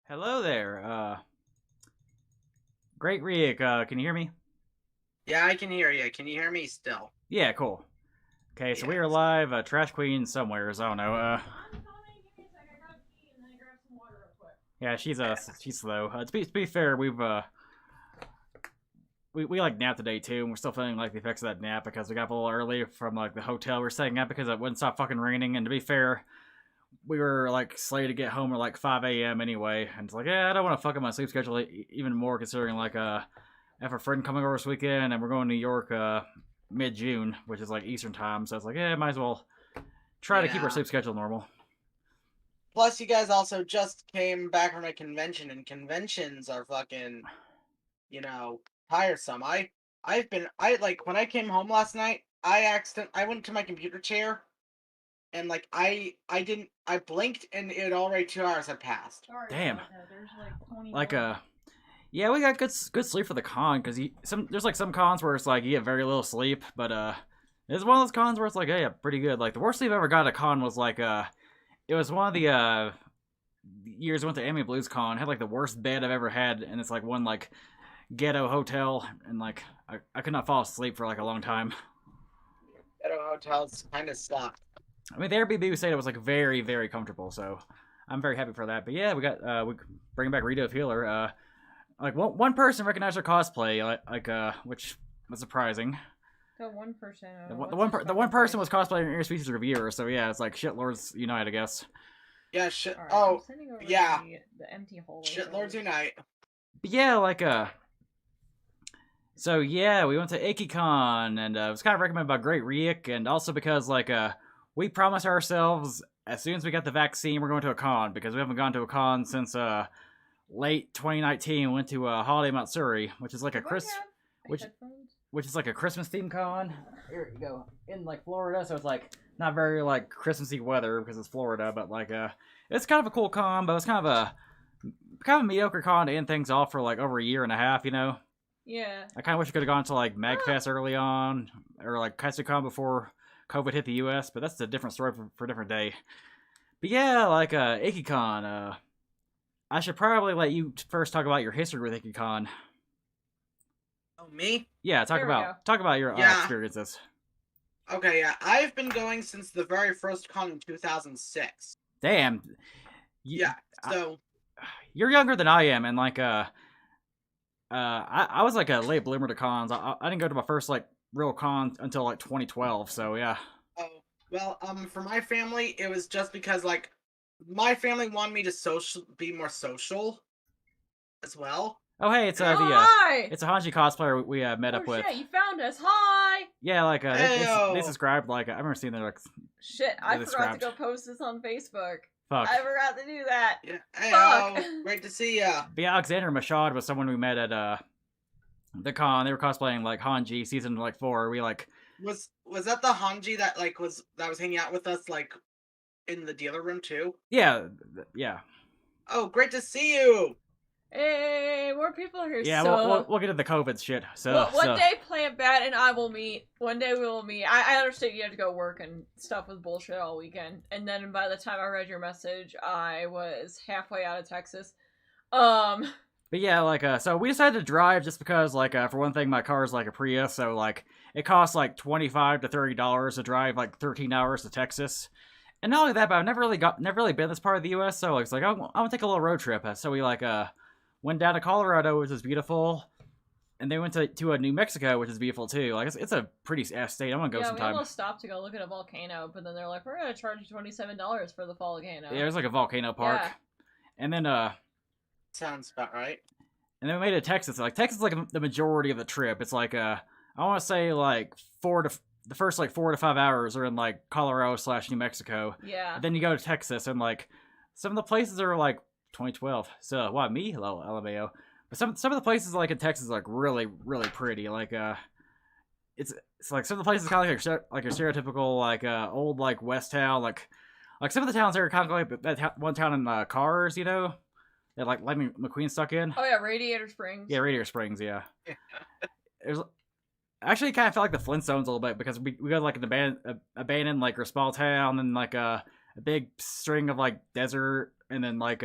Hello there, GreatRieck, can you hear me? Yeah, I can hear you. Can you hear me still? Yeah, cool. Okay, so we are Yes. live, Trash Queen somewheres, I don't know, yeah, she's slow. To be fair, we like napped today too, and we're still feeling like the effects of that nap because we got up a little early from, like, the hotel we were staying at because it wouldn't stop fucking raining, and to be fair, we were, like, slated to get home at, like, 5 a.m. anyway, and it's like, yeah, I don't want to fuck up my sleep schedule even more considering, like, I have a friend coming over this weekend, and we're going to New York mid June, which is like Eastern time. So it's like, yeah, might as well try to keep our Yeah. sleep schedule normal. Plus, you guys also just came back from a convention, and conventions are fucking, tiresome. I like when I came home last night. I went to my computer chair, and like I didn't. I blinked, and it already 2 hours had passed. Sorry Damn. about that. There's like 20 Like more. yeah, we got good sleep for the con because there's like some cons where it's like you get very little sleep, but it's one of those cons where it's like, yeah, pretty good. Like the worst sleep I ever got at a con was like it was one of the years I went to Amy Blues Con. Had like the worst bed I've ever had, and it's like one like ghetto hotel, and like I could not fall asleep for like a long time. Ghetto hotels kind of suck. I mean, the Airbnb said it was like very, very comfortable, so I'm very happy for that. But yeah, we bringing back Rito of Healer. Like one person recognized her cosplay, which was surprising. The 1%. The one person was cosplaying Interspecies Reviewer, so yeah, it's like shitlords unite, I guess. Yeah, shit. Alright, Oh, I'm sending over yeah. the empty hole. Shitlords unite. But yeah, so yeah, we went to Ikkicon, and it was kind of recommended by GreatRieck, and also because we promised ourselves as soon as we got the vaccine, we're going to a con because we haven't gone to a con since late 2019. We went to Holiday Mount Surrey, which is like a which which is like a Christmas themed con. Here you go, in like Florida, so it's like not very like Christmassy weather because it's Florida, but like it's kind of a cool con, but it's kind of a mediocre con to end things off for like over a year and a half, you know. Yeah. I kind of wish I could have gone to like MagFest early on, or like KatsuCon before COVID hit the U.S., but that's a different story for a different day. But yeah, like Ikkicon, I should probably let you first talk about your history with Ikkicon. Oh, me? Yeah, talk about your Yeah. experiences. Okay, yeah. I've been going since the very first con in 2006. Damn. Yeah. So You're younger than I am, and like I was like a late bloomer to cons. I didn't go to my first like real con until like 2012. So yeah. Oh, well, for my family, it was just because like my family wanted me to be more social as well. Oh hey, it's Hi! it's a Hanji cosplayer we met Oh up with. shit, you found us. Hi! Yeah, like they Heyo. subscribed. Like I remember seeing their like Shit, I they forgot to described. go post this on Facebook. Fuck. I forgot to do that. Yeah. Fuck. Heyo. Great to see ya. But yeah, Alexander Mashad was someone we met at the con. They were cosplaying like Hanji season like 4. We like Was that the Hanji that was hanging out with us like in the dealer room too? yeah. Oh, great to see you. Hey, more people are here. Yeah, so we'll get to the COVID shit. So one day Plant Bat and I will meet. One day we will meet. I understand you have to go work and stuff with bullshit all weekend. And then by the time I read your message, I was halfway out of Texas. But yeah, like so we decided to drive just because like for one thing my car is like a Prius, so like it costs like $25 to $30 to drive like 13 hours to Texas. And not only that, but I've never really been this part of the US, so it's like I want to take a little road trip. So we like went down to Colorado, which is beautiful, and then went to New Mexico, which is beautiful too. Like it's a pretty ass state. I'm gonna go yeah, sometime. we almost stopped to go look at a volcano, but then they're like, "We're gonna charge you $27 for the volcano." Yeah, there's like a volcano park, Yeah. and then Sounds about right. and then we made it to Texas. Like Texas is like the majority of the trip. It's like I want to say like the first like 4 to 5 hours are in like Colorado / New Mexico. Yeah. And then you go to Texas, and like some of the places are like 2012. So why me? Hello, LMAO. But some of the places like in Texas are, like really pretty. Like it's like some of the places kind of like your stereotypical like old like West town. Like some of the towns are kind of like that one town in Cars, you know, that like Lightning McQueen stuck in. Oh yeah, Radiator Springs. Yeah, Radiator Springs. Yeah. There's actually kind of felt like the Flintstones a little bit because we got like an abandoned like or small town and like a big string of like desert and then like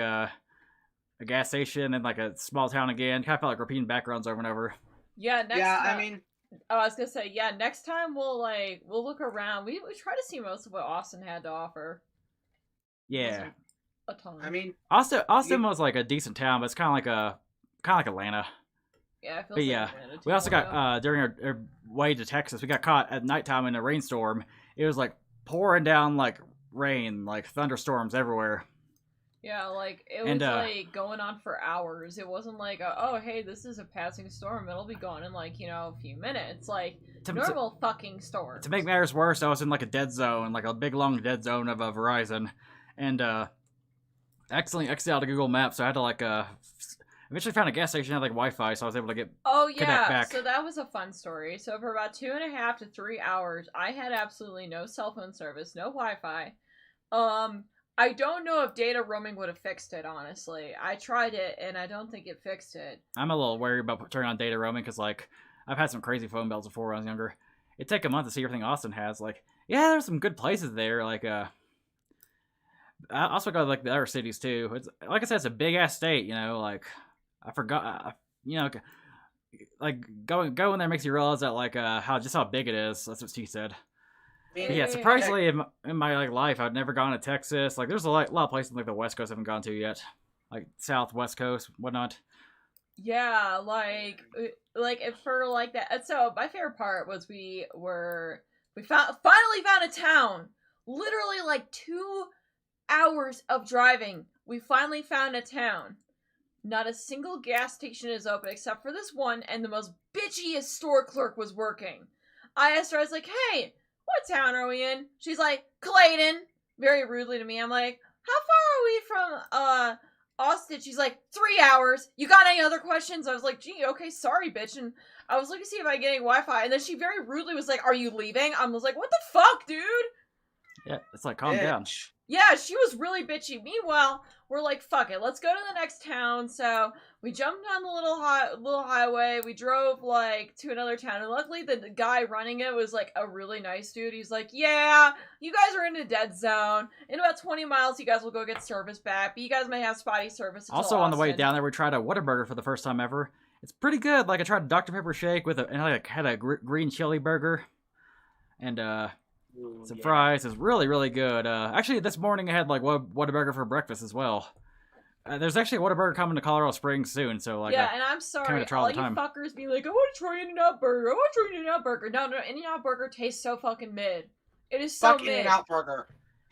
a gas station and like a small town again. Kind of felt like repeating backgrounds over and over. Yeah, next Yeah, time, I mean, I was gonna say, yeah, next time we'll look around. We try to see most of what Austin had to offer. Yeah, Wasn't a ton. I mean, Austin was like a decent town, but it's kind of like Atlanta. Yeah, it feels But like yeah, Atlanta too, we also got although- during our way to Texas, we got caught at nighttime in a rainstorm. It was like pouring down like rain, like thunderstorms everywhere. Yeah, like it was And, like going on for hours. It wasn't like, oh hey, this is a passing storm. It'll be gone in like a few minutes. Like normal fucking storm. To make matters worse, I was in like a dead zone, like a big long dead zone of Verizon, and accidentally exited out of Google Maps. So I had to like eventually found a gas station that had like Wi-Fi, so I was able to get. Oh connect yeah, back. so that was a fun story. So for about 2.5 to 3 hours, I had absolutely no cell phone service, no Wi-Fi. I don't know if data roaming would have fixed it. Honestly, I tried it and I don't think it fixed it. I'm a little worried about turning on data roaming because like I've had some crazy phone bills before when I was younger. It'd take a month to see everything Austin has. Like, yeah, there's some good places there. Like, I also go to like the other cities too. It's like I said, it's a big ass state. You know, like I forgot. Like going there makes you realize that like how big it is. That's what she said. But yeah, surprisingly, in my like life, I've never gone to Texas. Like, there's a lot of places like the West Coast I haven't gone to yet, like South, West Coast, whatnot. Yeah, like for like that. So my favorite part was we finally found a town. Literally like 2 hours of driving. We finally found a town. Not a single gas station is open except for this one, and the most bitchiest store clerk was working. I asked her, I was like, hey, what town are we in? She's like, Clayton. Very rudely to me. I'm like, how far are we from Austin? She's like, 3 hours. You got any other questions? I was like, gee, okay, sorry, bitch. And I was looking to see if I get any Wi-Fi. And then she very rudely was like, are you leaving? I was like, what the fuck, dude? Yeah, it's like, calm down. Yeah, she was really bitchy. Meanwhile, we're like, fuck it, let's go to the next town. So we jumped on the little highway. We drove like to another town, and luckily the guy running it was like a really nice dude. He's like, yeah, you guys are in a dead zone. In about 20 miles, you guys will go get service back, but you guys may have spotty service. Also, on the way down there, we tried a Whataburger for the first time ever. It's pretty good. Like, I tried a Dr. Pepper shake and I had a green chili burger, and some fries. It's really, really good. Actually, this morning I had like Whataburger for breakfast as well. There's actually a Whataburger coming to Colorado Springs soon, so like yeah. And I'm sorry, all you fuckers be like, I want to try In-N-Out Burger. I want to try In-N-Out Burger. No, In-N-Out Burger tastes so fucking mid. It is so mid. In-N-Out Burger.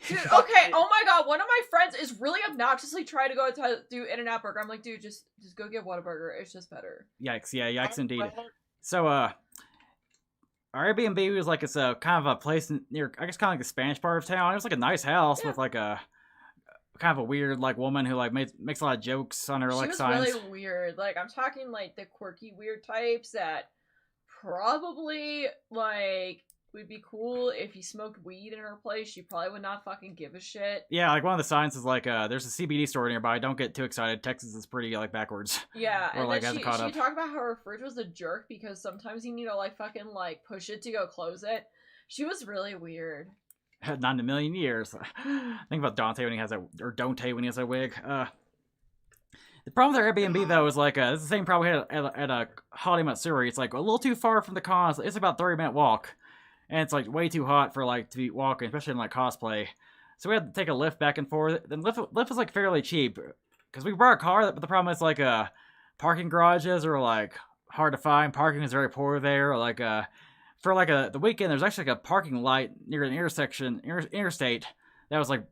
Dude, okay. Oh my god, one of my friends is really obnoxiously trying to go to do In-N-Out Burger. I'm like, dude, just go get Whataburger. It's just better. Yikes! Yeah, yikes indeed. So our Airbnb was like it's a kind of a place near, I guess, kind of like the Spanish part of town. It was like a nice house with like a kind of a weird like woman who like makes a lot of jokes on her like signs. She was really weird. Like I'm talking like the quirky weird types that probably like would be cool if you smoked weed in her place. She probably would not fucking give a shit. Yeah, like one of the signs is like there's a CBD store nearby. Don't get too excited. Texas is pretty like backwards. Yeah, or, and like, then she caught up. talked about how her fridge was a jerk because sometimes you need to like fucking like push it to go close it. She was really weird. Not in a million years. Think about Dante when he has or Dante when he has a wig. The problem with our Airbnb though is like it's the same problem we had at a Holiday Matsuri. It's like a little too far from the cons. It's about a 30-minute walk, and it's like way too hot for like to be walking, especially in like cosplay. So we had to take a lift back and forth. And lift was like fairly cheap because we brought a car, but the problem is like parking garages are like hard to find. Parking is very poor there. Like for like the weekend, there's actually like a parking light near an interstate that was like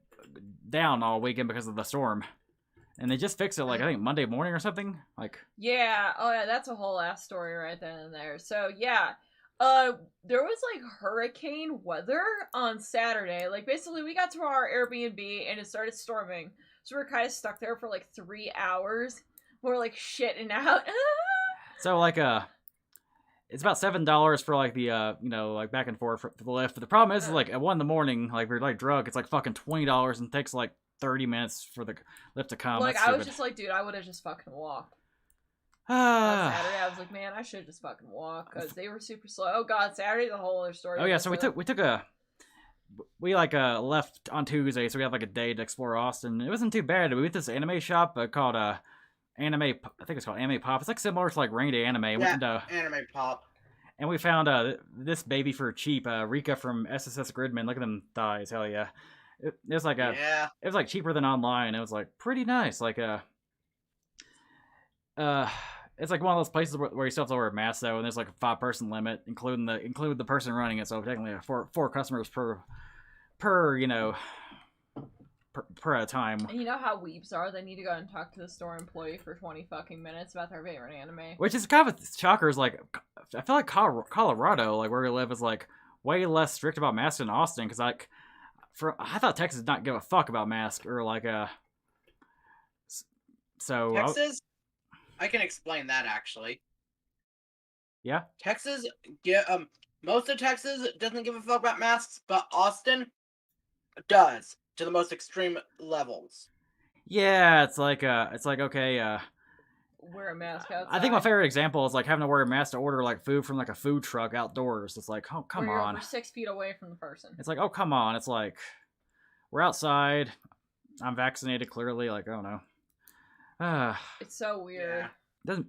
down all weekend because of the storm, and they just fixed it like I think Monday morning or something. Like yeah, oh yeah, that's a whole ass story right then and there. So yeah, there was like hurricane weather on Saturday. Like basically, we got to our Airbnb and it started storming, so we were kind of stuck there for like 3 hours. We're like shitting out. So like it's about $7 for like the like back and forth for the lift. But the problem is like at 1 a.m, like we're like drunk, it's like fucking $20 and takes like 30 minutes for the lift to come. Like That's I was stupid. just like, dude, I would have just fucking walked. On Saturday, I was like, man, I should just fucking walk because they were super slow. Oh god, Saturday, the whole other story. Oh yeah, so we left on Tuesday, so we had like a day to explore Austin. It wasn't too bad. We went to this anime shop called anime. I think it's called Anime Pop. It's like similar to like Rainy Day Anime. Yeah, Anime Pop. And we found this baby for cheap. Rika from SSS Gridman. Look at them thighs. Hell yeah. It was like Yeah. It was like cheaper than online. It was like pretty nice. Like it's like one of those places where you still have to wear a mask though, and there's like a 5-person limit, including the person running it. So technically, four customers per you know per at a time. And you know how weebs are? They need to go and talk to the store employee for 20 fucking minutes about their favorite anime. Which is kind of a shocker. Is like I feel like Colorado, like where we live, is like way less strict about masks than Austin. Because like I thought Texas did not give a fuck about masks or like so Texas. I can explain that actually. Yeah. Texas, most of Texas doesn't give a fuck about masks, but Austin does to the most extreme levels. Yeah, it's like okay. Wear a mask outside. I think my favorite example is like having to wear a mask to order like food from like a food truck outdoors. It's like, oh come Where you're on. over 6 feet away from the person. It's like, oh come on. It's like we're outside. I'm vaccinated clearly. Like I don't know. It's so weird. Yeah. I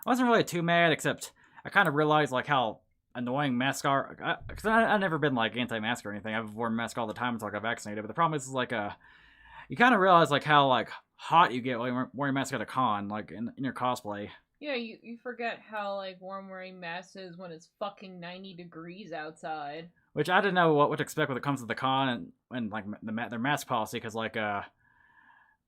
wasn't really too mad, except I kind of realized like how annoying masks are. Because I've never been like anti-mask or anything. I've worn masks all the time until I got vaccinated. But the problem is like you kind of realize like how like hot you get when you're wearing a mask at a con, like in your cosplay. Yeah, you forget how like warm wearing masks is when it's fucking 90 degrees outside. Which I didn't know what to expect when it comes to the con and like their mask policy, because like It's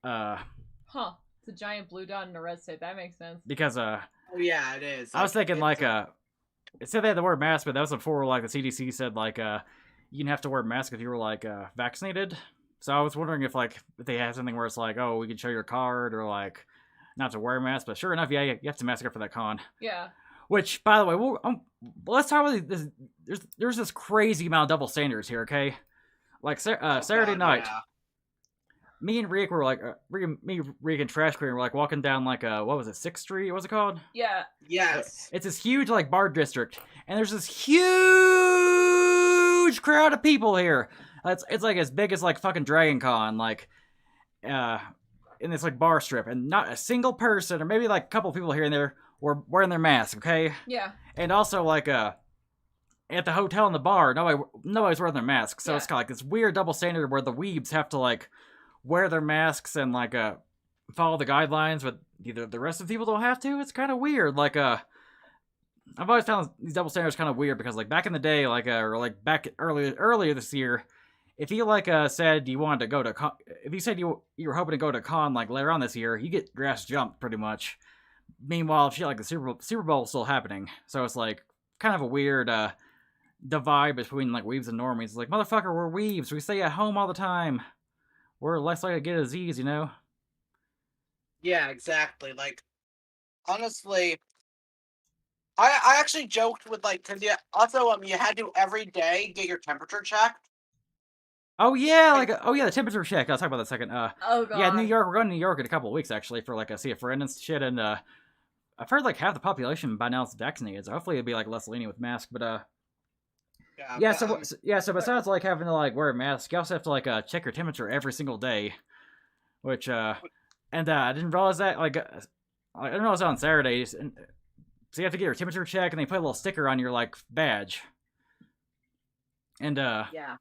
a giant blue dot and a red state. That makes sense. Because Oh yeah, it is. I was thinking like it said they had to wear a mask, but that was before like the CDC said like you didn't have to wear a mask if you were like vaccinated. So I was wondering if they have something where it's like, oh, we can show your card or like not to wear a mask. But sure enough, yeah, you have to mask up for that con. Yeah. Which, by the way, let's talk about this. There's this crazy amount of double standards here. Okay, like Saturday night. Yeah. Me and Rick were like, Rick and Trash Queen were like walking down like what was it, 6th Street? What's it called? Yeah. Yes. It's this huge like bar district, and there's this huge crowd of people here. It's like as big as like fucking Dragon Con, like in this like bar strip, and not a single person, or maybe like a couple people here and there, were wearing their masks. Okay. Yeah. And also like at the hotel and the bar, nobody's wearing their masks, so it's kind of like this weird double standard where the weebs have to like wear their masks and like follow the guidelines, but the rest of the people don't have to. It's kind of weird. Like I've always found these double standards kind of weird because like back in the day, like or like back earlier this year, if you like said you wanted to go to if you said you were hoping to go to con like later on this year, you get your ass jumped pretty much. Meanwhile, shit like the Super Bowl is still happening, so it's like kind of a weird divide between like weebs and normies. It's like, motherfucker, we're weebs. We stay at home all the time. We're less likely to get a disease, you know? Yeah, exactly. Like, honestly, I actually joked with like, cause you had to every day get your temperature checked. Oh yeah, the temperature check. I'll talk about that in a second. Oh god. Yeah, New York. We're going to New York in a couple of weeks actually for like see a friend and shit. And I've heard like half the population by now is vaccinated, so hopefully it'll be like less lenient with masks. But so besides like having to like wear a mask, you also have to like check your temperature every single day, which I didn't realize that I didn't realize that on Saturdays, and so you have to get your temperature check, and they put a little sticker on your like badge, and yeah.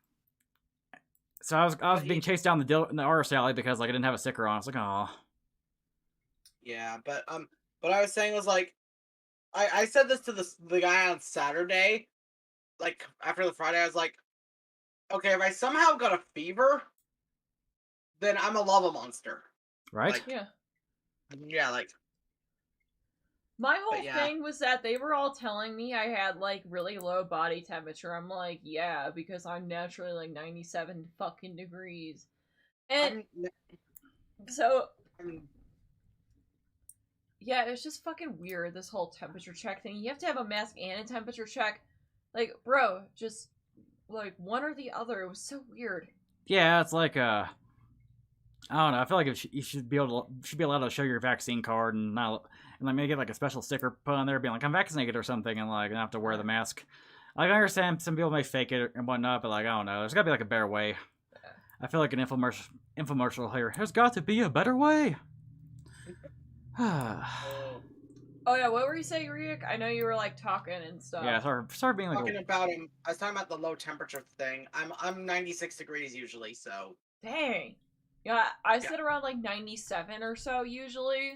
So I was being chased down the artist alley because like I didn't have a sticker on. I was like, oh. Yeah, but what I was saying was like, I said this to the guy on Saturday. Like, after the Friday, I was like, okay, if I somehow got a fever, then I'm a lava monster. Right? Like, yeah. Yeah, like... My whole thing was that they were all telling me I had, like, really low body temperature. I'm like, yeah, because I'm naturally, like, 97 fucking degrees. And so... Yeah, it's just fucking weird, this whole temperature check thing. You have to have a mask and a temperature check. Like, bro, just, like, one or the other. It was so weird. Yeah, it's like, I don't know. I feel like you should be allowed to show your vaccine card and like maybe get like a special sticker put on there being like, I'm vaccinated or something, and like not have to wear the mask. Like, I understand some people may fake it and whatnot, but like, I don't know. There's gotta be like a better way. I feel like an infomercial here. There's got to be a better way. Oh yeah, what were you saying, Rick? I know you were like talking and stuff. Yeah, start being like Talking about him, I was talking about the low temperature thing. I'm 96 degrees usually, so. Dang. Yeah, I sit around like 97 or so usually.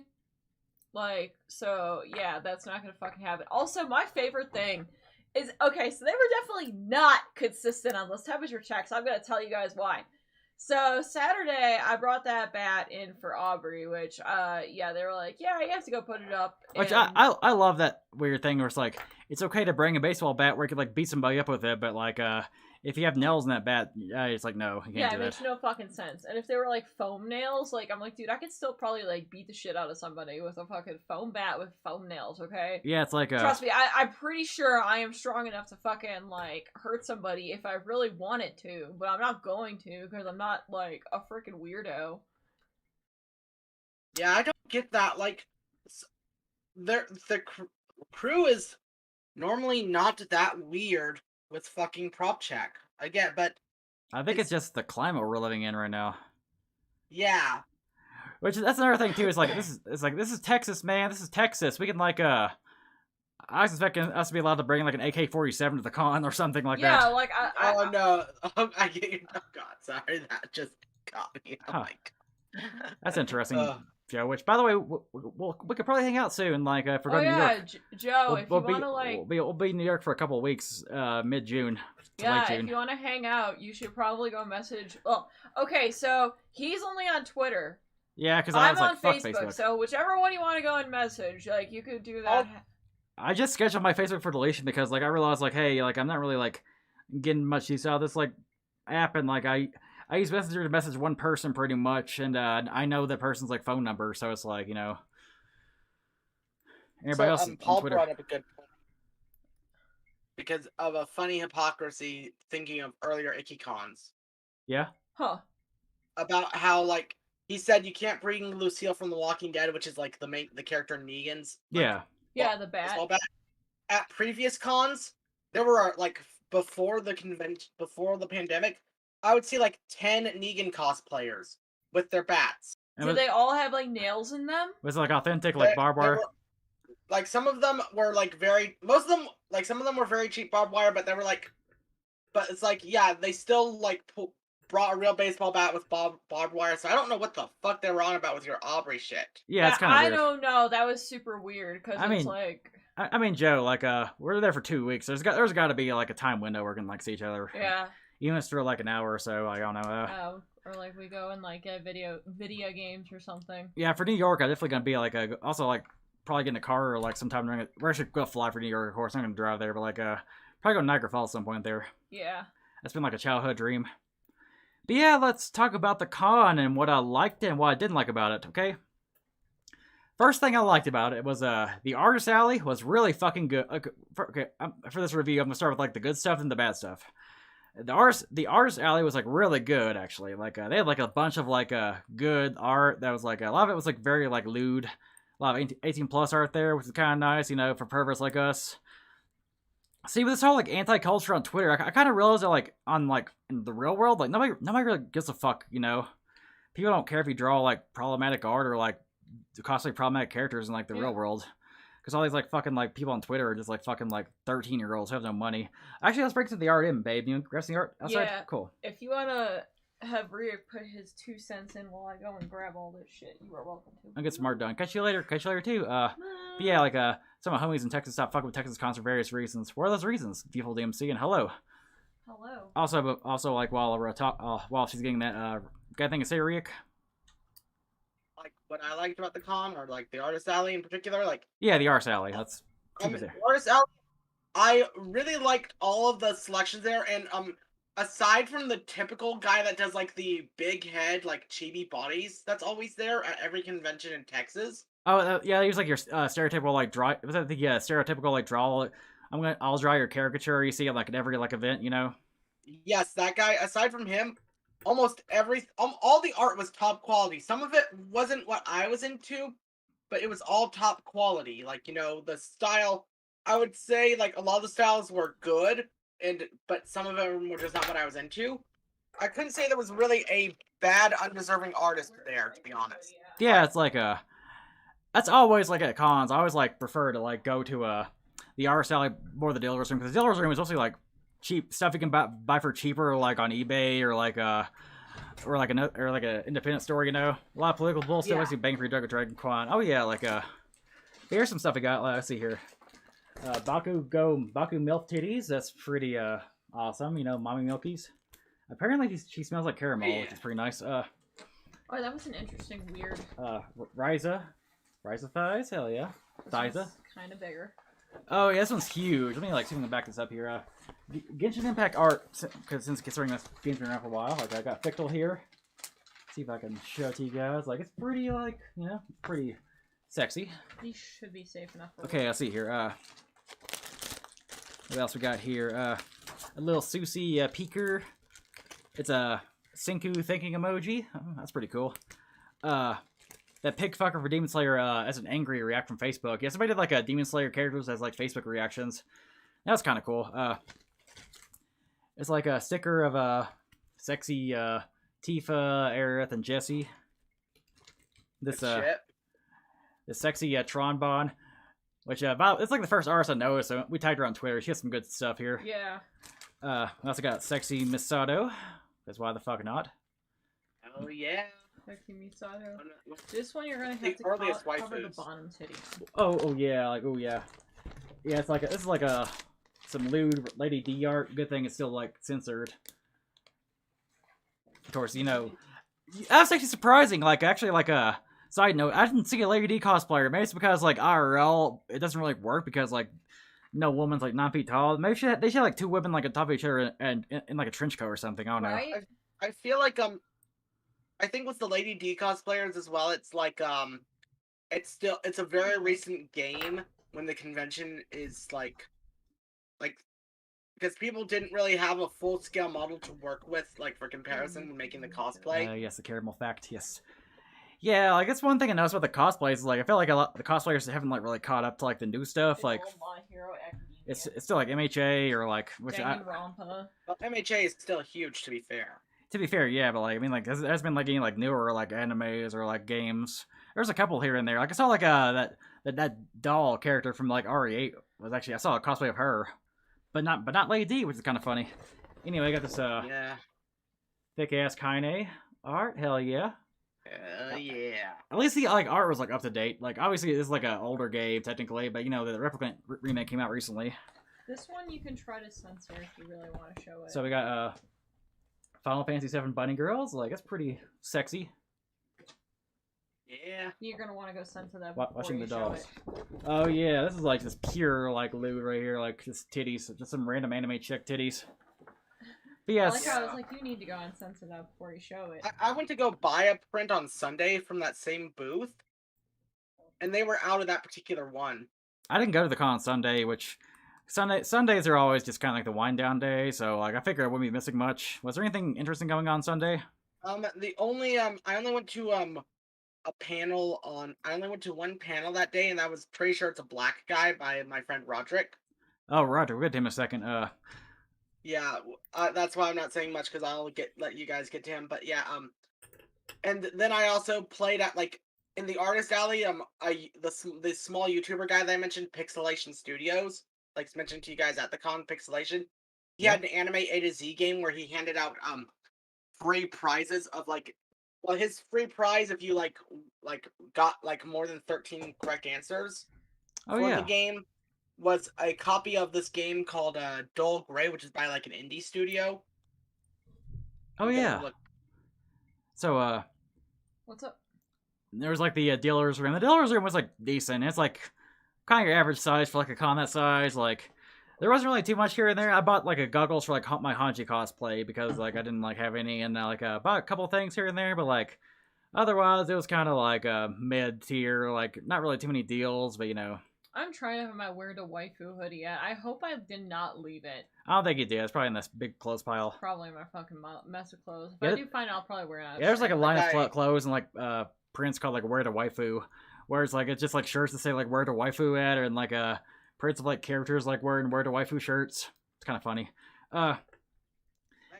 Like, so yeah, that's not gonna fucking happen. Also, my favorite thing is okay, so they were definitely not consistent on those temperature checks. I'm gonna tell you guys why. So Saturday, I brought that bat in for Aubrey, which, yeah, they were like, yeah, you have to go put it up. Which and- I love that weird thing where it's like it's okay to bring a baseball bat where you could like beat somebody up with it, but like if you have nails in that bat, it's like no, you can't yeah, do it that. makes no fucking sense. And if they were like foam nails, like I'm like, dude, I could still probably like beat the shit out of somebody with a fucking foam bat with foam nails. Okay. Yeah, it's like Trust me, I'm pretty sure I am strong enough to fucking like hurt somebody if I really wanted to, but I'm not going to because I'm not like a freaking weirdo. Yeah, I don't get that. Like, the crew is normally not that weird with fucking prop check. I get, but I think it's just the climate we're living in right now. yeah, Which that's another thing too. Is like this is Texas, man. This is Texas. We can like I was expecting us to be allowed to bring like an AK-47 to the con or something like Yeah, that. like oh no, I get you. Oh god, sorry, that just got me. Oh Huh. my god, That's interesting, Joe. Which, by the way, we could probably hang out soon. Like if we're going to New York, Joe, if you want to like, we'll be in New York for a couple of weeks, mid-June. yeah, late June. if you want to hang out, you should probably go message. Well, okay, so he's only on Twitter. Yeah, because I I'm was like, on fuck Facebook, Facebook. so whichever one you want to go and message, like you could do that. I just scheduled my Facebook for deletion because like I realized like, hey, like I'm not really like getting much use out of this like app, and like I use Messenger to message one person pretty much, and I know that person's like phone number, so it's like, you know, everybody else on Paul Twitter. brought up a good point because of a funny hypocrisy. Thinking of earlier Ikkicons Yeah. Huh. about how like he said you can't bring Lucille from The Walking Dead, which is like the character Negan's. Like, Yeah. Yeah, the bat. baseball bat. At previous cons, there were like before the convention, before the pandemic, I would see like 10 Negan cosplayers with their bats. And Do they all have like nails in them? was it like authentic like barbed wire? Like some of them were like most of them, like some of them were very cheap barbed wire, but they were like, but it's like, yeah, they still like brought a real baseball bat with barbed wire. So I don't know what the fuck they were on about with your Aubrey shit. Yeah, it's kind of weird. I don't know. That was super weird because I it's mean, like, I mean, Joe, like we're there for 2 weeks. There's got to be like a time window where we can like see each other. yeah. Even if it's for like an hour or so. Like, I don't know. Or like we go and like get video games or something. Yeah, for New York, I'm definitely gonna be like also like probably get in a car or like sometime during it. We're actually gonna fly for New York, of course. I'm not gonna drive there, but like probably go to Niagara Falls at some point there. Yeah. That's been like a childhood dream. But yeah, let's talk about the con and what I liked and what I didn't like about it. Okay. First thing I liked about it was the artist alley was really fucking good. For this review, I'm gonna start with like the good stuff and the bad stuff. The artist alley was like really good actually. Like they had like a bunch of like good art that was like a lot of it was like very like lewd. A lot of 18 plus art there, which is kind of nice, you know, for perverts like us. See, with this whole like anti-culture on Twitter, I kind of realized that like on like in the real world, like nobody really gives a fuck, you know. People don't care if you draw like problematic art or like costly problematic characters in like the real world. Because all these like fucking like people on Twitter are just like fucking like 13-year-olds who have no money. Actually, let's break into the art in, babe. You grab some art outside? Yeah. Cool. If you wanna have Rhea put his 2 cents in while I go and grab all this shit, you are welcome to. I'll get some art done. Catch you later too. But yeah, like some of my homies in Texas stopped fucking with Texas cons for various reasons. What are those reasons? Beautiful DMC and hello. Hello. Also like while we're while she's getting that got anything to say, Rick? Like what I liked about the con, or like the artist alley in particular, like Yeah, the arts alley. Let's keep it the there. artist alley. I really liked all of the selections there, and aside from the typical guy that does like the big head, like chibi bodies, that's always there at every convention in Texas. Oh yeah, he was like your stereotypical like draw. Was that the stereotypical like draw? I'll draw your caricature you see at like at every like event, you know. Yes, that guy. Aside from him, almost all the art was top quality. Some of it wasn't what I was into, but it was all top quality. Like, you know, the style, I would say like a lot of the styles were good, but some of them were just not what I was into. I couldn't say there was really a bad, undeserving artist there, to be honest. Yeah, it's like that's always like at cons. I always like prefer to like go to the artist alley more the dealer's room, because the dealer's room is mostly like cheap stuff you can buy for cheaper, like on eBay or like a independent store. You know, a lot of political bullshit. Yeah. I see bang for your drug at DragonCon. Oh yeah, like here's some stuff we got. Let's see here. Baku milk titties. That's pretty awesome. You know, mommy milkies. Apparently she smells like caramel, Yeah. which is pretty nice. Oh, that was an interesting, weird. Ryza thighs. Hell yeah. Thiza. Kind of bigger. Oh yeah, this one's huge. Let me like see if I can back this up here. Genshin Impact art, because since considering this game's been around for a while, like I got Fictal here. See if I can show it to you guys. Like it's pretty, like, you know, pretty sexy. These should be safe enough. For Okay, let's see here. What else we got here? A little Susie peeker. It's a Senku thinking emoji. Oh, that's pretty cool. That pig fucker for Demon Slayer as an angry react from Facebook. Yeah, somebody did like a Demon Slayer characters as like Facebook reactions. That's kind of cool. It's like a sticker of a sexy Tifa, Aerith, and Jesse. This sexy Tron Bond, which it's like the first artist I noticed. So we tagged her on Twitter. She has some good stuff here. Yeah. We also got sexy Misato. That's why the fuck not. Oh yeah. Sexy Misato. This one you're gonna have The to earliest cover the waifus. bottom titty. Oh yeah, like yeah. It's like this is like some lewd Lady D art. Good thing it's still like censored. Of course, you know, that's actually surprising. Like actually, like a side note, I didn't see a Lady D cosplayer. Maybe it's because like IRL it doesn't really work because like no woman's like 9 feet tall. Maybe they should have like two women like on top of each other and in like a trench coat or something. I don't know. Right? I feel like I think with the Lady D cosplayers as well, it's like it's a very recent game when the convention is like because people didn't really have a full scale model to work with like for comparison when making the cosplay. Yes, the caramel fact. Yes. Yeah, like that's one thing I noticed about the cosplays. Is, like I feel like the cosplayers haven't like really caught up to like the new stuff. Like It's all My Hero Academia. it's still like MHA or like which Danganronpa. Well, MHA is still huge, to be fair. to be fair, yeah, but like I mean like there's been like any like newer like animes or like games. There's a couple here and there. Like I saw like that doll character from like RE8 was actually I saw a cosplay of her, but not Lady D, which is kind of funny. Anyway, I got this Yeah. thick ass Kaine art. Hell yeah. Yeah. At least the like art was like up to date. Like obviously this is like an older game technically, but you know the Replicant remake came out recently. This one you can try to censor if you really want to show it. So we got Final Fantasy VII Bunny Girls. Like that's pretty sexy. Yeah. You're gonna want to go censor that. before Watching you the show dolls. it. Oh yeah, this is like just pure like lewd right here, like just titties, just some random anime chick titties. But I yes, like how I was like, you need to go and censor that before you show it. I went to go buy a print on Sunday from that same booth, and they were out of that particular one. I didn't go to the con on Sunday, which Sundays are always just kind of like the wind down day. So like I figured I wouldn't be missing much. Was there anything interesting going on Sunday? The only I only went to a panel on. I only went to one panel that day, and that was pretty sure it's a black guy by my friend Roderick. Oh, Roger, we'll get to him in a second. Yeah, that's why I'm not saying much because I'll let you guys get to him. But yeah, and then I also played at like in the artist alley. The small YouTuber guy that I mentioned, Pixelation Studios, like mentioned to you guys at the con, Pixelation. He had an anime A to Z game where he handed out free prizes of like, well, his free prize if you like got like more than 13 correct answers Oh for yeah. the game was a copy of this game called Dull Grey, which is by like an indie studio. Oh Okay, yeah. look. So What's up? there was like the dealer's room. The dealer's room was like decent. It's like kind of your average size for like a con that size. Like there wasn't really too much here and there. I bought like a goggles for like my Hanji cosplay because like I didn't like have any, and like bought a couple things here and there, but like otherwise it was kind of like mid tier. Like not really too many deals, but you know. I'm trying to have my Where to Waifu hoodie yet. I hope I did not leave it. I don't think you did. It's probably in this big clothes pile. Probably in my fucking mess of clothes. If Yeah, I do find it, I'll probably wear it out. Yeah, there's like a line of Okay. clothes and like prints called like Where to Waifu, where it's like it's just like shirts that say like Where to Waifu at, and like prints of like characters like wearing Where to Waifu shirts. It's kind of funny. That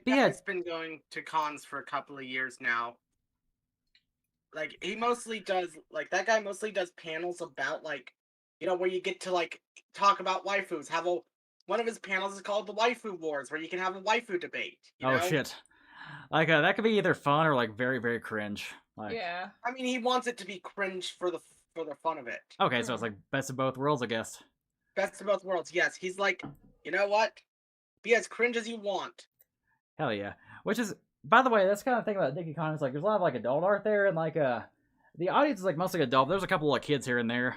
But yeah. guy's been going to cons for a couple of years now. like he mostly does like that guy mostly does panels about like where you get to like talk about waifus. One of his panels is called the Waifu Wars, where you can have a waifu debate. Oh shit! Like that could be either fun or like very very cringe. Like Yeah. I mean, he wants it to be cringe for the fun of it. okay, so it's like best of both worlds, I guess. Best of both worlds. Yes, he's like, you know what? Be as cringe as you want. Hell yeah! Which is, by the way, that's kind of thing about Ikkicon. Is like there's a lot of like adult art there, and like the audience is like mostly adult. There's a couple of kids here and there.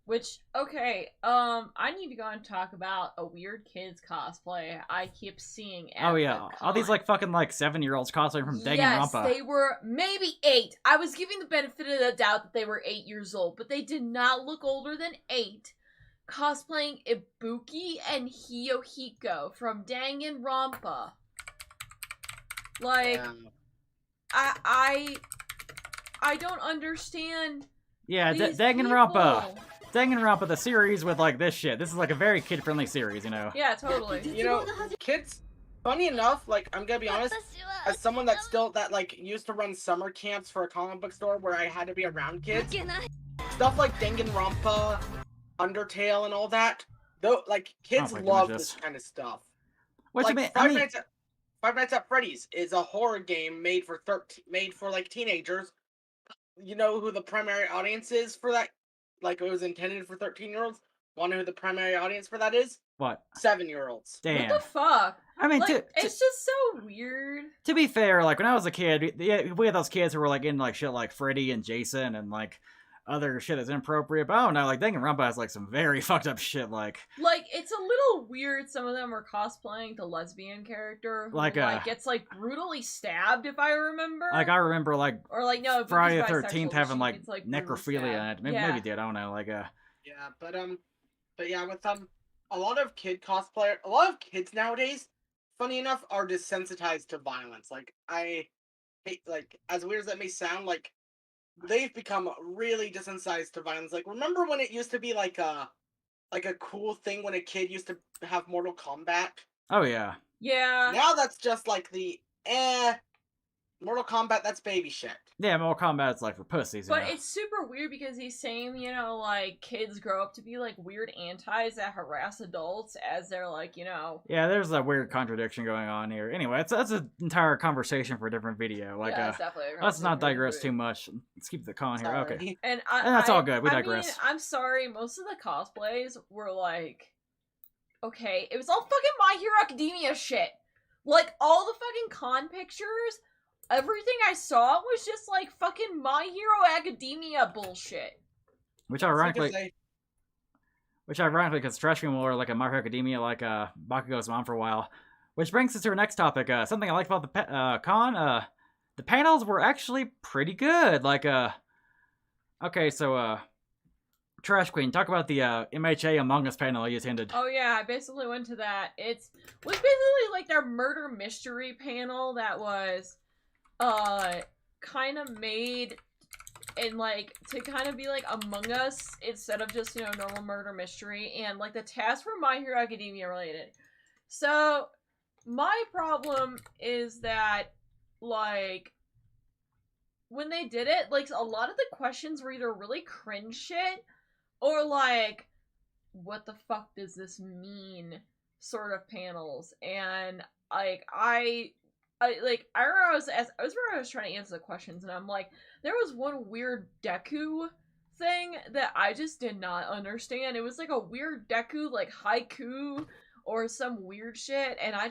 Which, okay, I need to go and talk about a weird kids cosplay I keep seeing at Oh yeah, the all these con. like fucking like 7-year-olds cosplaying from Yes, Danganronpa. they were maybe 8. I was giving the benefit of the doubt that they were 8 years old, but they did not look older than 8. Cosplaying Ibuki and Hiyohiko from Danganronpa. Like, I don't understand. Yeah, these Danganronpa. people. Danganronpa, the series with like this shit. This is like a very kid-friendly series, you know. Yeah, totally. Kids. Funny enough, like I'm gonna be honest, as someone that like used to run summer camps for a comic book store where I had to be around kids, stuff like Danganronpa, Undertale, and all that. Though, like kids Oh my love goodness. this kind of stuff. What Like you mean? Five Nights at Freddy's is a horror game made for like teenagers. You know who the primary audience is for that? Like it was intended for 13-year-olds. Want to know who the primary audience for that is? What? 7-year-olds. Damn. What the fuck? I mean, Like, it's just so weird. to be fair, like when I was a kid, we had those kids who were like in like shit like Freddy and Jason and like other shit that's inappropriate. But I don't know, like Danganronpa has like some very fucked up shit. Like It's a little weird. Some of them are cosplaying the lesbian character who Like, gets like brutally stabbed, if I remember. I remember like or like no, if Friday the he's bisexual, 13th but having she like gets, brutally necrophilia in stabbed. it. Maybe, Yeah. maybe it did. I don't know. Like Yeah, but yeah, with a lot of a lot of kids nowadays, funny enough, are desensitized to violence. Like I hate, like as weird as that may sound, like they've become really desensitized to violence. Like remember when it used to be like a cool thing when a kid used to have Mortal Kombat? oh yeah. Yeah. Now that's just like the Mortal Kombat, that's baby shit. Yeah, Mortal Kombat's like for pussies. But you know? it's super weird because he's saying, like, kids grow up to be, like, weird antis that harass adults as they're, like, Yeah, there's a weird contradiction going on here. Anyway, that's an entire conversation for a different video. Like, yeah, it's definitely a let's not conversation for digress the too movie. much. Let's keep the con here. Sorry. Okay. And that's all good. We digress. I mean, I'm sorry, most of the cosplays were, like, okay, it was all fucking My Hero Academia shit. Like, all the fucking con pictures, everything I saw was just like fucking My Hero Academia bullshit. Which ironically, because Trash Queen wore like a My Hero Academia, like Bakugo's mom for a while. Which brings us to our next topic. Something I liked about the con. The panels were actually pretty good. Like, okay, so Trash Queen, talk about the MHA Among Us panel you attended. Oh yeah, I basically went to that. It was basically like their murder mystery panel that was kind of made and like to kind of be like Among Us instead of just normal murder mystery, and like the tasks were My Hero Academia related. So my problem is that like when they did it, like a lot of the questions were either really cringe shit or like what the fuck does this mean sort of panels. And like I remember I was trying to answer the questions, and I'm like, there was one weird Deku thing that I just did not understand. It was like a weird Deku, like haiku or some weird shit, and I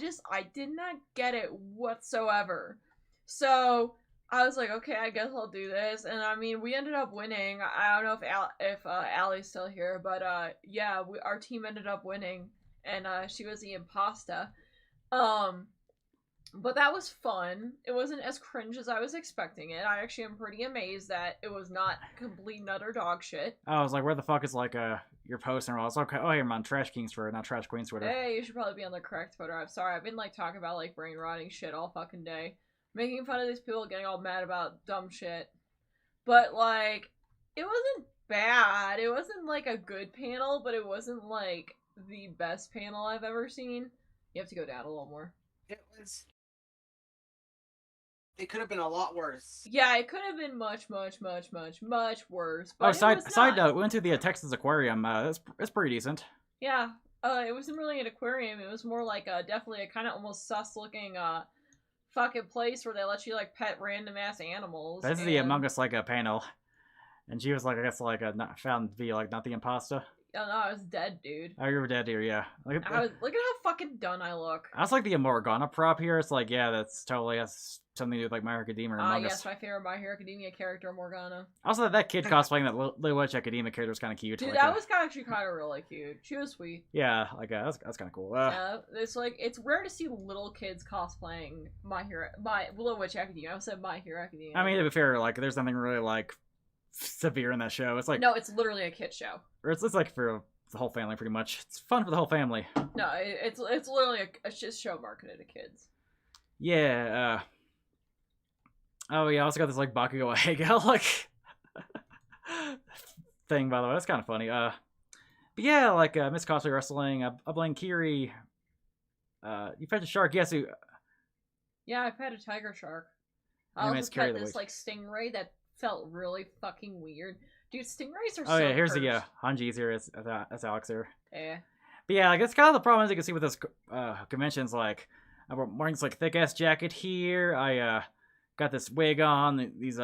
did not get it whatsoever. So I was like, okay, I guess I'll do this, and I mean, we ended up winning. I don't know if Allie's still here, but yeah, our team ended up winning, and she was the imposter. But that was fun. It wasn't as cringe as I was expecting it. I actually am pretty amazed that it was not complete nutter dog shit. I was like, where the fuck is like your post and all? I was okay. Oh, here I'm on Trash King's Twitter, not Trash Queen's Twitter. Hey, you should probably be on the correct Twitter. I'm sorry. I've been like talking about like brain rotting shit all fucking day, making fun of these people getting all mad about dumb shit. But like, it wasn't bad. It wasn't like a good panel, but it wasn't like the best panel I've ever seen. You have to go down a little more. It was it could have been a lot worse. Yeah, it could have been much, much, much, much, much worse. But Oh, it was side not. note, we went to the Texas Aquarium. It's pretty decent. Yeah, it wasn't really an aquarium. It was more like definitely a kind of almost sus looking fucking place where they let you like pet random ass animals. This is the Among Us like a panel, and she was like, I guess like not found to be like not the imposter. Oh no, I was dead, dude. Oh, you were dead here, yeah. Look at how fucking done I look. I was like the Morgana prop here. It's like, yeah, that's totally has something to do with like My Hero Academia or Among Us. Yes, my favorite My Hero Academia character, Morgana. Also, that kid cosplaying that Little Witch Academia character was kind of cute. Dude, like, that was actually kind of really cute. She was sweet. Yeah, like that's kind of cool. Yeah, it's like it's rare to see little kids cosplaying My Little Witch Academia. I said My Hero Academia. I mean, to be fair, like there's nothing really like severe in that show. It's like no, it's literally a kid show. Or it's like for the whole family, pretty much. It's fun for the whole family. No, it's literally a show marketed to kids. Yeah. Oh yeah, I also got this like Bakugo Eiga like thing, by the way. That's kind of funny. But yeah, like Miss Cosplay Wrestling. I blame Kiri. You fed a shark, yes. Yeah, I pet a tiger shark. I Yeah, also pet this like stingray that felt really fucking weird. Dude, stingrays are so yeah, here's cursed. the Hanji's here. That's Alex here. Yeah. But yeah, like, it's kind of the problem, as you can see with this conventions. Like, I'm wearing this like thick ass jacket here. I got this wig on, these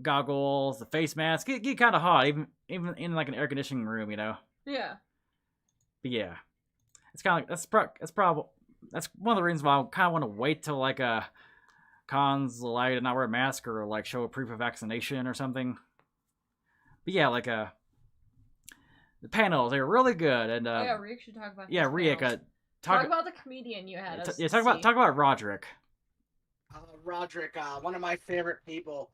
goggles, the face mask. Get kind of hot, even in like an air conditioning room, you know. Yeah. But yeah, it's kind of like that's one of the reasons why I kind of want to wait till like cons allow you to not wear a mask or like show a proof of vaccination or something. But yeah, like the panels, they were really good. And oh yeah, Rieck should talk about. Yeah, Rieck. Talk about the comedian you had. Talk about GreatRieck. GreatRieck, one of my favorite people.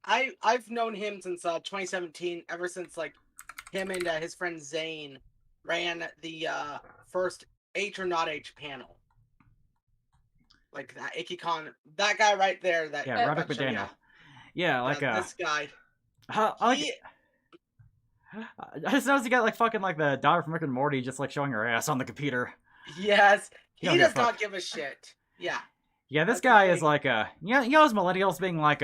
I've known him since 2017. Ever since like him and his friend Zane ran the first H or Not H panel. Like that Ikkicon, that guy right there. That GreatRieck McDaniel. Yeah, like this guy. I just noticed he got like fucking like the daughter from Rick and Morty just like showing her ass on the computer. Yes, he does not give a shit. Yeah. Yeah, this guy is like you know those millennials being like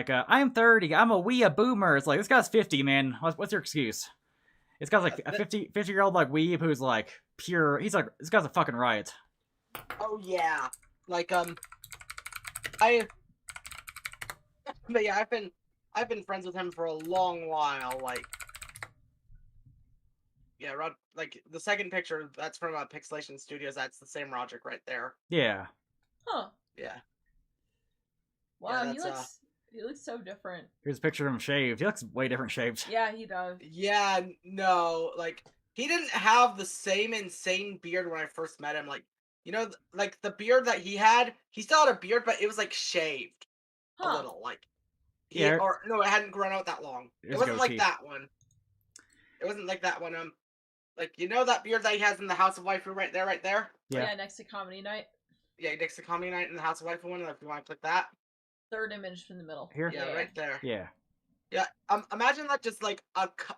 I'm 30, I'm a boomer. It's like, this guy's 50, man. What's your excuse? This guy's like a 50-year-old like weeb who's like pure. He's like, this guy's a fucking riot. Oh yeah, like but yeah, I've been friends with him for a long while. Like, yeah, like the second picture, that's from Pixelation Studios. That's the same Roderick right there. Yeah. Huh. Yeah. Wow, yeah, he looks so different. Here's a picture of him shaved. He looks way different shaved. Yeah, he does. Yeah, no, like he didn't have the same insane beard when I first met him. Like, you know, like the beard that he still had a beard, but it was like shaved a little. Like, it hadn't grown out that long. It wasn't like that one. It wasn't like that one. Like, you know that beard that he has in the House of Waifu right there? Yeah, next to Comedy Night. Yeah, next to Comedy Night in the House of Waifu one. If you want to click that. Third image from the middle. Here? Yeah, right there. Yeah. Yeah, imagine that just like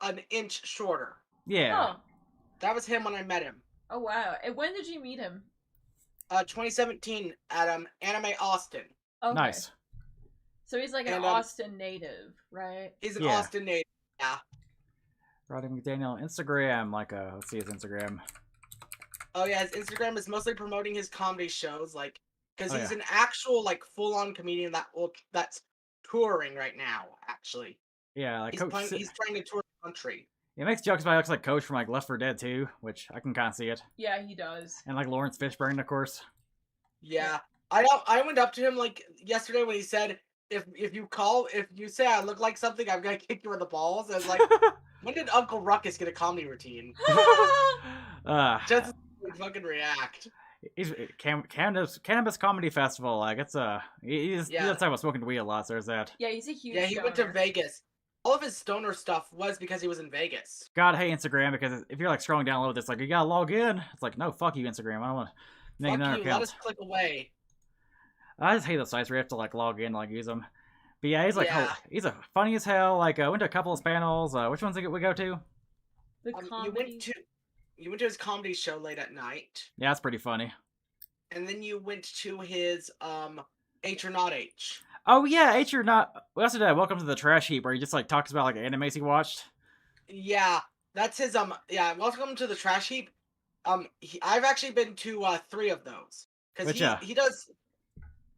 an inch shorter. Yeah. Oh. That was him when I met him. Oh wow! And when did you meet him? 2017 at Anime Austin. Okay. Nice. So he's like an Austin native, right? He's an Austin native. Yeah. Roddy McDaniel Instagram, like let's see his Instagram. Oh yeah, his Instagram is mostly promoting his comedy shows, like, because he's an actual like full-on comedian that's touring right now. Actually. Yeah, like he's trying to tour the country. He makes jokes about he looks like Coach from like Left 4 Dead 2, which I can kind of see it. Yeah, he does. And like Lawrence Fishburne, of course. Yeah, I went up to him like yesterday when he said, if you say I look like something, I'm gonna kick you in the balls. I was like, when did Uncle Ruckus get a comedy routine? Just fucking react. He's Cannabis Comedy Festival. Like, it's he does talk about smoking weed a lot. So there's that. Yeah, he's a huge. Yeah, he went to Vegas. All of his stoner stuff was because he was in Vegas. God, hey Instagram, because if you're like scrolling down a little bit, it's like you gotta log in. It's like, no, fuck you, Instagram. I don't want to make another account. Let us click away. I just hate those sites where you have to like log in, like use them. But yeah, he's like, he's a funny as hell. Like, I went to a couple of his panels. Which ones did we go to? The comedy. You went to his comedy show late at night. Yeah, that's pretty funny. and then you went to his H or Not H. Oh yeah, H or Not. We also did Welcome to the Trash Heap, where he just like talks about like animes he watched. Yeah, that's his yeah. Welcome to the Trash Heap. I've actually been to 3 of those because he does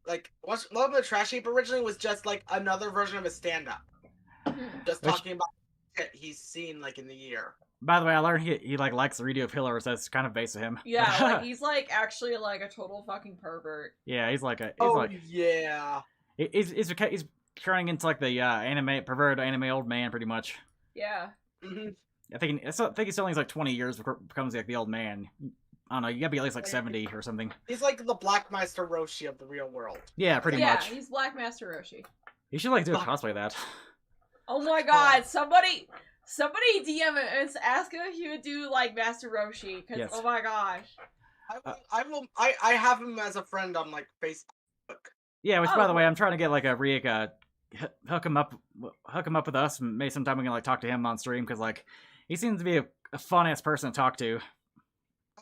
like Welcome to the Trash Heap originally was just like another version of his stand up, just talking about shit he's seen like in the year. By the way, I learned he like likes the radio pillars. That's kind of based on him. Yeah, like he's like actually like a total fucking pervert. Yeah, he's like yeah. He's turning into like the perverted anime old man pretty much. Yeah. Mm-hmm. I think he's only like 20 years before becomes like the old man. I don't know. You gotta be at least like 70 or something. He's like the Black Master Roshi of the real world. Yeah, pretty much. Yeah, he's Black Master Roshi. You should like do a cosplay of that. Oh my god! Somebody DM him and ask him if he would do like Master Roshi. Cause oh my gosh. I have him as a friend on like Facebook. Yeah, which by the way, I'm trying to get like a Reick hook him up with us, and maybe sometime we can like talk to him on stream because like he seems to be a fun ass person to talk to.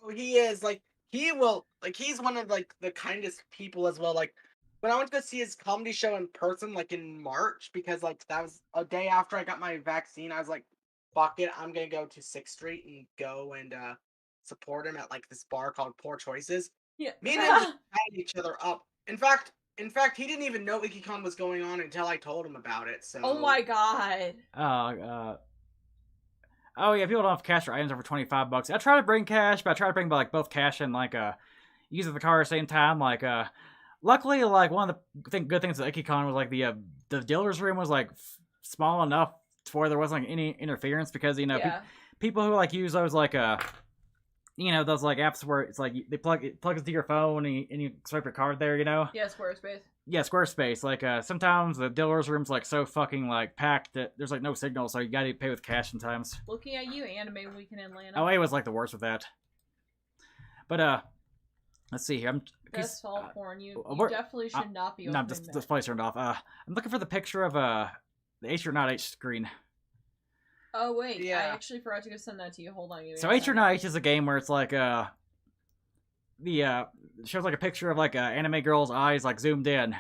Oh, he is like he's one of like the kindest people as well. Like when I went to go see his comedy show in person, like in March, because like that was a day after I got my vaccine, I was like, fuck it, I'm gonna go to 6th Street and go and support him at like this bar called Poor Choices. Yeah. Me and him just had each other up. In fact, he didn't even know Ikkicon was going on until I told him about it. So. Oh my god. Oh yeah, people don't have cash for items over $25. I try to bring cash, but I try to bring like both cash and like use the car at the same time. Like luckily, like one of the good things with Ikkicon was like the dealer's room was like small enough to where there wasn't like any interference because people who like use those like those like apps where it's like they plug into your phone and you swipe your card there, Yeah, Squarespace. Yeah, Squarespace. Like sometimes the dealer's room's like so fucking like packed that there's like no signal, so you gotta pay with cash sometimes. Looking at you, Anime Week in Atlanta. Oh, it was like the worst with that. But let's see here. Best fall porn. You definitely should not be. No, this place turned off. I'm looking for the picture of the H or Not H screen. Oh wait, yeah. I actually forgot to go send that to you. Hold on, So H or Not H is a game where it's like shows like a picture of like anime girl's eyes like zoomed in,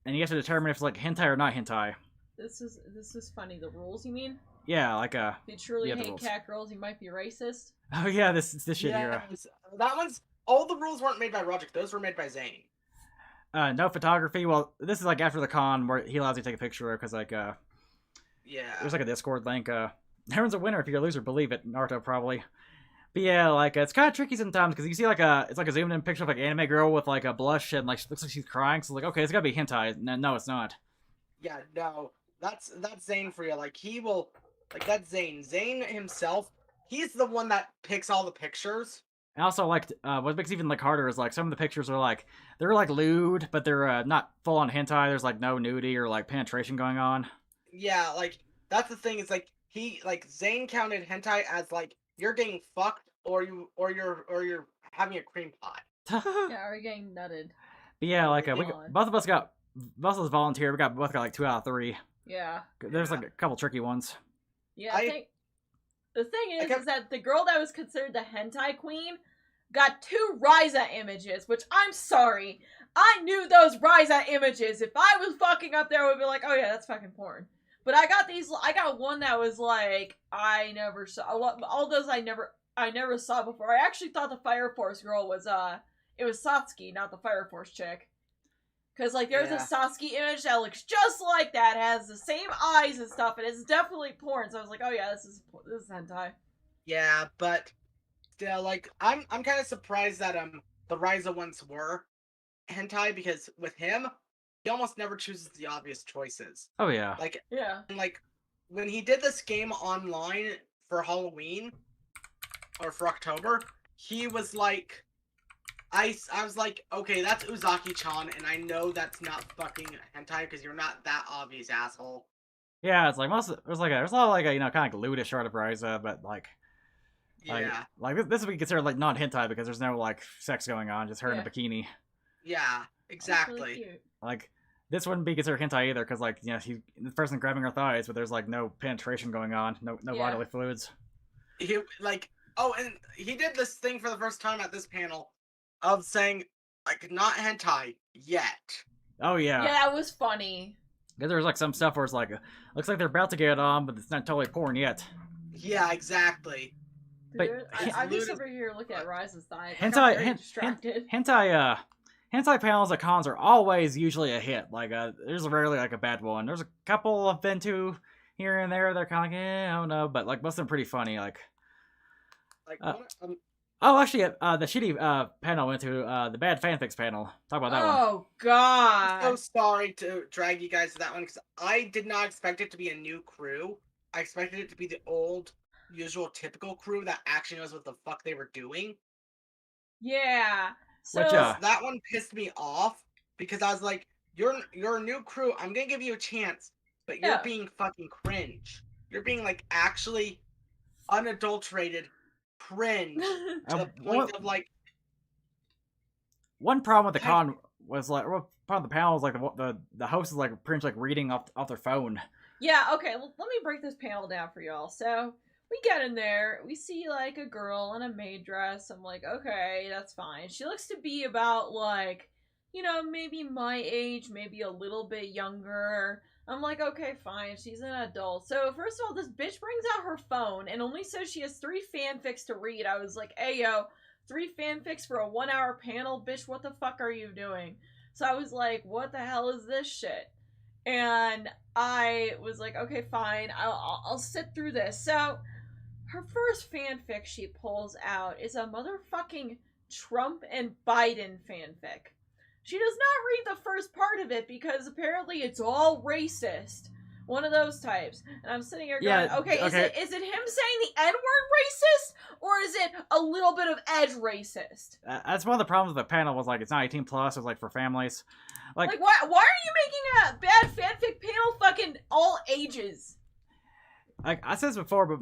and you have to determine if it's like hentai or not hentai. This is funny. The rules, you mean? Yeah, like If you truly hate cat girls, you might be racist. Oh yeah, this shit here. That one's all the rules weren't made by Rogic. Those were made by Zane. No photography. Well, this is like after the con where he allows you to take a picture because like there's like a Discord link. Everyone's a winner if you're a loser. Believe it, Naruto probably. But yeah, like it's kind of tricky sometimes because you see like it's like a zoomed in picture of like an anime girl with like a blush and like she looks like she's crying. So like, okay, it's gotta be hentai. No, it's not. Yeah, no, that's Zane for you. Like he will, like that's Zane. Zane himself, he's the one that picks all the pictures. And also, like, what makes it even like harder is like some of the pictures are like they're like lewd, but they're not full on hentai. There's like no nudity or like penetration going on. Yeah, like that's the thing. It's like Zane counted hentai as like you're getting fucked or you're having a cream pie. Yeah, or you're getting nutted. But yeah, like both of us volunteered. We both got like 2 out of 3. Yeah. There's like a couple tricky ones. Yeah, I think the thing is that the girl that was considered the hentai queen got 2 Ryza images, which I'm sorry. I knew those Ryza images. If I was fucking up there, I would be like, oh yeah, that's fucking porn. But I got one that was like, I never saw, all those I never saw before. I actually thought the Fire Force girl was, it was Satsuki, not the Fire Force chick. Cause like there's a Satsuki image that looks just like that, has the same eyes and stuff, and it's definitely porn. So I was like, oh yeah, this is hentai. Yeah, but still, like I'm kind of surprised that the Ryza ones were hentai because with him, he almost never chooses the obvious choices. Oh yeah. Like when he did this game online for Halloween or for October, he was like, I was like, okay, that's Uzaki-chan, and I know that's not fucking hentai because you're not that obvious, asshole. Yeah, it's like there's a lot of like kind of like lewdish art of Ryza, but like this would be considered like not hentai because there's no like sex going on, just her in a bikini. Yeah, exactly. Really like this wouldn't be considered hentai either because like the person grabbing her thighs, but there's like no penetration going on, no bodily fluids. And he did this thing for the first time at this panel of saying like not hentai yet. Oh yeah. Yeah, that was funny. Because there's like some stuff where it's like, looks like they're about to get it on, but it's not totally porn yet. Yeah, exactly. But Dude, It's I'm just lewd as over here looking at Rise's thighs. hentai, I'm very distracted. hentai panels at cons are always usually a hit. Like, there's rarely like a bad one. There's a couple I've been to here and there. They're kind of like, I don't know, but like most of them pretty funny. Like, Like oh, actually, the shitty panel I went to, the bad fanfics panel. Talk about that one. Oh god. I'm so sorry to drag you guys to that one because I did not expect it to be a new crew. I expected it to be the old, usual, typical crew that actually knows what the fuck they were doing. Yeah. So Which, That one pissed me off because I was like, "You're a new crew. I'm gonna give you a chance, but you're Yeah. being fucking cringe. You're being like actually unadulterated cringe to the point of like." One problem with the con was like, well, part of the panel was like the host is like pretty much like reading off their phone. Yeah, okay, let me break this panel down for y'all. So, we get in there, we see, like, a girl in a maid dress. I'm like, okay, that's fine. She looks to be about, like, you know, maybe my age, maybe a little bit younger. I'm like, okay, fine, she's an adult. So, first of all, this bitch brings out her phone and only says she has 3 fanfics to read. I was like, hey, yo, 3 fanfics for a 1-hour panel? Bitch, what the fuck are you doing? So I was like, what the hell is this shit? And I was like, okay, fine, I'll sit through this. So, her first fanfic she pulls out is a motherfucking Trump and Biden fanfic. She does not read the first part of it because apparently it's all racist. One of those types. And I'm sitting here going, okay. Is it him saying the N-word racist? Or is it a little bit of edge racist? That's one of the problems with the panel was like, it's not 18 plus, it's like for families. Like why are you making a bad fanfic panel fucking all ages? Like I said this before, but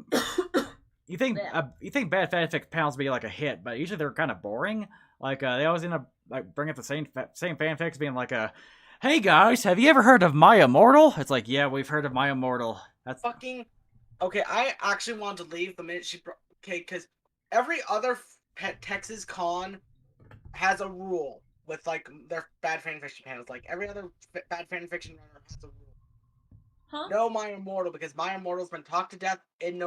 you think bad fanfic panels be like a hit, but usually they're kind of boring. Like they always end up like bringing up the same fanfics, being like hey guys, have you ever heard of My Immortal? It's like, yeah, we've heard of My Immortal. That's fucking okay. I actually wanted to leave the minute she because every other Texas con has a rule with like their bad fanfiction panels. Like every other bad fanfiction runner has a rule. Huh? No My Immortal, because My Immortal's been talked to death and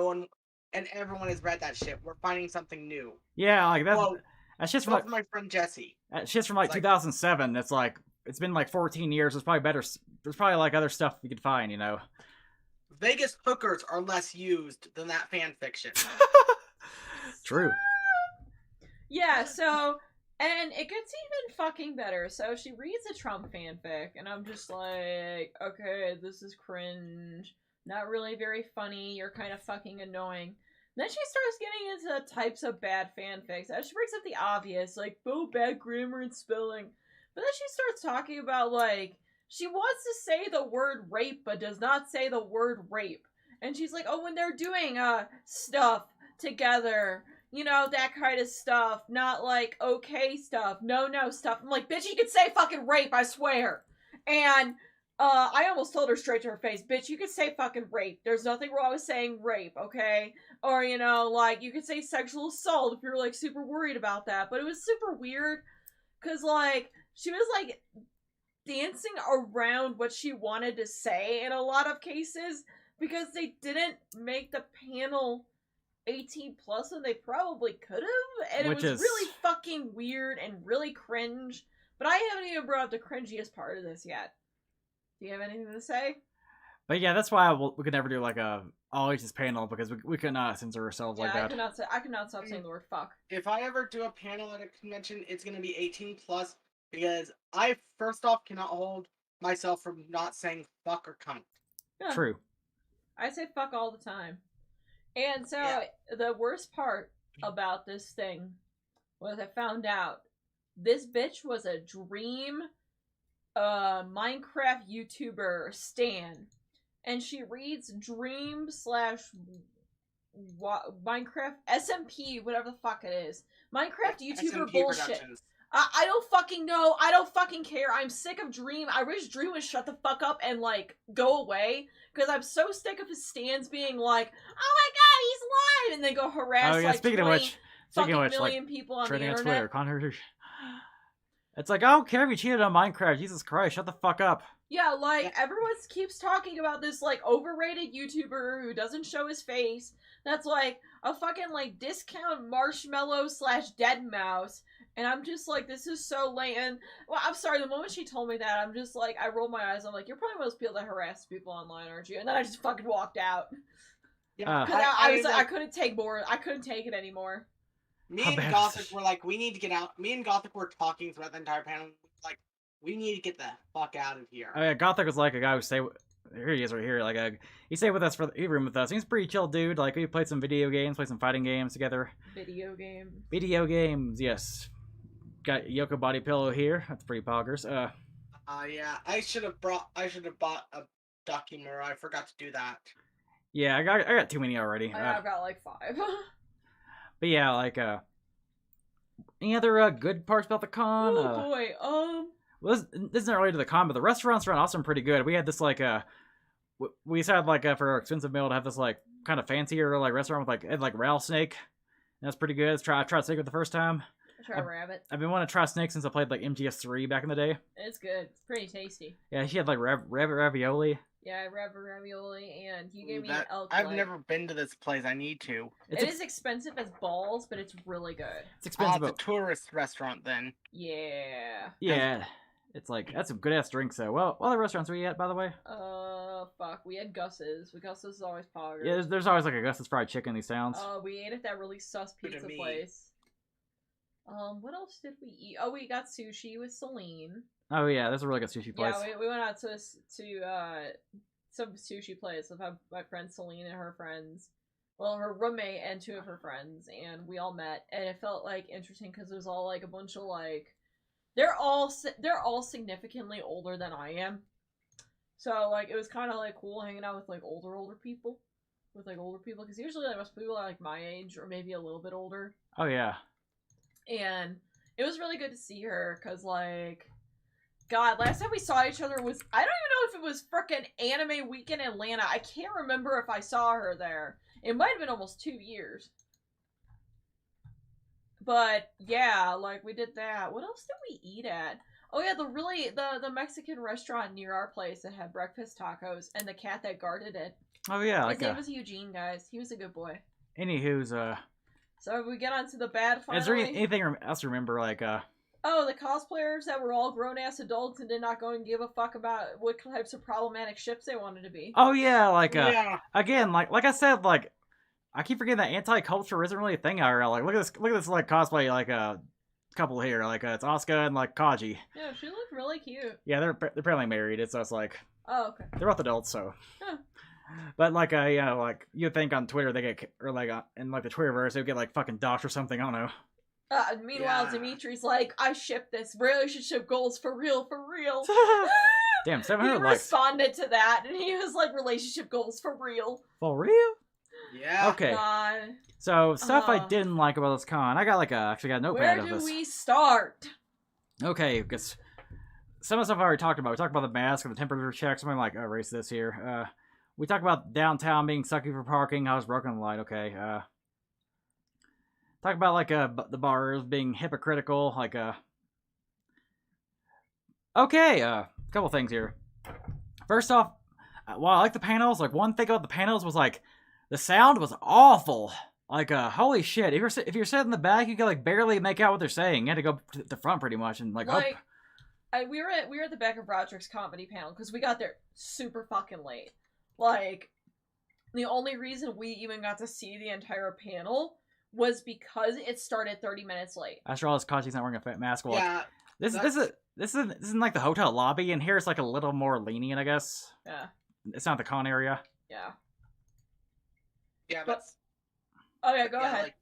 everyone has read that shit. We're finding something new. Yeah, like that's just from like, my friend Jesse. That's just from like 2007. It's like it's been like 14 years. There's probably better. There's probably like other stuff you could find, you know. Vegas hookers are less used than that fan fiction. True. Yeah, so, and it gets even fucking better. So she reads a Trump fanfic, and I'm just like, okay, this is cringe. Not really very funny. You're kind of fucking annoying. Then she starts getting into types of bad fanfics. She brings up the obvious, like, oh, bad grammar and spelling. But then she starts talking about, like, she wants to say the word rape, but does not say the word rape. And she's like, oh, when they're doing, stuff together, you know, that kind of stuff. Not, like, okay stuff. No stuff. I'm like, bitch, you could say fucking rape, I swear. And, I almost told her straight to her face, bitch, you could say fucking rape. There's nothing wrong with saying rape, okay? Or, you know, like, you could say sexual assault if you're, like, super worried about that. But it was super weird, because, like, she was, like, dancing around what she wanted to say in a lot of cases, because they didn't make the panel 18 plus, and they probably could have, and it was really fucking weird and really cringe. But I haven't even brought up the cringiest part of this yet. Do you have anything to say? But yeah, that's why we could never do like a all ages panel, because we could not censor ourselves like that. I could not stop saying the word fuck. If I ever do a panel at a convention, it's gonna be 18 plus, because I first off cannot hold myself from not saying fuck or cunt. Yeah. True. I say fuck all the time. And so the worst part about this thing was I found out this bitch was a dream Minecraft YouTuber Stan, and she reads Dream / Minecraft SMP, whatever the fuck it is, Minecraft YouTuber SMP bullshit. I don't fucking know. I don't fucking care. I'm sick of Dream. I wish Dream would shut the fuck up and like go away, because I'm so sick of his stands being like, oh my god, he's live, and they go harass like speaking of which, million people on the internet. Twitter, It's like, I don't care if you cheated on Minecraft. Jesus Christ, shut the fuck up. Yeah, like, everyone keeps talking about this, like, overrated YouTuber who doesn't show his face. That's, like, a fucking, like, discount marshmallow / dead mouse. And I'm just like, this is so lame. And, well, I'm sorry, the moment she told me that, I'm just like, I rolled my eyes. I'm like, you're probably one of those people that harass people online, aren't you? And then I just fucking walked out. Yeah, Because I was like, I couldn't take more. I couldn't take it anymore. Me and Gothic were like, we need to get out. Me and Gothic were talking throughout the entire panel. Like, we need to get the fuck out of here. Oh yeah, Gothic was like a guy who stayed. Here he is, right here. Like he stayed with us for the room with us. He's a pretty chill dude. Like we played some video games, played some fighting games together. Video games. Video games, yes. Got Yoko body pillow here. That's pretty poggers. Yeah, I should have bought a document. I forgot to do that. Yeah, I got too many already. I've got like 5. But yeah, like any other good parts about the con? Oh boy, well, this isn't related to the con, but the restaurants around Austin are pretty good. We had this like we decided like for our expensive meal to have this like kind of fancier like restaurant with like rattlesnake. And that's pretty good. I tried snake for the first time. Try rabbit. I've been wanting to try snake since I played like MGS3 back in the day. It's good. It's pretty tasty. Yeah, she had like rabbit ravioli. Yeah, ravioli, and you gave me that, elk. I've never been to this place. I need to. It is expensive as balls, but it's really good. It's expensive. It's a tourist restaurant then. Yeah. Yeah. It's like, that's some good ass drinks though. Well, what other restaurants were you at, by the way? Fuck. We had Gus's. Gus's is always poggers. Yeah, there's always like a Gus's fried chicken in these towns. We ate at that really sus pizza place. What else did we eat? Oh, we got sushi with Celine. Oh yeah, there's a really good sushi place. Yeah, we went out to some sushi place with my friend Celine and her friends. Well, her roommate and 2 of her friends, and we all met, and it felt like interesting because it was all like a bunch of like, they're all significantly older than I am, so like it was kind of like cool hanging out with like older people, because usually like most people are like my age or maybe a little bit older. Oh yeah. And it was really good to see her because like, God, last time we saw each other was, I don't even know if it was frickin' Anime Week in Atlanta. I can't remember if I saw her there. It might have been almost 2 years. But yeah, like we did that. What else did we eat at? Oh yeah, the Mexican restaurant near our place that had breakfast tacos and the cat that guarded it. Oh yeah, his name was Eugene, guys. He was a good boy. Anywho's So we get on to the bad finally. Is there anything else to remember like Oh, the cosplayers that were all grown-ass adults and did not go and give a fuck about what types of problematic ships they wanted to be. Oh yeah, like yeah. Again, like I said, like I keep forgetting that anti-culture isn't really a thing out here. Like look at this like cosplay like couple here, like it's Asuka and like Kaji. Yeah, she looked really cute. Yeah, they're apparently married. So it's like, oh okay, they're both adults, so. Huh. But like you know, like you'd think on Twitter they get, or like in like the Twitterverse they would get like fucking doxxed or something. I don't know. Meanwhile, yeah. Dimitri's like, I ship this relationship goals for real. Damn, 700 he likes. Responded to that, and he was like, relationship goals for real. For real? Yeah. Okay. God. So stuff I didn't like about this con. I got like actually got a notepad of this. Where do we start? Okay, because some of the stuff I already talked about. We talked about the mask and the temperature checks. I'm gonna like erase this here. We talked about downtown being sucky for parking. I was broken the light. Okay. Talk about like the bars being hypocritical. Like okay. A couple things here. First off, while I like the panels, like one thing about the panels was like the sound was awful. Like holy shit! If you're sitting in the back, you can like barely make out what they're saying. You had to go to the front pretty much and like. We were at the back of Roderick's comedy panel because we got there super fucking late. Like, the only reason we even got to see the entire panel was because it started 30 minutes late. After all, this Kaji's not wearing a mask. Well, yeah. This isn't like the hotel lobby, and here it's like a little more lenient, I guess. Yeah. It's not the con area. Yeah. Yeah, but oh yeah, go ahead.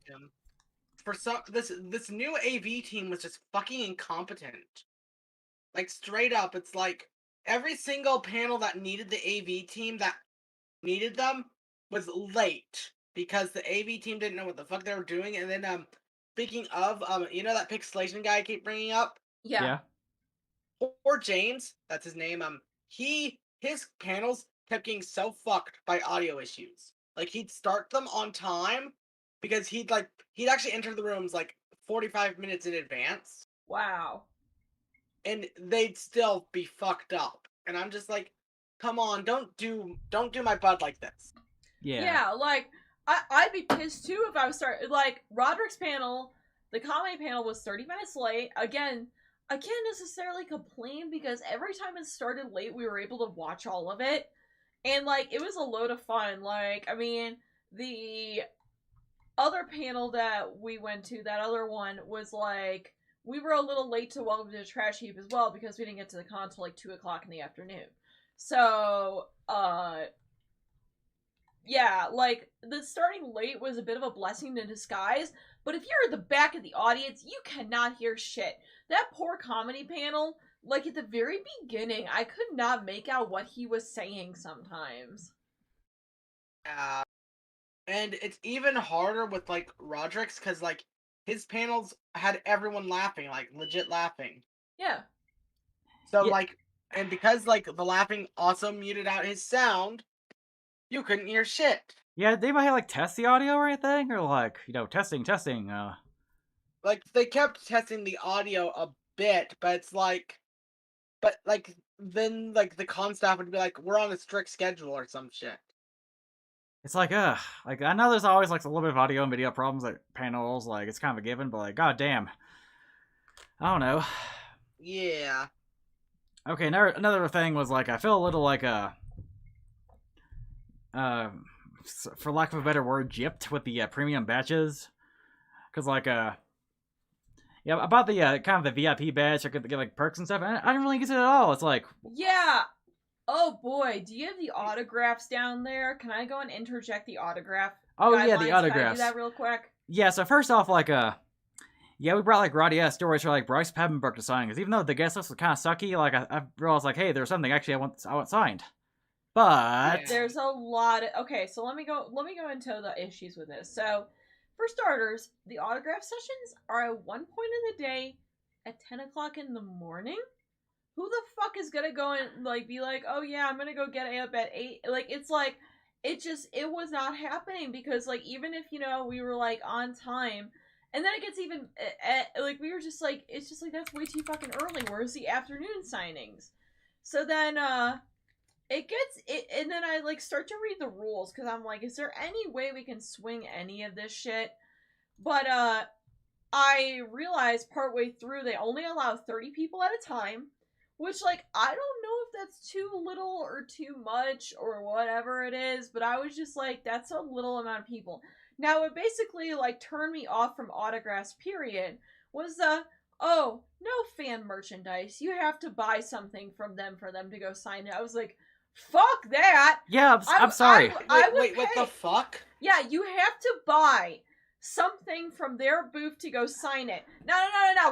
Like, this new AV team was just fucking incompetent. Like straight up, it's like every single panel that needed the AV team that needed them was late because the AV team didn't know what the fuck they were doing. And then speaking of you know that pixelation guy I keep bringing up? Yeah. Poor James, that's his name. His panels kept getting so fucked by audio issues. Like he'd start them on time because he'd actually enter the rooms like 45 minutes in advance. Wow. and they'd still be fucked up. And I'm just like, come on, don't do my bud like this. Yeah, like, I'd be pissed too if I was like, Roderick's panel, the comedy panel was 30 minutes late. Again, I can't necessarily complain because every time it started late, we were able to watch all of it. And, like, it was a load of fun. Like, I mean, the other panel that we went to, that other one, was like, we were a little late to Welcome to the Trash Heap as well because we didn't get to the con until like 2 o'clock in the afternoon. So, yeah, like, the starting late was a bit of a blessing in disguise, but if you're at the back of the audience, you cannot hear shit. That poor comedy panel, like, at the very beginning, I could not make out what he was saying sometimes. And it's even harder with, like, Roderick's, because, like, his panels had everyone laughing, like, legit laughing. Yeah. So, like, and because, like, the laughing also muted out his sound, you couldn't hear shit. Yeah, they might like test the audio or anything, or like, testing. Like, they kept testing the audio a bit, but it's like, then, like, the con staff would be like, we're on a strict schedule or some shit. It's like, like, I know there's always like a little bit of audio and video problems at panels, like, it's kind of a given, but like, goddamn. I don't know. Yeah. Okay, another thing was like, I feel a little like, for lack of a better word, gypped with the premium batches. Because, like, yeah, I bought the kind of the VIP badge. I could get like perks and stuff. And I didn't really use it at all. It's like, yeah. Oh boy, do you have the autographs down there? Can I go and interject the autograph? Oh yeah, the autographs. Can I do that real quick? Yeah. So first off, like, yeah, we brought like Roddy stories for like Bryce Peppenbrook to sign. Because even though the guest list was kind of sucky, like I realized like, hey, there's something actually I want signed. But there's a lot of, okay, so let me go into the issues with this. So, for starters, the autograph sessions are at one point in the day at 10 o'clock in the morning. Who the fuck is gonna go and like be like, oh yeah, I'm gonna go get it up at 8? Like, it's like, it was not happening because, like, even if, we were like on time, and then it gets even like, we were just like, it's just like, that's way too fucking early. Where's the afternoon signings? So then it gets it, and then I like start to read the rules because I'm like, is there any way we can swing any of this shit? But I realized partway through they only allow 30 people at a time, which, like, I don't know if that's too little or too much or whatever it is, but I was just like, that's a little amount of people. Now, it basically like turned me off from autographs, period, was oh, no fan merchandise. You have to buy something from them for them to go sign it. I was like, fuck that. Yeah, I'm sorry. Wait, what the fuck? Yeah, you have to buy something from their booth to go sign it. No.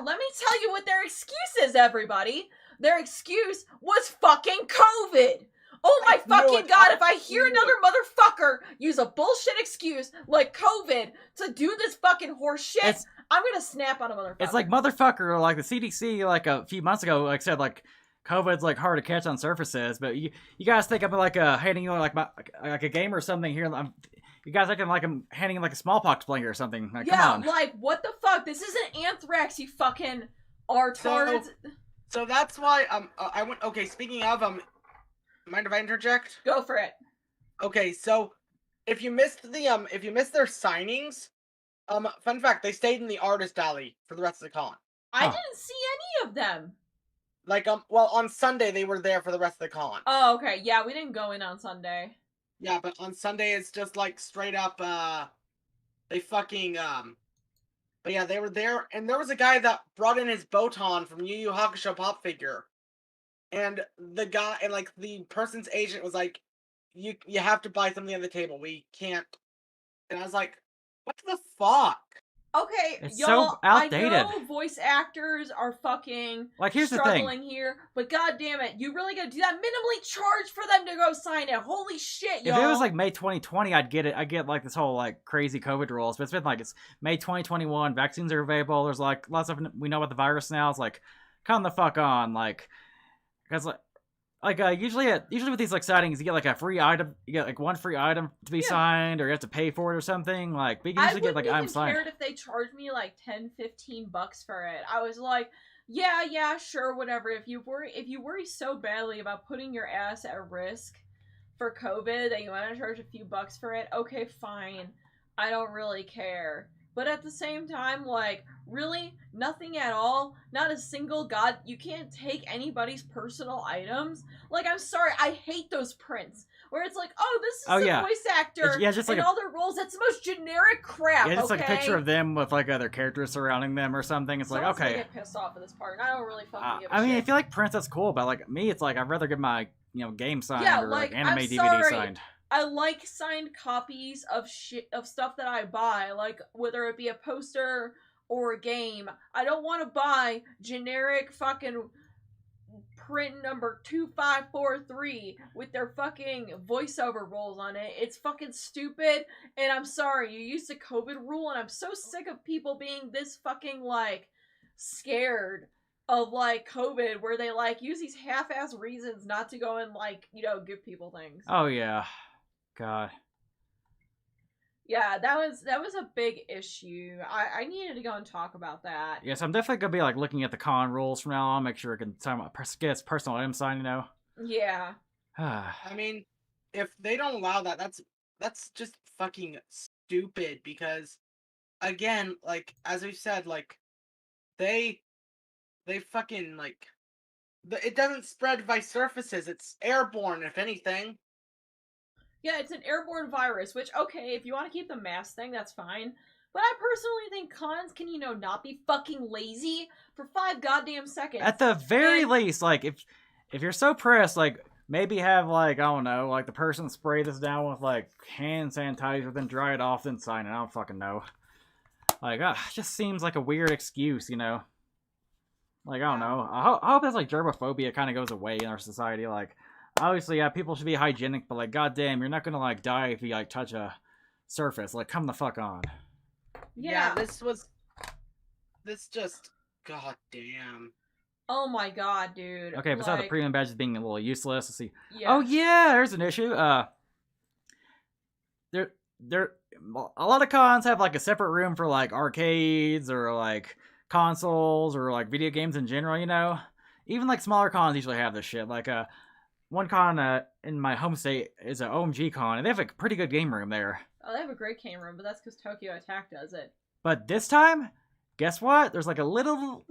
Let me tell you what their excuse is, everybody. Their excuse was fucking COVID. Oh my fucking god, if I hear another motherfucker use a bullshit excuse like COVID to do this fucking horse shit, I'm gonna snap on a motherfucker. It's like, motherfucker, like the CDC like a few months ago like said like COVID's like hard to catch on surfaces, but you guys think I'm like handing you like a game or something here. You guys acting like I'm handing you like a smallpox blanket or something. Like, yeah, come on. like, what the fuck? This isn't anthrax, you fucking artards. So that's why I went. Okay, speaking of mind if I interject? Go for it. Okay, so if you missed their signings, fun fact, they stayed in the artist alley for the rest of the con. I didn't see any of them. Like, well, on Sunday they were there for the rest of the con. Oh, okay. Yeah, we didn't go in on Sunday. Yeah, but on Sunday it's just like straight up, they fucking, but yeah, they were there, and there was a guy that brought in his Botan from Yu Yu Hakusho pop figure. And the guy, and like, the person's agent was like, you have to buy something on the table, we can't. And I was like, what the fuck? Okay, it's y'all, so outdated. I know voice actors are fucking like, here's struggling the thing here, but god damn it, you really gotta do that? Minimally charge for them to go sign it. Holy shit, y'all. If it was like May 2020, I'd get it. I get like this whole like crazy COVID rules, but it's been like, it's May 2021, vaccines are available, there's like lots of, we know about the virus now. It's like, come the fuck on, like, because usually with these like sightings, you get like a free item, you get like one free item to be signed, or you have to pay for it or something. Like, we can usually get like, I'm signed. I wouldn't even care if they charged me like $10-15 for it. I was like, yeah, sure, whatever. If you worry so badly about putting your ass at risk for COVID that you want to charge a few bucks for it, okay, fine. I don't really care. But at the same time, like, really? Nothing at all? Not a single you can't take anybody's personal items? Like, I'm sorry, I hate those prints. Where it's like, oh, this is the voice actor just like and all their roles. That's the most generic crap, yeah, just okay? like a picture of them with like other characters surrounding them or something. It's Someone's like, okay. gonna get pissed off at this part, and I don't really fucking give a I mean, shit. if you like prints, that's cool, but like me, it's like I'd rather get my game signed or like anime I'm DVD sorry. signed. I like signed copies of stuff that I buy, like whether it be a poster or a game. I don't want to buy generic fucking print number 2543 with their fucking voiceover roles on it. It's fucking stupid, and I'm sorry, you used the COVID rule, and I'm so sick of people being this fucking, like, scared of, like, COVID, where they, like, use these half-ass reasons not to go and, like, give people things. Oh, yeah. God. Yeah, that was a big issue. I needed to go and talk about that. Yes, I'm definitely gonna be like looking at the con rules from now on, make sure I can get its personal item signed, Yeah. I mean, if they don't allow that, that's just fucking stupid, because again, like, as we've said, like, they fucking, like, it doesn't spread by surfaces, it's airborne, if anything. Yeah, it's an airborne virus, which, okay, if you want to keep the mask thing, that's fine. But I personally think cons can, not be fucking lazy for 5 goddamn seconds. At the very least, like, if you're so pressed, like, maybe have, like, I don't know, like, the person spray this down with, like, hand sanitizer, then dry it off, then sign it. I don't fucking know. Like, it just seems like a weird excuse, Like, I don't know. I hope that's, like, germophobia kind of goes away in our society, like... Obviously, yeah, people should be hygienic, but, like, goddamn, you're not gonna, like, die if you, like, touch a surface. Like, come the fuck on. Yeah, this just, goddamn. Oh my god, dude. Okay, besides the premium badges being a little useless, let's see. Yeah. Oh, yeah, there's an issue. There, a lot of cons have, like, a separate room for, like, arcades or, like, consoles or, like, video games in general, Even, like, smaller cons usually have this shit. Like, one con in my home state is an OMG con, and they have a pretty good game room there. Oh, they have a great game room, but that's because Tokyo Attack does it. But this time, guess what? There's like a little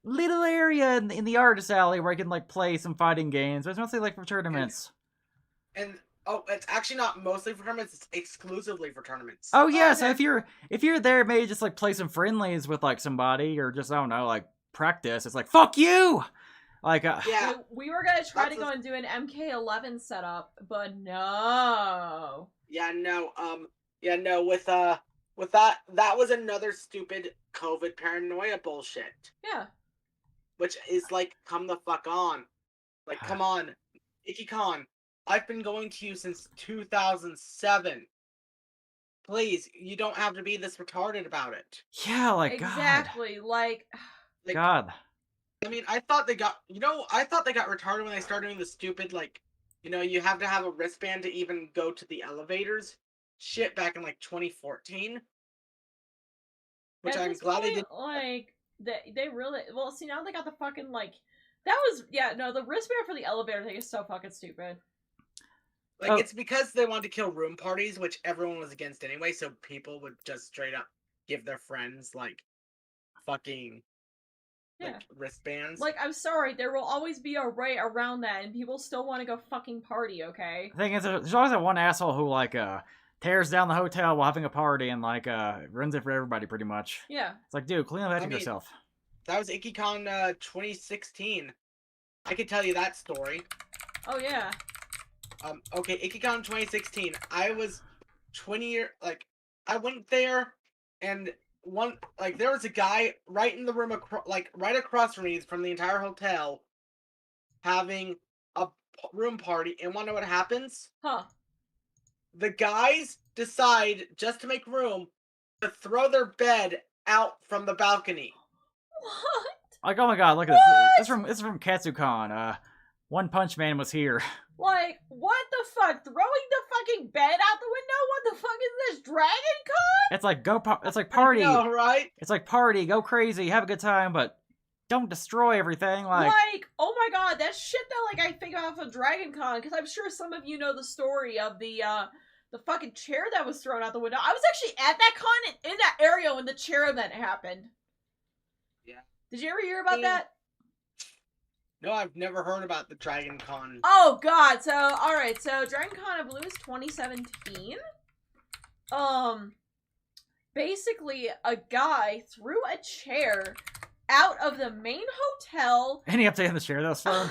area in the artist alley where I can like play some fighting games. But it's mostly like for tournaments. And it's actually not mostly for tournaments. It's exclusively for tournaments. Oh yeah, so if you're there, maybe just like play some friendlies with like somebody, or just I don't know, like practice. It's like fuck you. Like, yeah, we were gonna try to go and do an MK11 setup, but no. Yeah, no. With that was another stupid COVID paranoia bullshit. Yeah. Which is like, come the fuck on, like, come on, Ikkicon. I've been going to you since 2007. Please, you don't have to be this retarded about it. Yeah, like exactly, God. like God. I mean, I thought they got retarded when they started doing the stupid, like, you have to have a wristband to even go to the elevators shit back in, like, 2014. Which I'm glad they did. Like, they really... Well, see, now they got the fucking, like... That was... Yeah, no, the wristband for the elevator thing is so fucking stupid. Like, it's because they wanted to kill room parties, which everyone was against anyway, so people would just straight up give their friends, like, fucking... Yeah. Like, wristbands. Like, I'm sorry, there will always be a way around that, and people still want to go fucking party, okay? The thing is, there's always that one asshole who, like, tears down the hotel while having a party and, like, ruins it for everybody, pretty much. Yeah. It's like, dude, clean up after yourself. That was Ikkicon 2016. I could tell you that story. Oh, yeah. Okay, Ikkicon 2016. I was 20 I went there, and there was a guy right in the room, right across from me from the entire hotel, having a room party, and wanna know what happens? Huh. The guys decide, just to make room, to throw their bed out from the balcony. What? Like, oh my god, look at this. This is from Katsucon. One Punch Man was here. Like, what the fuck? Throwing the fucking bed out the window? What the fuck is this, Dragon Con? It's like it's like party. I know, right? It's like party, go crazy, have a good time, but don't destroy everything. Like, oh my god, that shit that like I think of a Dragon Con, because I'm sure some of you know the story of the fucking chair that was thrown out the window. I was actually at that con in that area when the chair event happened. Yeah. Did you ever hear about that? No, I've never heard about the Dragon Con. Oh god, so alright, so Dragon Con I believe was 2017. Basically a guy threw a chair out of the main hotel. any update on the chair that was thrown?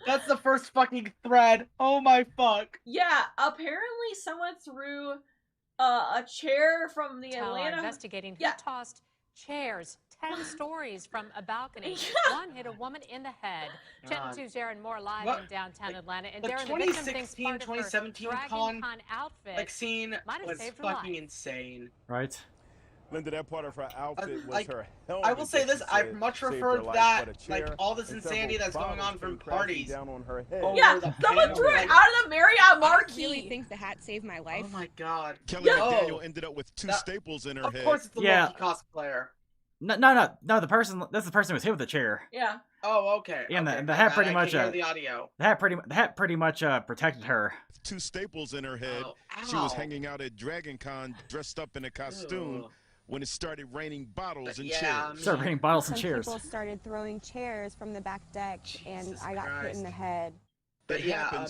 That's the first fucking thread. Oh my fuck. Yeah, apparently someone threw a chair from the Atlanta. Investigating who tossed chairs 10 stories from a balcony. One hit a woman in the head. Chetton 2's Aaron Moore live in downtown Atlanta. And the Darren, 2016, 2017 con outfit like scene was fucking insane. Right. Linda, that part of her outfit was her helmet. I will say this: I've much preferred that, like all this insanity that's going on from parties. Down on her head. Yeah, someone threw it out of the Marriott marquee. I really think the hat saved my life. Oh my god. Kelly McDaniel ended up with two staples in her head. Of course, it's the Loki cosplayer. No. The person. That's the person who was hit with the chair. Yeah. Oh, okay. Yeah, okay, the hat pretty much. The audio. The hat pretty much protected her. Two staples in her head. She was hanging out at Dragon Con dressed up in a costume. When it started raining bottles and chairs. Started raining bottles and chairs. People started throwing chairs from the back deck, and I got hit in the head. But yeah,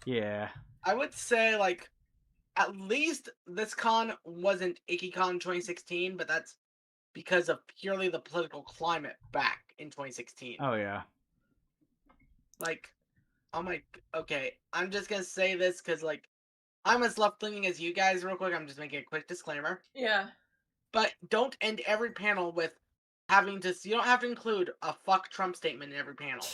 yeah. I would say, like, at least this con wasn't Ikkicon 2016, but that's because of purely the political climate back in 2016. Oh, yeah. Like, oh my, okay, I'm just gonna say this because, like, I'm as left-leaning as you guys real quick. I'm just making a quick disclaimer. Yeah. But don't end every panel with having to. You don't have to include a "fuck Trump" statement in every panel.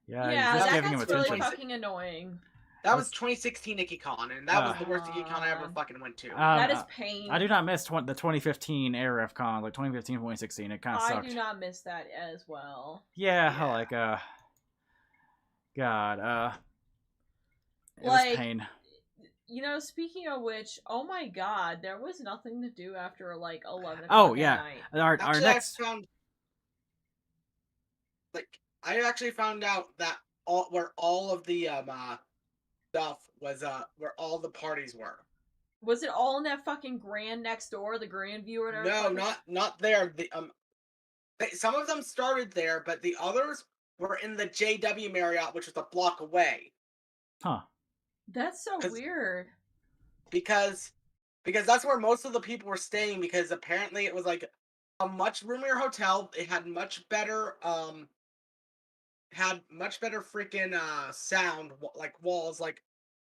Yeah, that gets really fucking annoying. That was 2016 Ikkicon, and that was the worst Ikkicon I ever fucking went to. That is pain. I do not miss the 2015 era of con, like 2015, 2016. It kind of sucked. I do not miss that as well. Yeah. Like God, it was pain. You know, speaking of which, oh my god, there was nothing to do after like 11 o'clock Oh yeah, at night. Our next. I actually found out that all of the stuff was where all the parties were. Was it all in that fucking Grand next door, the Grand View or whatever? No, not there. The some of them started there, but the others were in the JW Marriott, which was a block away. Huh. That's so weird. Because that's where most of the people were staying, because apparently it was like a much roomier hotel. It had much better freaking sound, like walls. Like,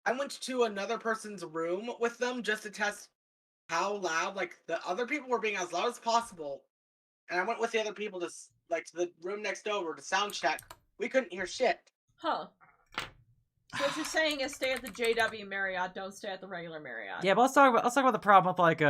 I went to another person's room with them just to test how loud, like, the other people were being as loud as possible. And I went with the other people to the room next over to sound check. We couldn't hear shit. Huh. So what you're saying is stay at the JW Marriott, don't stay at the regular Marriott. Yeah, but let's talk about the problem with like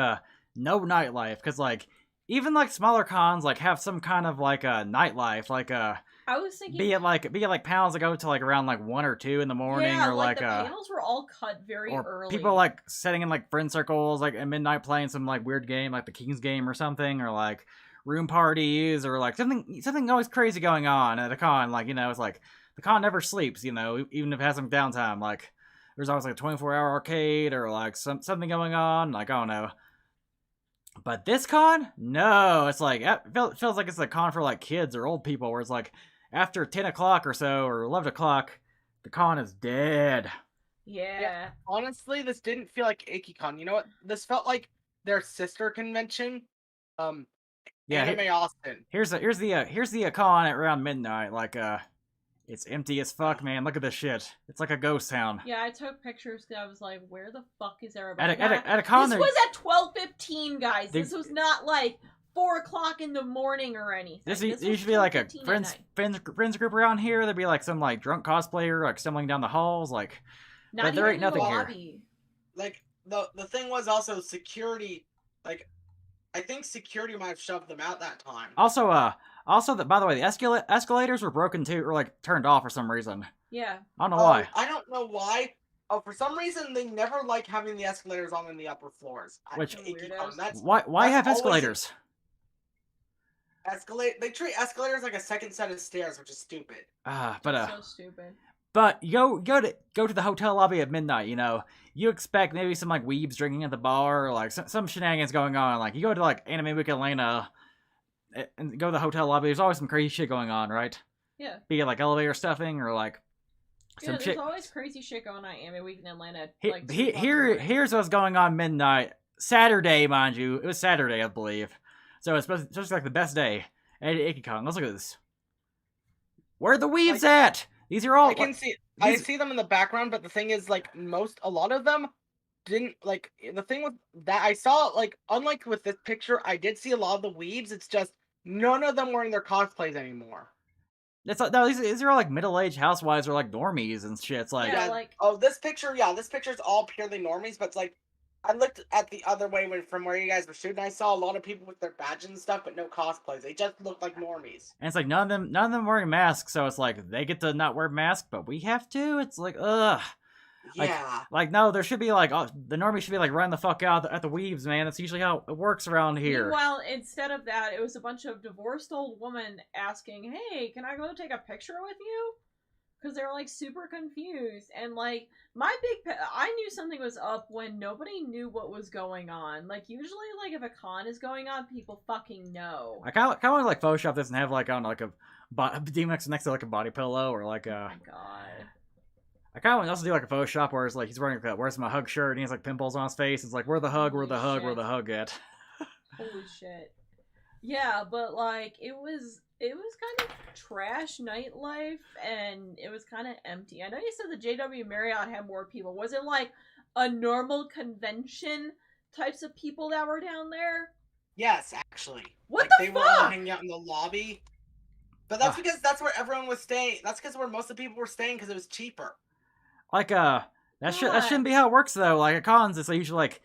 no nightlife, because like even like smaller cons like have some kind of like a nightlife, like I was thinking be it like panels that go to like around like 1 or 2 in the morning, yeah, or like the panels were all cut very early. People like sitting in like friend circles like at midnight playing some like weird game like the King's Game or something, or like room parties, or like something always crazy going on at a con. Like, you know, it's like the con never sleeps, you know, even if it has some downtime. Like, there's always like a 24-hour arcade, or like something going on. Like, I don't know. But this con, no, it's like it feels like it's a con for like kids or old people, where it's like after 10 o'clock or so, or 11 o'clock, the con is dead. Yeah. Honestly, this didn't feel like Ikkicon. You know what? This felt like their sister convention. Anime Austin. Here's the con at around midnight. Like it's empty as fuck, man. Look at this shit. It's like a ghost town. Yeah, I took pictures because I was like, where the fuck is everybody? At a con, this was at 12:15, guys. This was not like 4 o'clock in the morning or anything. This usually like a friends group around here. There'd be like some like drunk cosplayer like stumbling down the halls. Like, but there ain't nothing here. Like the thing was also security. Like, I think security might have shoved them out that time. Also, by the way, the escalators were broken too, or like turned off for some reason. Yeah. I don't know why. I don't know why. Oh, for some reason they never like having the escalators on in the upper floors. Why have escalators? They treat escalators like a second set of stairs, which is stupid. So stupid. But you go to the hotel lobby at midnight. You know, you expect maybe some like weebs drinking at the bar, or like some shenanigans going on. Like you go to like Anime Week Atlanta and go to the hotel lobby. There's always some crazy shit going on, right? Yeah. Be it like elevator stuffing or like some there's shit. Always crazy shit going on at Anime Week in Atlanta. Here's what's going on midnight. Saturday, mind you. It was Saturday, I believe. So it's supposed to be like the best day at Ikkicon. Let's look at this. Where are the weaves at? These are all. I see them in the background, but the thing is, like, a lot of them didn't, like, the thing with that, I saw, like, unlike with this picture, I did see a lot of the weaves, it's just, none of them wearing their cosplays anymore. It's like, no, these are like middle-aged housewives or like normies and shit. It's like, this picture's all purely normies, but it's like, I looked at the other way from where you guys were shooting. I saw a lot of people with their badges and stuff, but no cosplays. They just looked like normies. And it's like none of them wearing masks, so it's like they get to not wear masks, but we have to. It's like, ugh. Yeah. Like no, there should be like the normies should be like running the fuck out at the weaves, man. That's usually how it works around here. Meanwhile, instead of that, it was a bunch of divorced old women asking, "Hey, can I go take a picture with you?" Because they're like super confused, and like I knew something was up when nobody knew what was going on. Like usually, like if a con is going on, people fucking know. I kind of like Photoshop doesn't have like on like a DMX next to like a body pillow or like a. Oh my god. I kind of also do like a Photoshop where it's like he's wearing where's my hug shirt and he has like pimples on his face. It's like where the hug at. Holy shit. Yeah, but like it was kind of trash nightlife, and it was kind of empty. I know you said the JW Marriott had more people. Was it like a normal convention types of people that were down there? Yes, actually. What they were all hanging out in the lobby. But that's because that's where everyone was staying. That's because where most of the people were staying because it was cheaper. Like that shouldn't be how it works though. Like at cons, it's usually like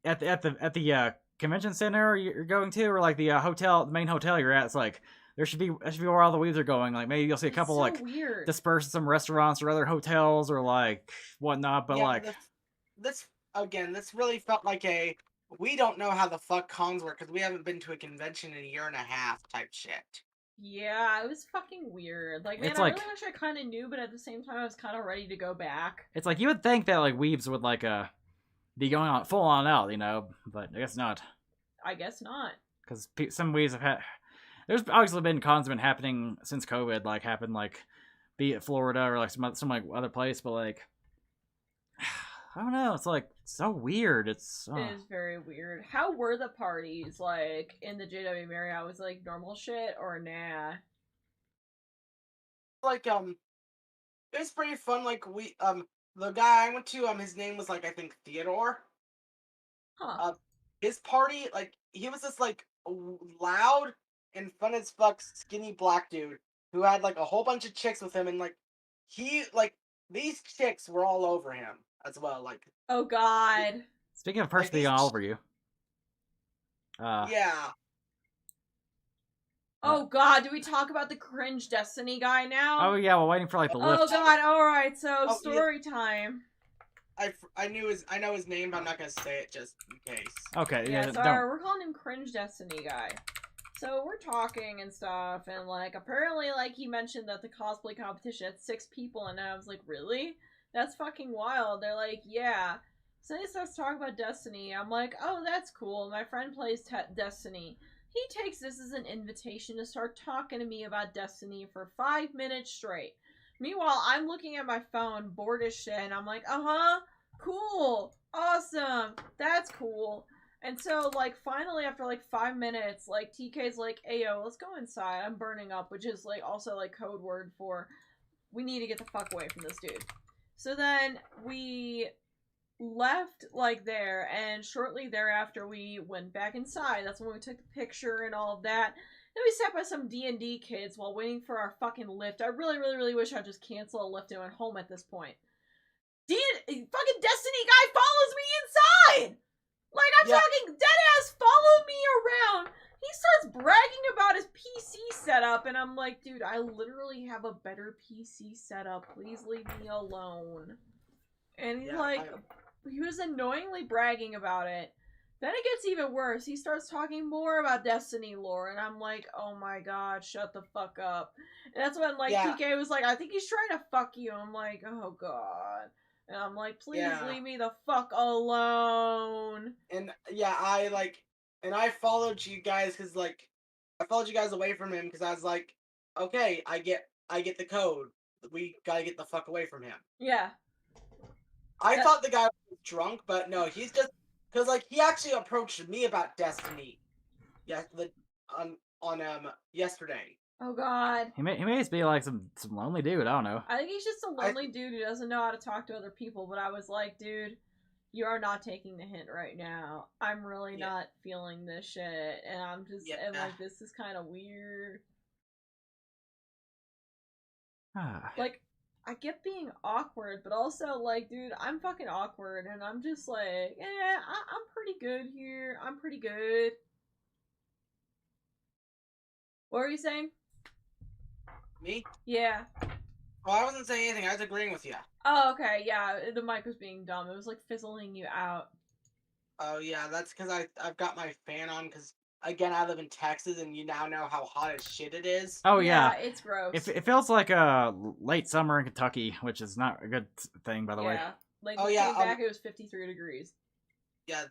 at the convention center you're going to, or like the hotel, the main hotel you're at. It's like that should be where all the weaves are going. Like maybe you'll see a couple like weird. dispersed in some restaurants or other hotels or like whatnot. But like this really felt like we don't know how the fuck cons work because we haven't been to a convention in a year and a half type shit. Yeah, it was fucking weird. Like, man, I really wish I kind of knew, but at the same time, I was kind of ready to go back. It's like you would think that like weebs would like be going on full on out, you know, but I guess not. I guess not. Because some weebs have had. There's obviously been cons been happening since COVID, like happened like be it Florida or like some like other place, but like I don't know. It's like so weird. It is very weird. How were the parties like in the JW Marriott? Was it, like normal shit or nah? Like it was pretty fun. Like the guy I went to his name was like I think Theodore. Huh. His party like he was this like loud and fun as fuck skinny black dude who had like a whole bunch of chicks with him, and like these chicks were all over him as well. Like, oh god. Speaking of person being all over you. Yeah. Oh god, do we talk about the cringe Destiny guy now? Oh yeah, we're waiting for like the lift. Oh god, alright, so story time. I know his name, but I'm not gonna say it just in case. Okay, yeah, so we're calling him cringe Destiny guy. So we're talking and stuff, and like apparently like he mentioned that the cosplay competition had 6 people, and I was like, really? That's fucking wild. They're like, yeah. So he starts talking about Destiny. I'm like, oh, that's cool. My friend plays Destiny. He takes this as an invitation to start talking to me about Destiny for 5 minutes straight. Meanwhile, I'm looking at my phone, bored as shit, and I'm like, uh-huh, cool, awesome, that's cool. And so, like, finally, after, like, 5 minutes, like, TK's like, ayo, let's go inside, I'm burning up, which is, like, also, like, code word for, we need to get the fuck away from this dude. So then, we left, like, there, and shortly thereafter, we went back inside. That's when we took the picture and all of that. Then we sat by some D&D kids while waiting for our fucking lift. I really, really, really wish I'd just cancel a lift and went home at this point. Fucking Destiny guy follows me inside! Like, I'm talking deadass follow me around. He starts bragging about his PC setup, and I'm like, dude, I literally have a better PC setup. Please leave me alone. And he's he was annoyingly bragging about it. Then it gets even worse. He starts talking more about Destiny lore, and I'm like, oh my god, shut the fuck up. And that's when, like, TK was like, I think he's trying to fuck you. I'm like, oh god. And I'm like, please leave me the fuck alone. And yeah, I followed you guys because, like, I followed you guys away from him because I was like, okay, I get the code. We gotta get the fuck away from him. Yeah. I thought the guy was drunk, but no, he's just because, like, he actually approached me about Destiny. Yeah, yesterday. Oh god. He may just be like some lonely dude. I don't know. I think he's just a lonely dude who doesn't know how to talk to other people. But I was like, dude, you are not taking the hint right now. I'm really not feeling this shit, and I'm just and like, this is kind of weird. Like, I get being awkward, but also, like, dude, I'm fucking awkward, and I'm just like, yeah, I'm pretty good here. I'm pretty good. What were you saying? Me? Yeah. Well, I wasn't saying anything. I was agreeing with you. Oh, okay. Yeah, the mic was being dumb. It was, like, fizzling you out. Oh, yeah, that's because I've got my fan on because, again, I live in Texas, and you now know how hot as shit it is. Oh, yeah. It's gross. It feels like late summer in Kentucky, which is not a good thing, by the way. Like, we came back, it was 53 degrees. Yeah,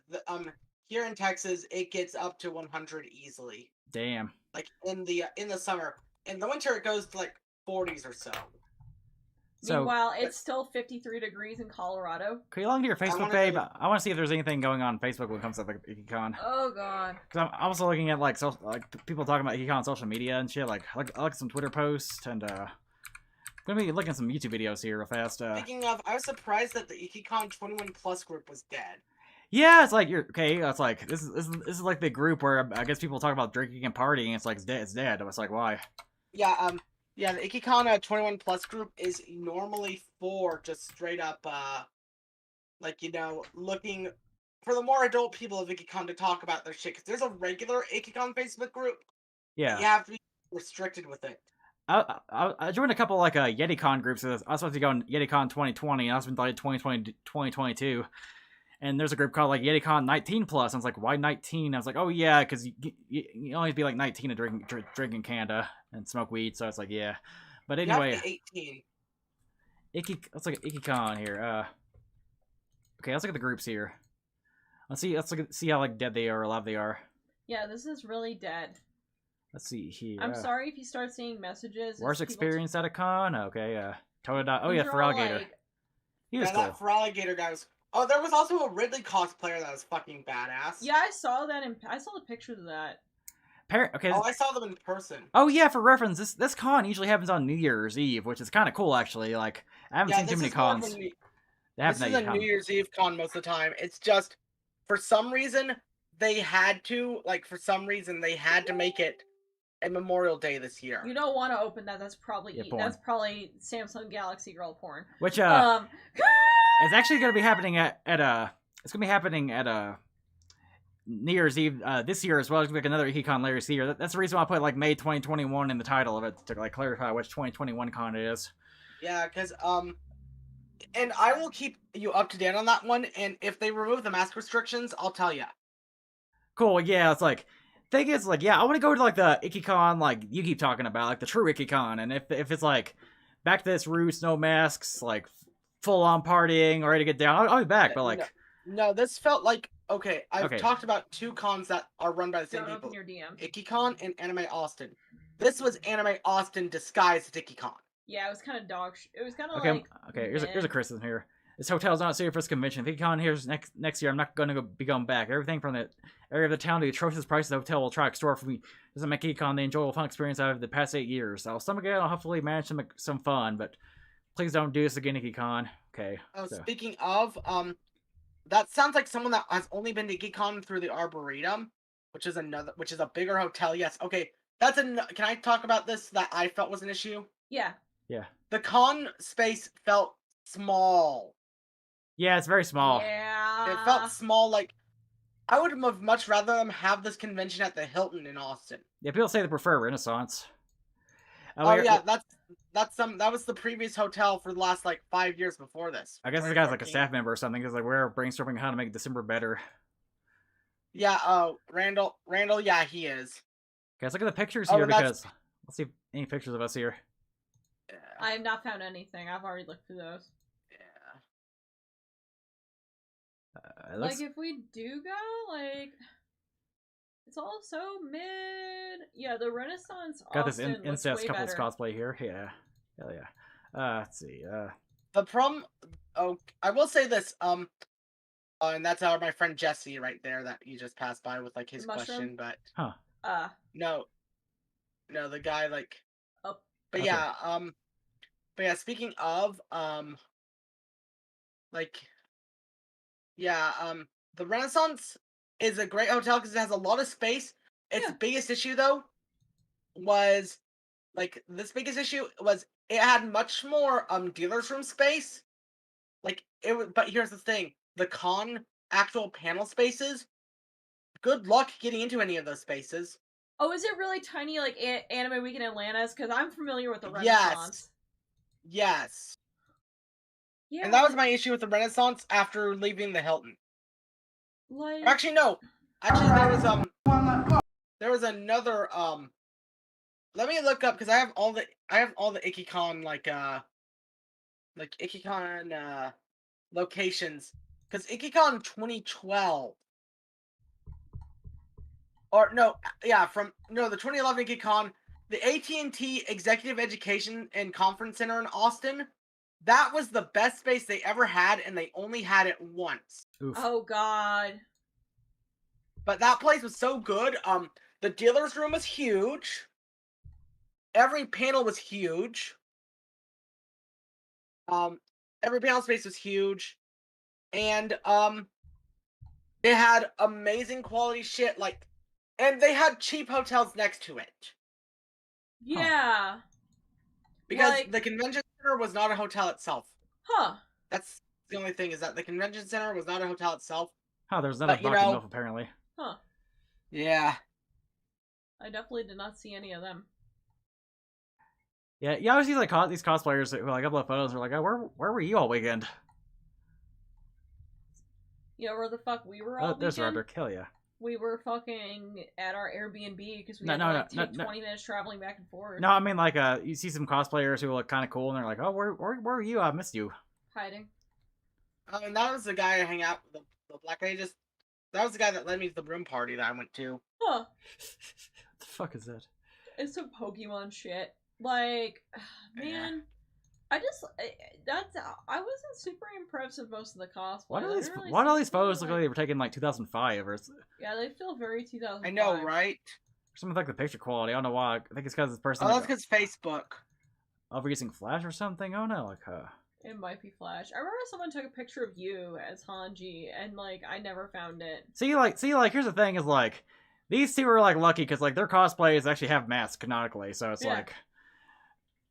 here in Texas, it gets up to 100 easily. Damn. Like, in the summer. In the winter, it goes to, like, 40s or so. Meanwhile, it's still 53 degrees in Colorado. Can you log into your Facebook, babe? I want to see if there's anything going on Facebook when it comes to like Ikkicon. Oh god. Because I'm also looking at like people talking about Ikkicon on social media and shit. Like I like some Twitter posts and I'm gonna be looking at some YouTube videos here real fast. Speaking of, I was surprised that the Ikkicon 21 Plus group was dead. Yeah, it's like it's like this is like the group where I guess people talk about drinking and partying. It's like it's dead. It's like why? Yeah. Yeah, the Ikkicon 21 Plus group is normally for just straight up, like, you know, looking for the more adult people of Ikkicon to talk about their shit. Because there's a regular Ikkicon Facebook group. Yeah. You have to be restricted with it. I joined a couple like YetiCon groups. I was supposed to go on YetiCon 2020, and I was been like 2022. And there's a group called like YetiCon 19 Plus. I was like, why 19? I was like, oh yeah, because you only be like 19 to drink in Canada and smoke weed. So it's like, yeah. But anyway, you have to be 18. Let's look at Ikkicon here. Okay, let's look at the groups here. Let's see how like dead they are or alive they are. Yeah, this is really dead. Let's see here. I'm sorry if you start seeing messages. Worst experience at a con. Okay, Toda. Oh yeah, Feraligator. Like... He was cool. That Feraligator guy was. Oh, there was also a Ridley cosplayer that was fucking badass. Yeah, I saw that. I saw the pictures of that. Okay. Oh, I saw them in person. Oh yeah, for reference, this con usually happens on New Year's Eve, which is kind of cool actually. Like I haven't seen too many cons. This is a New Year's Eve con most of the time. It's just for some reason they had to make it a Memorial Day this year. You don't want to open that. That's probably Samsung Galaxy girl porn. Which it's actually going to be happening at New Year's Eve this year as well. It's like another Ikkicon later this year. That's the reason why I put like May 2021 in the title of it to like clarify which 2021 con it is. Yeah, because and I will keep you up to date on that one. And if they remove the mask restrictions, I'll tell you. Cool. Yeah, it's like thing is like I want to go to like the Ikkicon like you keep talking about like the true Ikkicon, and if it's like back to this roost, no masks, like full on partying, ready to get down, I'll be back. But like, no, this felt like okay. I've talked about two cons that are run by the same people: open your DM. Ikkicon and Anime Austin. This was Anime Austin disguised as Ikkicon. Yeah, it was kind of dog. It was kind of like okay. Here's a criticism here. This hotel's not suited for this convention. If Ikkicon here's next year, I'm not going to be going back. Everything from the area of the town to the atrocious price of the hotel will try to extort from me. Doesn't make Ikkicon the enjoyable fun experience out of the past 8 years. I'll stomach it. I'll hopefully manage to make some fun, but please don't do this again, Ikkicon. Okay. Oh, so. Speaking of, that sounds like someone that has only been to Ikkicon through the Arboretum, which is a bigger hotel. Yes. Okay. Can I talk about this that I felt was an issue? Yeah. Yeah. The con space felt small. Yeah, it's very small. Yeah. It felt small. Like I would have much rather them have this convention at the Hilton in Austin. Yeah, people say they prefer Renaissance. That was the previous hotel for the last like 5 years before this. I guess this guy's like a staff member or something because like we're brainstorming how to make December better. Yeah, Randall, yeah, he is. Guys, look at the pictures Oh, here and that's- because let's see if any pictures of us here. Yeah. I have not found anything. I've already looked through those. Yeah. It looks... Like, if we do go, like, it's all so mid. Yeah, the Renaissance Got this Austin looks incest way couples better. cosplay here. Yeah. Hell yeah. Let's see. The problem. Oh, I will say this. And that's my friend Jesse right there that you just passed by with like his The mushroom? question, but Huh. no, the guy like. Oh. But Okay. yeah, but yeah. Speaking of like, yeah, the Renaissance is a great hotel because it has a lot of space. Its Yeah. biggest issue though was like it had much more dealer's room space. Like it was, but here's the thing: the con actual panel spaces. Good luck getting into any of those spaces. Oh, is it really tiny like Anime Week in Atlanta's? Because I'm familiar with the Yes. Renaissance. Yes. Yeah. And that was my issue with the Renaissance after leaving the Hilton. Like. Actually, no. Actually, there was another Let me look up because I have all the Ikkicon like Ikkicon locations because Ikkicon 2012 or no, yeah, the 2011 Ikkicon, the AT&T Executive Education and Conference Center in Austin, that was the best space they ever had, and they only had it once. Oof. Oh God. But that place was so good. The dealer's room was huge. Every panel was huge. Every panel space was huge, and it had amazing quality shit. Like, and they had cheap hotels next to it. Yeah. Because Like- the convention center was not a hotel itself. Huh. That's the only thing, is that the convention center was not a hotel itself. Oh, there's another But, you Buck and know- Milf apparently. Huh. Yeah. I definitely did not see any of them. Yeah, you always see like these cosplayers who like upload photos. Are like, oh, where were you all weekend? You know where the fuck we were all Oh, there's weekend? Roderick. Hell yeah. We were fucking at our Airbnb because we No, had no, to like no, take no. 20 minutes traveling back and forth. No, I mean like you see some cosplayers who look kind of cool, and they're like, oh, where were you? I missed you. Hiding. And that was the guy I hang out with. The black guy that was the guy that led me to the room party that I went to. Huh. What the fuck is that? It's some Pokemon shit. Like, man, I wasn't super impressed with most of the cosplay. Why do They these really why do all seemed these photos like- look like they were taken like 2005 or Yeah, they feel very 2005. I know, right? something like the picture quality? I don't know why. I think it's because this person Oh, like, that's because Facebook. overusing Flash or something. Oh no, like It might be Flash. I remember someone took a picture of you as Hanji, and like I never found it. see like here's the thing is like these two are like lucky because like their cosplays actually have masks canonically, so it's Yeah. like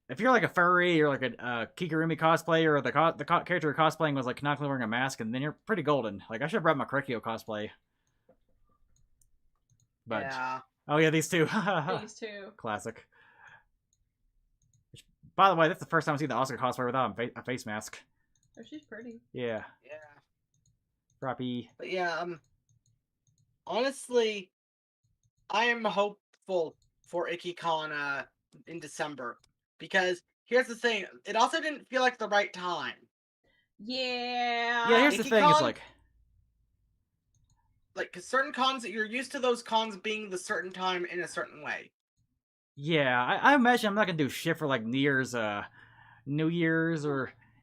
if you're like a furry or like a Kigurumi cosplayer or the character you're cosplaying was like canonically wearing a mask, and then you're pretty golden. Like I should have brought my Krikyo cosplay, but Yeah. oh yeah, these two, These two. classic. Which, by the way, that's the first time I've seen the Oscar cosplay without a face mask. Oh, she's pretty. Yeah, Yeah. Rappy. But yeah, honestly, I am hopeful for Ikkicon in December, because here's the thing: it also didn't feel like the right time. Yeah. Yeah, here's the thing: it's Ikkicon- like Cause certain cons, you're used to those cons being the certain time in a certain way. yeah, I imagine I'm not gonna do shit for like New Year's or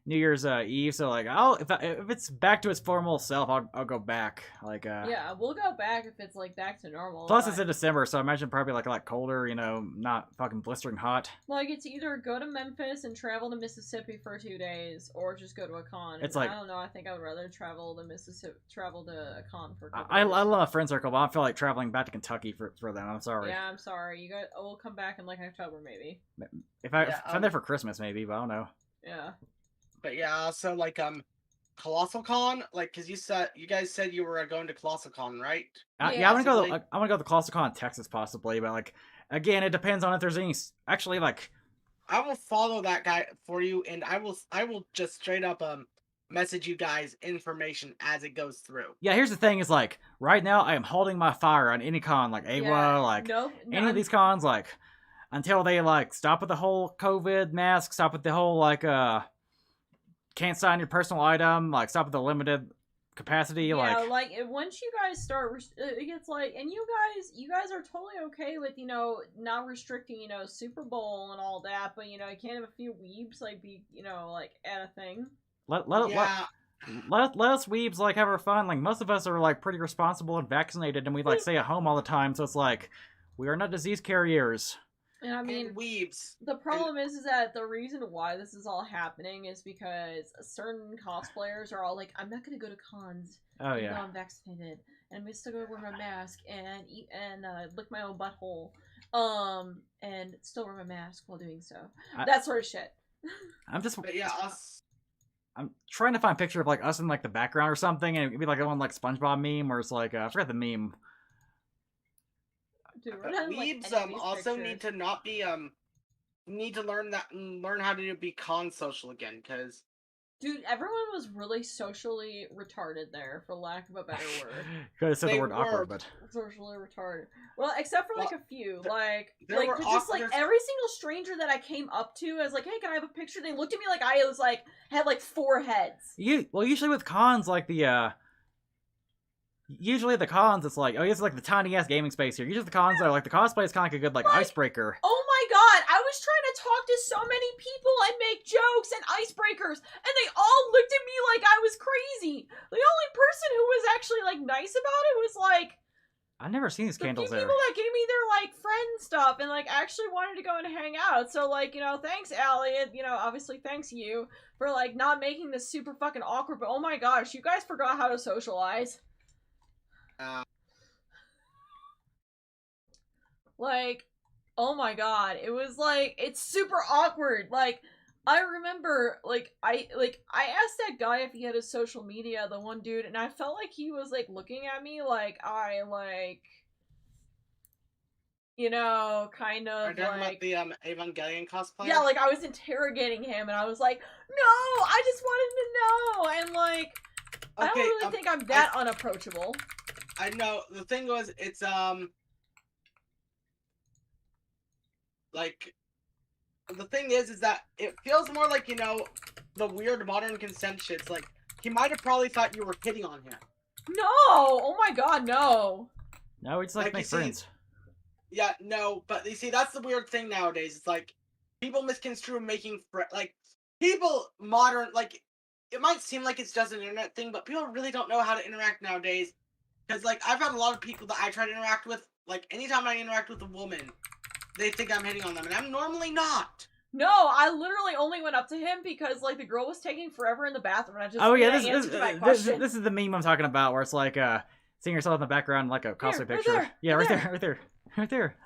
New Year's Eve. So like, if it's back to its formal self, I'll go back. Like Yeah, we'll go back if it's like back to normal. Plus, but, it's in December, so I imagine probably like a lot colder. You know, not fucking blistering hot. like it's either go to Memphis and travel to Mississippi for 2 days, or just go to a con. It's And like- I don't know. I think I would rather travel to a con for. A couple I days. love a friend circle, but I feel like traveling back to Kentucky for them. I'm sorry. Yeah, I'm sorry. You guys, we'll come back in like October maybe. If Yeah, I'm there for Christmas, maybe, but I don't know. Yeah. But yeah, also like Colossal Con, like, cause you guys said you were going to Colossal Con, right? Yeah, Yeah, I want to go. possibly. I want to go to ColossalCon in Texas, possibly, but like again, it depends on if there's any actually like. I will follow that guy for you, and I will just straight up message you guys information as it goes through. Yeah, here's the thing: is like right now I am holding my fire on any con, like AWA, like any of these cons, like until they like stop with the whole COVID mask, stop with the whole like can't sign your personal item, like stop with the limited capacity. Yeah, like once you guys start, it gets like, and you guys are totally okay with not restricting Super Bowl and all that, but you can't have a few weebs like be like at a thing. Let us weebs like have our fun. Like most of us are like pretty responsible and vaccinated, and we like stay at home all the time. So it's like we are not disease carriers. And I mean, and weebs. The problem is that the reason why this is all happening is because certain cosplayers are all like, I'm not gonna go to cons. Oh yeah. Even though I'm vaccinated, and I'm still gonna wear my mask and eat and lick my own butthole, and still wear my mask while doing so. That sort of shit. I'm just. But yeah, us. I'm trying to find a picture of like us in like the background or something, and it'd be like one like SpongeBob meme where it's like I forgot the meme. Dude, weebs also need to not be need to learn how to be con social again, because dude, everyone was really socially retarded there, for lack of a better word. Could have said the word awkward, but socially retarded. Well, except for like a few, like just like every single stranger that I came up to, I was like, "Hey, can I have a picture?" They looked at me like I was like had like 4 heads. Usually with cons, like usually the cons, it's like, oh, it's like the tiny ass gaming space here. Usually the cons are like the cosplay is kind of like a good like icebreaker. Oh my god, I was trying to talk to so many people and make jokes and icebreakers, and they all looked at me like I was crazy. The only person who was actually like nice about it was like I've never seen these candles there. People that gave me their like friend stuff and like actually wanted to go and hang out. So like thanks Elliot. Obviously thanks you for like not making this super fucking awkward. But oh my gosh, you guys forgot how to socialize. Like, oh my god, it was like, it's super awkward. Like, I remember, like, I asked that guy if he had his social media, the one dude, and I felt like he was, like, looking at me like I, like, kind of, are you talking about the Evangelion cosplayer? Yeah, like, I was interrogating him, and I was like, no, I just wanted to know, and, like, I don't really think I'm that unapproachable. I know, the thing was, it's, like, the thing is that it feels more like, the weird modern consent shit's like, he might have probably thought you were hitting on him. No! Oh my god, no! No, it's like make friends. Yeah, no, but you see, that's the weird thing nowadays. It's like, people misconstrue making people modern, like, it might seem like it's just an internet thing, but people really don't know how to interact nowadays. Because, like, I've had a lot of people that I try to interact with, like, anytime I interact with a woman, they think I'm hitting on them, and I'm normally not. No, I literally only went up to him because, like, the girl was taking forever in the bathroom, and I just this is the meme I'm talking about, where it's like, seeing yourself in the background like a cosplay picture. Right there.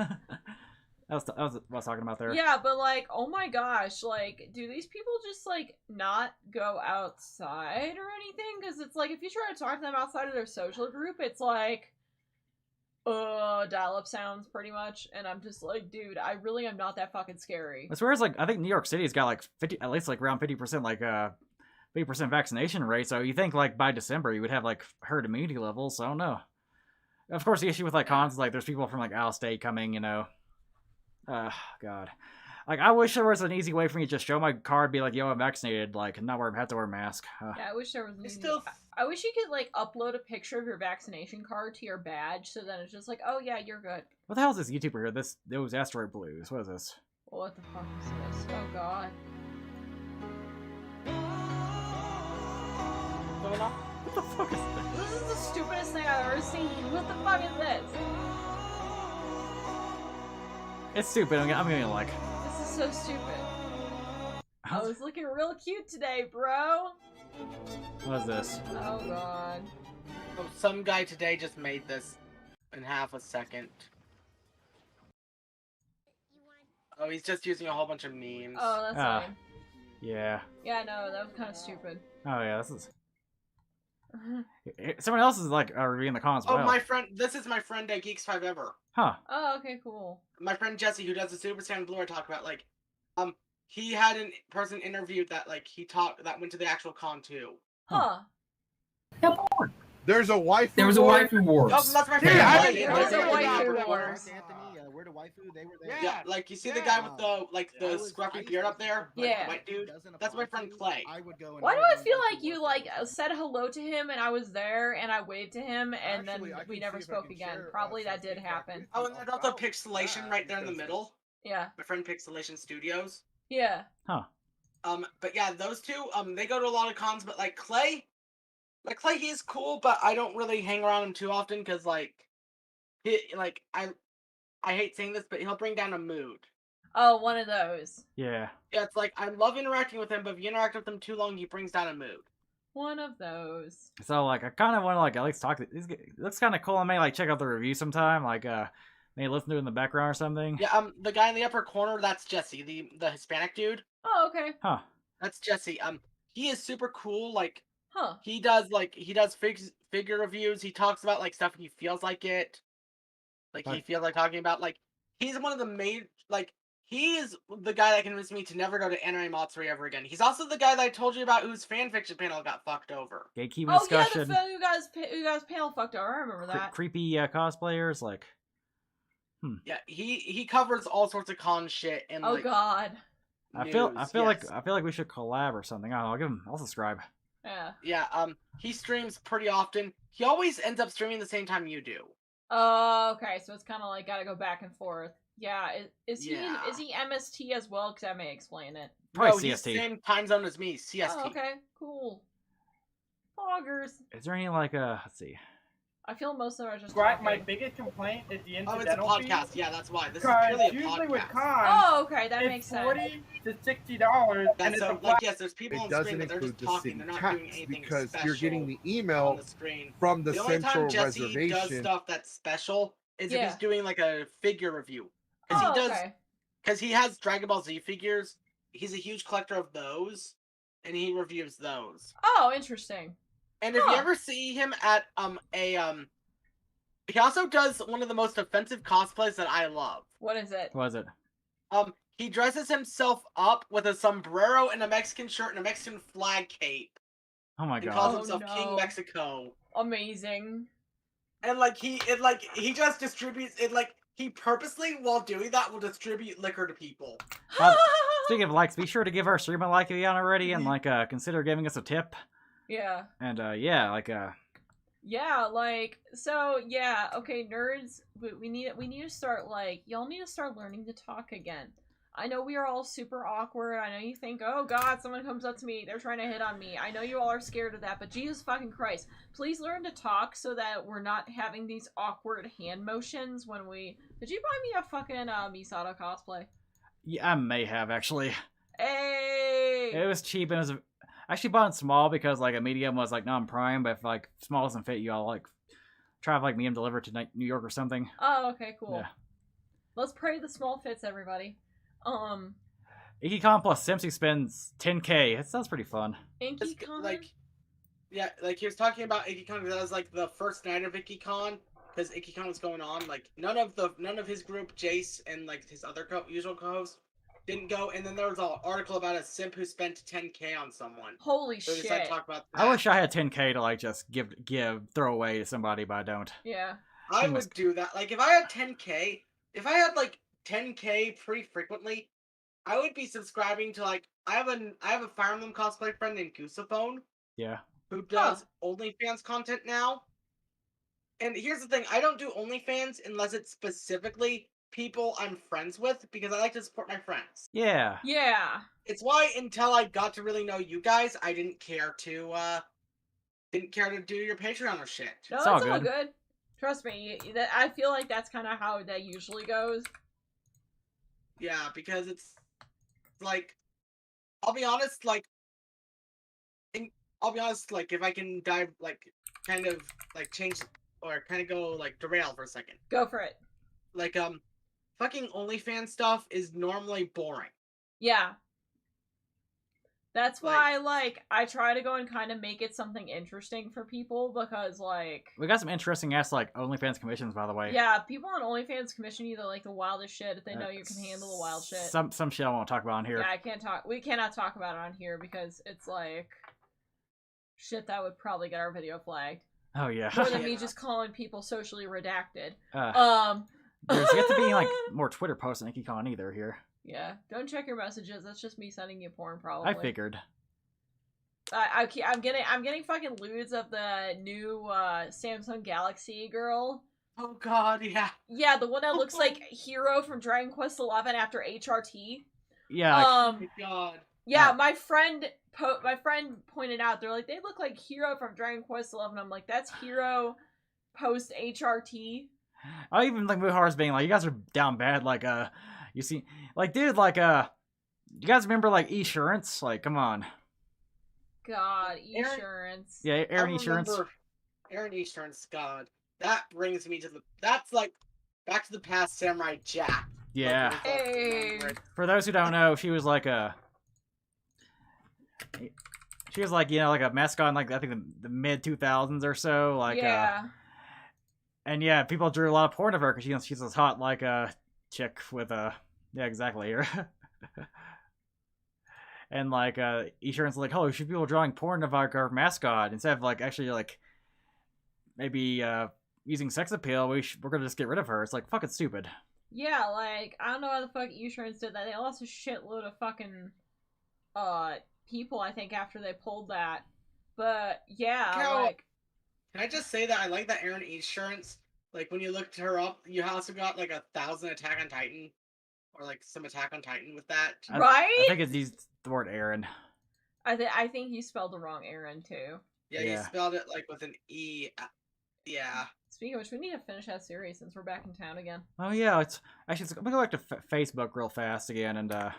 That was what I was talking about there. Yeah, but, like, oh my gosh, like, do these people just, like, not go outside or anything? Because it's like, if you try to talk to them outside of their social group, it's like, dial-up sounds, pretty much, and I'm just like, dude, I really am not that fucking scary. As far as, like, I think New York City's got, like, 50, at least, like, around 50%, like, 50% vaccination rate, so you think, like, by December you would have, like, herd immunity levels, so I don't know. Of course, the issue with, like, cons is, like, there's people from, like, out of state coming, God. Like, I wish there was an easy way for me to just show my card, be like, yo, I'm vaccinated, like, and not have to wear a mask. Yeah, I wish there was I wish you could, like, upload a picture of your vaccination card to your badge, so then it's just like, oh, yeah, you're good. What the hell is this YouTuber here? Those Asteroid Blues. What is this? What the fuck is this? Oh, God. What the fuck is this? This is the stupidest thing I've ever seen. What the fuck is this? It's stupid. I'm gonna like. This is so stupid. I was looking real cute today, bro. What is this? Oh god. Oh, some guy today just made this in half a second. Oh, he's just using a whole bunch of memes. Oh, that's lame. Yeah. Yeah, no, that was kind of stupid. Oh yeah, this is. Someone else is like reviewing the cons. Oh, my friend. This is my friend at Geeks5Ever. Huh. Oh, okay, cool. My friend Jesse, who does the Super Saiyan Blue, I talk about, like, he had a person interviewed that, like, that went to the actual con too. Huh. There's a waifu. There was a war? waifu wars. Oh, that's my favorite. Yeah, There was a waifu wars. Anthony, where the waifu, they were there. Yeah, like you see the guy with the scruffy beard up there, like, Yeah. the white dude. That's my friend Clay. Why do I feel like you said hello to him and I was there and I waved to him and then we never spoke again? Probably that did happen. Oh, and there's also Pixelation right there in the middle. Yeah. My friend Pixelation Studios. Yeah. Huh. But yeah, those two, they go to a lot of cons, but like Clay, he's cool, but I don't really hang around him too often because I hate saying this, but he'll bring down a mood. Oh, one of those. Yeah. Yeah, it's like I love interacting with him, but if you interact with him too long, he brings down a mood. One of those. So like, I kind of want to like at least talk. It looks kind of cool. I may like check out the review sometime. Like, maybe listen to it in the background or something. Yeah, the guy in the upper corner, that's Jesse, the Hispanic dude. Oh, okay. Huh. That's Jesse. He is super cool. Like, Huh. he does figure reviews. He talks about like stuff and he feels like it. Like he feels like talking about like he's one of the main like he is the guy that convinced me to never go to Anime Matsuri ever again. He's also the guy that I told you about whose fanfiction panel got fucked over. Gatekeeping Oh discussion. yeah, you guys panel fucked over. I remember that. Creepy cosplayers like. Yeah, he covers all sorts of con shit and Oh like, god. I feel yes. like we should collab or something. I don't know. I'll subscribe. Yeah. Yeah, he streams pretty often. He always ends up streaming the same time you do. Oh, okay. So it's kind of like gotta go back and forth. Yeah. Is Yeah. he MST as well? Because that may explain it. Probably No, he's CST. the same time zone as me, CST. Oh, okay. Cool. Poggers. Is there any like let's see. I feel most of them are just My talking. biggest complaint is the Oh, it's a incidental podcast. fee. Yeah, that's why. This is Because purely a usually podcast. with cons, Oh, okay. That it's makes sense. $40 to $60, and That's it's so, a like, flat. yes, there's people It on the screen, doesn't but they're include just the talking. city They're not doing tax anything because special you're getting the on email the screen. from the The only central time Jesse does reservation. stuff that's special is if Yeah. he's doing like a figure review. Because Oh, he does, okay. because he has Dragon Ball Z figures. He's a huge collector of those, and he reviews those. Oh, interesting. And if you Huh. ever see him at he also does one of the most offensive cosplays that I love. What is it? What is it? He dresses himself up with a sombrero and a Mexican shirt and a Mexican flag cape. Oh my And god. calls Oh, himself no. King Mexico. Amazing. And he just distributes it he purposely while doing that will distribute liquor to people. Speaking of likes, be sure to give our stream a like if you haven't already, and consider giving us a tip. Yeah. And Yeah, so yeah, okay, nerds, we need to start y'all need to start learning to talk again. I know we are all super awkward. I know you think, oh god, someone comes up to me, they're trying to hit on me. I know you all are scared of that, but Jesus fucking Christ, please learn to talk so that we're not having these awkward hand motions when we. Did you buy me a fucking Misato cosplay? yeah, I may have actually. Hey. It was cheap and it was. I actually bought it small because a medium was non-prime, but if small doesn't fit you, I'll try to medium deliver to New York or something. Oh, okay, cool. Yeah. Let's pray the small fits, everybody. Ikkicon plus Simpsy spends 10K. That sounds pretty fun. Ikkicon? Yeah, he was talking about Ikkicon because that was the first night of Ikkicon because Ikkicon was going on. None of his group, Jace and his other usual co-hosts didn't go, and then there was an article about a simp who spent 10K on someone. Holy so shit! To talk about that. I wish I had 10K to just throw away to somebody, but I don't. Yeah. I would do that. If I had 10K, if I had 10K pretty frequently, I would be subscribing to I have a Fire Emblem cosplay friend named Goosephone. Yeah. Who does OnlyFans content now. And here's the thing, I don't do OnlyFans unless it's specifically people I'm friends with because I like to support my friends. Yeah. Yeah. It's why until I got to really know you guys, I didn't care to do your Patreon or shit. No, it's all good. Trust me, I feel like that's kind of how that usually goes. Yeah, because it's I'll be honest, if I can dive kind of change or kind of go derail for a second. Go for it. Fucking OnlyFans stuff is normally boring. Yeah. That's why I try to go and kind of make it something interesting for people because we got some interesting ass OnlyFans commissions, by the way. Yeah, people on OnlyFans commission you the wildest shit if they know you can handle the wild shit. Some shit I won't talk about on here. Yeah, we cannot talk about it on here because it's Shit, that would probably get our video flagged. Oh yeah. More than me just calling people socially redacted. There's yet to be like more Twitter posts on Ikkicon either here. Yeah, don't check your messages. That's just me sending you porn, probably. I figured. I'm getting fucking lewds of the new Samsung Galaxy girl. Oh God, yeah. Yeah, the one that looks like Hero from Dragon Quest XI after HRT. Yeah. Oh my God. Yeah, my friend pointed out, they're like, they look like Hero from Dragon Quest XI. I'm like, that's Hero post HRT. I even like Muhar's being like, you guys are down bad. Like, you see, like, dude, like, you guys remember like Esurance? Like, come on. God, Esurance. Yeah, Aaron Esurance. Aaron Esurance. God, that brings me to that's like Back to the Past Samurai Jack. Yeah. Like, Hey. For those who don't know, she was like she was like, you know, like a mascot in like I think the mid 2000s or so. Like, yeah. And yeah, people drew a lot of porn of her because she's this hot like chick with yeah, exactly. And like Esurance like, oh, should people drawing porn of our mascot instead of like actually like maybe using sex appeal? We're gonna just get rid of her. It's like fucking stupid. Yeah, like I don't know why the fuck Esurance did that. They lost a shitload of fucking people, I think, after they pulled that. But yeah, like, can I just say that I like that Aaron Esurance. Like when you looked her up, you also got like 1,000 Attack on Titan, or like some Attack on Titan with that. Right? I think it's used the word Aaron. I think you spelled the wrong Aaron too. Yeah, you spelled it like with an E. Yeah. Speaking of which, we need to finish that series since we're back in town again. Oh yeah, it's actually I'm gonna go back to Facebook real fast again and let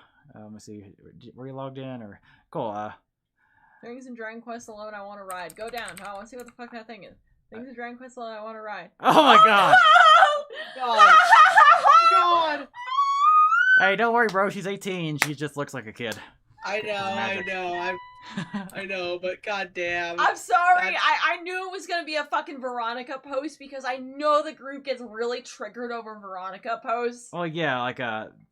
me see, were you logged in or cool? Things in Dragon Quest alone, I want to ride. Go down. I want to see what the fuck that thing is. Things in Dragon Quest alone, I want to ride. Oh my god! God! God! Hey, don't worry, bro. She's 18. She just looks like a kid. I know, but goddamn. I'm sorry. I knew it was gonna be a fucking Veronica post because I know the group gets really triggered over Veronica posts. Oh yeah, like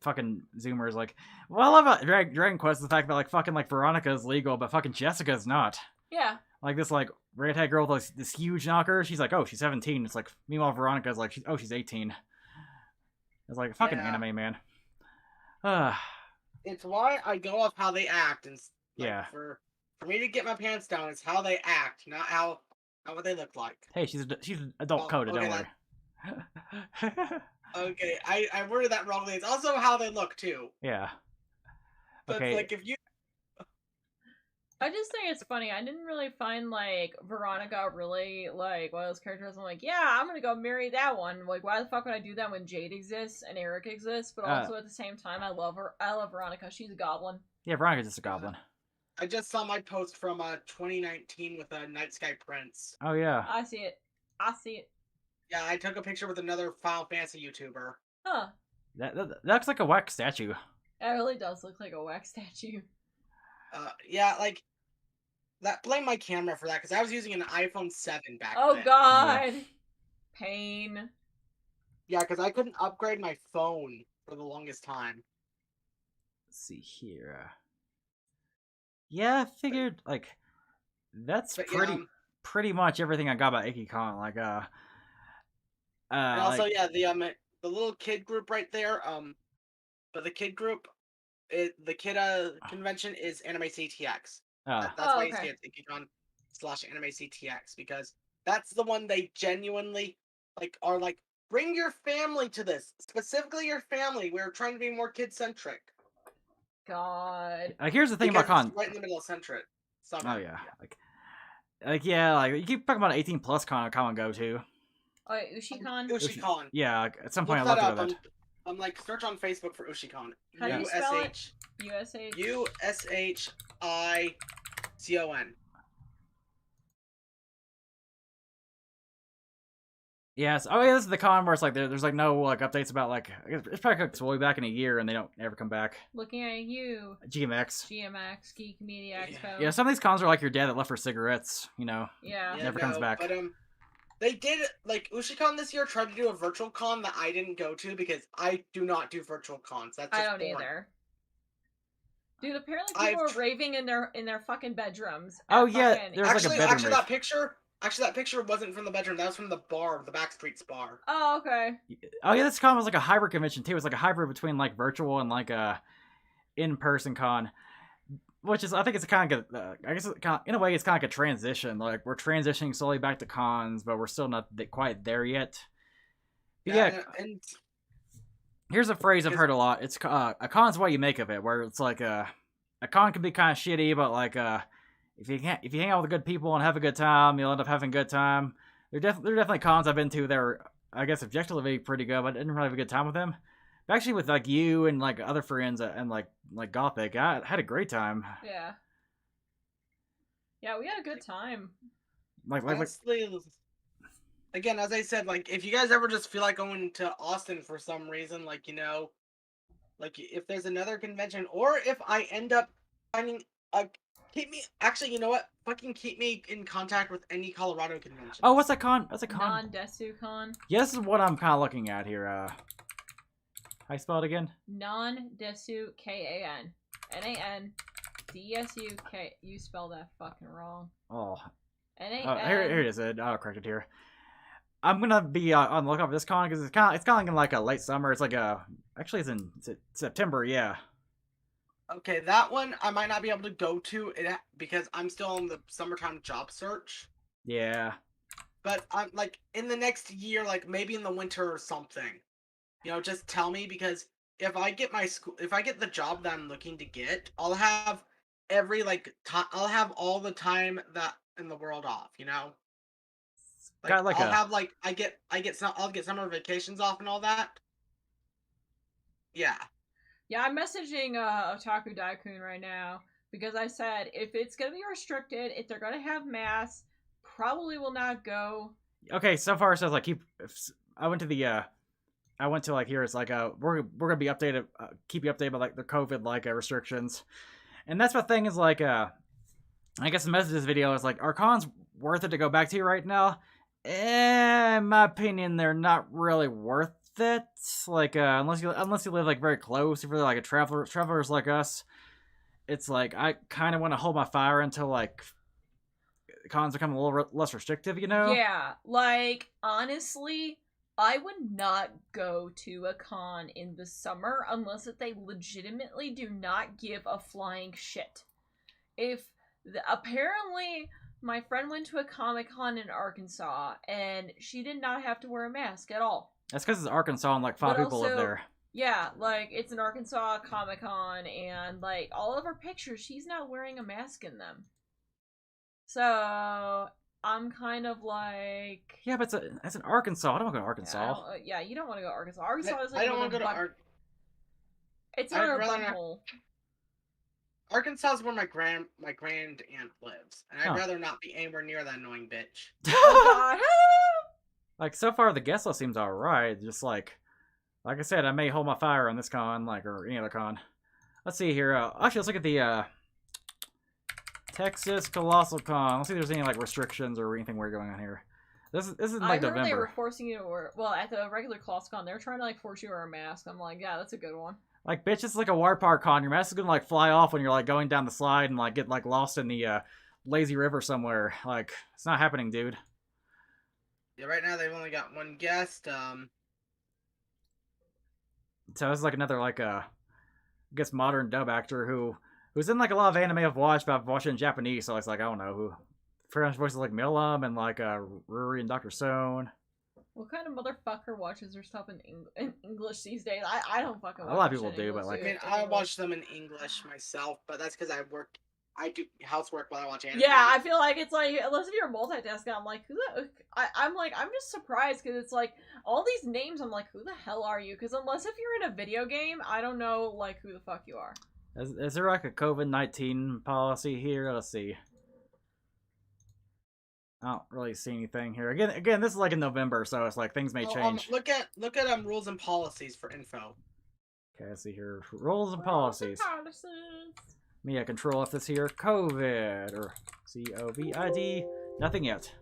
fucking Zoomers like. Well, I love about Dragon Quest the fact that like fucking like Veronica is legal, but fucking Jessica's not. Yeah. Like this like redhead girl with like, this huge knocker. She's like, oh, she's 17. It's like meanwhile Veronica's like, she's 18. It's like fucking anime, man. It's why I go off how they act, and like, yeah. For me to get my pants down, it's how they act, not what they look like. Hey, she's adult coded. Okay, don't worry. Okay, I worded that wrongly. It's also how they look too. Yeah. But Okay. like if you. I just think it's funny. I didn't really find like Veronica really like one of those characters. I'm like, yeah, I'm gonna go marry that one. Like, why the fuck would I do that when Jade exists and Eric exists? But also at the same time, I love her. I love Veronica. She's a goblin. Yeah, Veronica's just a goblin. I just saw my post from 2019 with a Night Sky Prince. Oh yeah. I see it. Yeah, I took a picture with another Final Fantasy YouTuber. Huh. That looks like a wax statue. It really does look like a wax statue. Yeah, like that. Blame my camera for that because I was using an iPhone 7 back then. Oh god, yeah. Pain. Yeah, because I couldn't upgrade my phone for the longest time. Let's see here. Yeah, I figured like that's pretty much everything I got about Ikkicon. Like and also like, the little kid group right there. But the kid group, the kid convention is Anime CTX. That's why you see it Ikkicon/Anime CTX because that's the one they genuinely like are like bring your family to this, specifically your family. We're trying to be more kid centric. God. Like here's the thing about con. Right in the middle of centric. Oh yeah, like you keep talking about 18+ con I go to. Oh, Ikkicon? Ikkicon. Yeah, like, at some point I looked at that. I'm like search on Facebook for Ikkicon. How do you spell it? USHICON. Yes. Oh yeah, this is the con where it's like there's like no like updates about like it's probably like way back in a year and they don't ever come back. Looking at you. GMX, Geek Media Expo. Yeah, some of these cons are like your dad that left for cigarettes. You know. Yeah. Never comes back. But they did like Ikkicon this year tried to do a virtual con that I didn't go to because I do not do virtual cons. That's just I don't boring. either. Dude, apparently people are raving in their fucking bedrooms. Oh yeah, there's like a bedroom. Actually, that picture wasn't from the bedroom. That was from the bar, the Backstreets bar. Oh, okay. Oh yeah, this con was like a hybrid convention too. It was like a hybrid between like virtual and like a in-person con, which is I think it's a kind of I guess in a way it's kind of like a transition. Like we're transitioning slowly back to cons, but we're still not quite there yet. But yeah. And here's a phrase I've heard a lot. It's a con's what you make of it. Where it's like a con can be kind of shitty, but like if you hang out with good people and have a good time, you'll end up having a good time. There definitely cons I've been to that are, I guess, objectively pretty good, but I didn't really have a good time with them. But actually, with like you and like other friends and like Gothic, I had a great time. Yeah. Yeah, we had a good time. Honestly, again, as I said, like if you guys ever just feel like going to Austin for some reason, like like if there's another convention, or if I end up finding keep me. Actually, you know what? Fucking keep me in contact with any Colorado convention. Oh, what's that con? What's a con? Non-Desu-con. Yeah, this is what I'm kind of looking at here. How you spell it again? Non-Desu Kan. N-A-N-D-S-U-K. You spelled that fucking wrong. Oh. N-A-N. Here it is. I'll correct it here. I'm gonna be on the lookout for this con because it's kind of in like a late summer. It's like actually it's in September. Yeah. Okay, that one I might not be able to go to it because I'm still in the summertime job search. Yeah. But I'm like in the next year, like maybe in the winter or something. Just tell me, because if I get the job that I'm looking to get, I'll have I'll have all the time that in the world off. I'll get summer vacations off and all that. Yeah. Yeah, I'm messaging Otaku Daikun right now because I said if it's gonna be restricted, if they're gonna have masks, probably will not go. Okay, so far it says like I went to like here. It's like we're gonna be updated, keep you updated about like the COVID restrictions, and that's my thing is like I guess the message of this video is like, are cons worth it to go back to right now? In my opinion, they're not really worth it. Like unless you live like very close, if you're like a travelers like us, it's like I kind of want to hold my fire until like cons become a little less restrictive, Yeah, like honestly, I would not go to a con in the summer unless if they legitimately do not give a flying shit. Apparently my friend went to a Comic-Con in Arkansas and she did not have to wear a mask at all. That's because it's Arkansas and like 5 people live there. Yeah, like it's an Arkansas Comic-Con and like all of her pictures, she's not wearing a mask in them. So I'm kind of like, yeah, but it's in Arkansas. I don't want to go to Arkansas. Yeah, you don't want to go to Arkansas. Arkansas is like I don't want to go to Arkansas. It's not a butthole. Arkansas is where my grand aunt lives, and I'd rather not be anywhere near that annoying bitch. Oh God. Like so far, the guest list seems alright. Just like I said, I may hold my fire on this con, or any other con. Let's see here. Actually, let's look at the Texas Colossal Con. Let's see if there's any like restrictions or anything weird going on here. This isn't like November. They were forcing you to wear. Well, at the regular Colossal Con, they were trying to like force you to wear a mask. I'm like, yeah, that's a good one. Like, bitch, it's like a water park con. Your mask is gonna like fly off when you're like going down the slide and like get like lost in the lazy river somewhere. Like, it's not happening, dude. Yeah, right now they've only got one guest. So this is like another like I guess modern dub actor who's in like a lot of anime I've watched, but I've watched it in Japanese, so it's like I don't know who. French voices like Milam and like Ruri and Dr. Stone. What kind of motherfucker watches their stuff in English these days? I don't fucking watch a lot of people do, English, but like... I mean, I watch them in English myself, but that's because I do housework while I watch anime. Yeah, I feel like it's like, unless if you're multitasking, I'm like, I'm just surprised, because it's like, all these names, I'm like, who the hell are you? Because unless if you're in a video game, I don't know, like, who the fuck you are. Is there like a COVID-19 policy here? Let's see. I don't really see anything here. Again, this is like in November, so it's like things may change. Look at rules and policies for info. Okay, let's see here. Rules and policies. Me, I control if this here COVID or COVID. Nothing yet.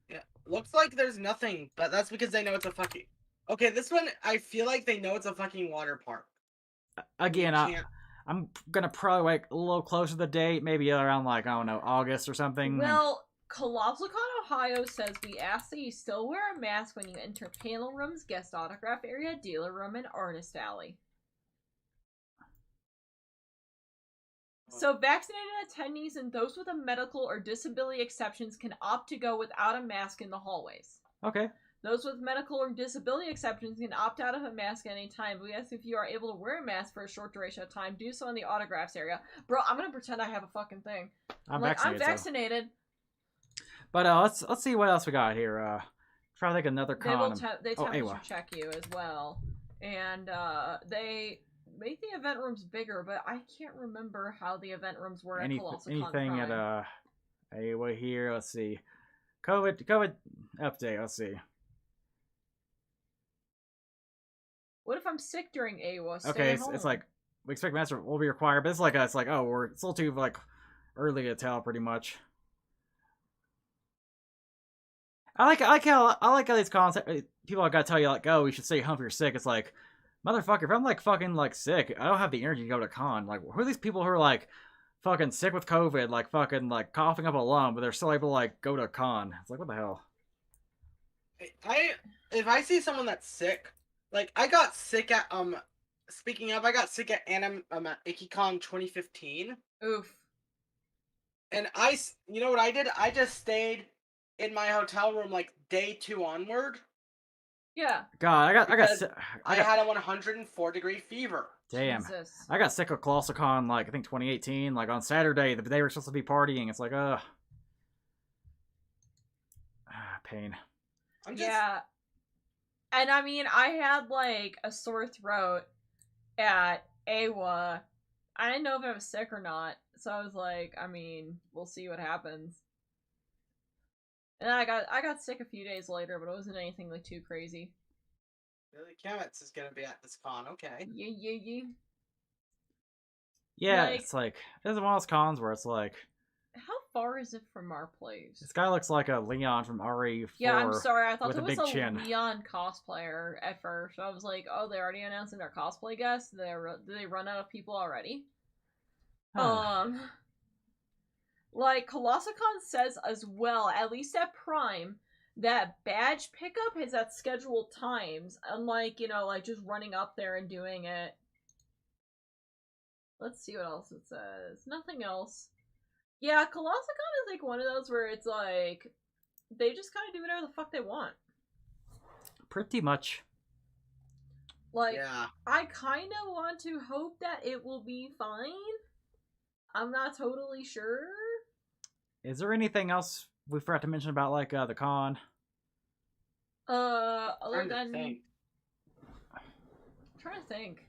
Yeah, looks like there's nothing, but that's because they know it's a fucking. Okay, this one I feel like they know it's a fucking water park. Again, I'm gonna probably wait a little closer to the date, maybe around like, I don't know, August or something. Well, ColossalCon Ohio says we ask that you still wear a mask when you enter panel rooms, guest autograph area, dealer room, and artist alley. So vaccinated attendees and those with a medical or disability exceptions can opt to go without a mask in the hallways. Okay. Those with medical or disability exceptions can opt out of a mask at any time. But we ask if you are able to wear a mask for a short duration of time, do so in the autographs area. Bro, I'm gonna pretend I have a fucking thing. I'm vaccinated. So. But let's see what else we got here. Try to think another con. They temperature check you as well, and they make the event rooms bigger. But I can't remember how the event rooms were at ColossalCon anything Prime. at AWA here. Let's see. COVID update. Let's see. What if I'm sick during AWA? Okay, it's like we expect master will be required, but it's like it's a little too like early to tell, pretty much. I like how these concepts people gotta tell you like, oh, you should stay home if you're sick. It's like, motherfucker, if I'm like fucking like sick, I don't have the energy to go to con. Like, who are these people who are like fucking sick with COVID, like fucking like coughing up a lung, but they're still able to like go to a con? It's like, what the hell? If I see someone that's sick. Like, I got sick at, speaking of, I got sick at Ikkicon 2015. Oof. And you know what I did? I just stayed in my hotel room, like, day 2 onward. Yeah. God, I had a 104-degree fever. Damn. Jesus. I got sick of ColossalCon, like, I think 2018, like, on Saturday, the day we were supposed to be partying. It's like, pain. Yeah. And I mean, I had like a sore throat at AWA. I didn't know if I was sick or not, so I was like, I mean, we'll see what happens. And I got sick a few days later, but it wasn't anything like too crazy. Billy Kemetz is gonna be at this con, okay. Yeah. Yeah, like, it's like, this is one of those cons where it's like, how far is it from our place? This guy looks like a Leon from RE4. Yeah, I'm sorry. I thought it was a Leon cosplayer at first. I was like, oh, they already announced their cosplay guests? Did they run out of people already? Like, ColossalCon says as well, at least at Prime, that badge pickup is at scheduled times. Unlike, you know, like just running up there and doing it. Let's see what else it says. Nothing else. Yeah, ColossalCon is like one of those where it's like, they just kind of do whatever the fuck they want. Pretty much. Like, yeah. I kind of want to hope that it will be fine. I'm not totally sure. Is there anything else we forgot to mention about, like, the con? Other than... I'm trying to think.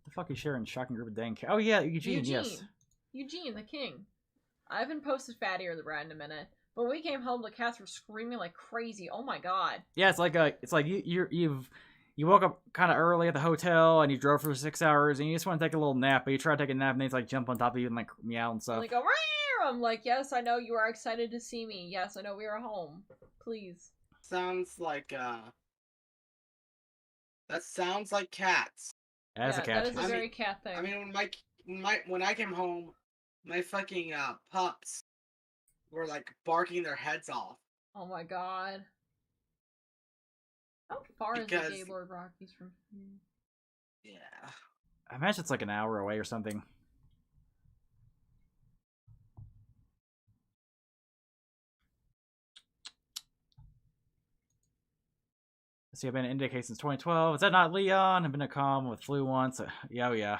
The fuck is sharing shocking group of dang... Oh, yeah, Eugene, yes. Eugene, the king. I haven't posted Fatty or the Rat in a minute, but when we came home, the cats were screaming like crazy. Oh my god. Yeah, it's like you woke up kind of early at the hotel and you drove for 6 hours and you just want to take a little nap, but you try to take a nap and they just like jump on top of you and like meow and stuff. Like go, I'm like, yes, I know you are excited to see me. Yes, I know we are home. Please. Sounds like that sounds like cats. As a cat. That is a very cat thing. I mean, when I came home, my fucking pups were like barking their heads off. Oh my god. How far is the Gaylord Rockies from here? Yeah. I imagine it's like an hour away or something. Let's see, I've been in Indicate since 2012. Is that not Leon? I've been to con with flu once. Yeah, oh yeah.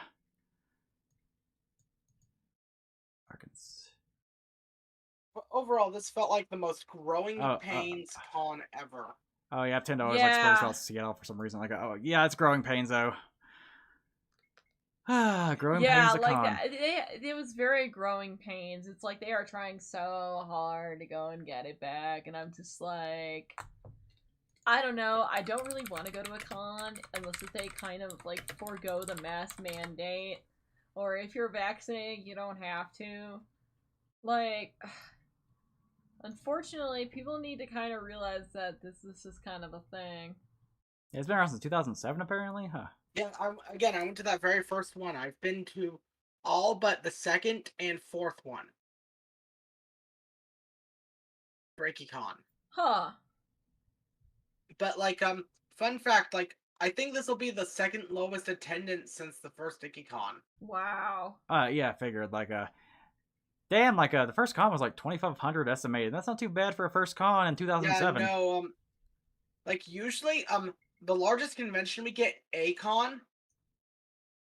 But overall, this felt like the most growing pains con ever. Oh yeah, I tend to always like spread out Seattle for some reason. Like, oh yeah, it's growing pains though. Growing pains. Yeah, like it was very growing pains. It's like they are trying so hard to go and get it back, and I'm just like, I don't know. I don't really want to go to a con unless they kind of like forego the mask mandate, or if you're vaccinated, you don't have to. Like, unfortunately, people need to kind of realize that this is kind of a thing. Yeah, it's been around since 2007, apparently, huh? Yeah, again, I went to that very first one. I've been to all but the second and fourth one. For Ikkicon. Huh. But like, fun fact, like, I think this will be the second lowest attendance since the first Ikkicon. Wow. Yeah, I figured, like, damn, like, the first con was like 2,500 estimated. That's not too bad for a first con in 2007. Yeah, no, like, usually, the largest convention we get, A-Con,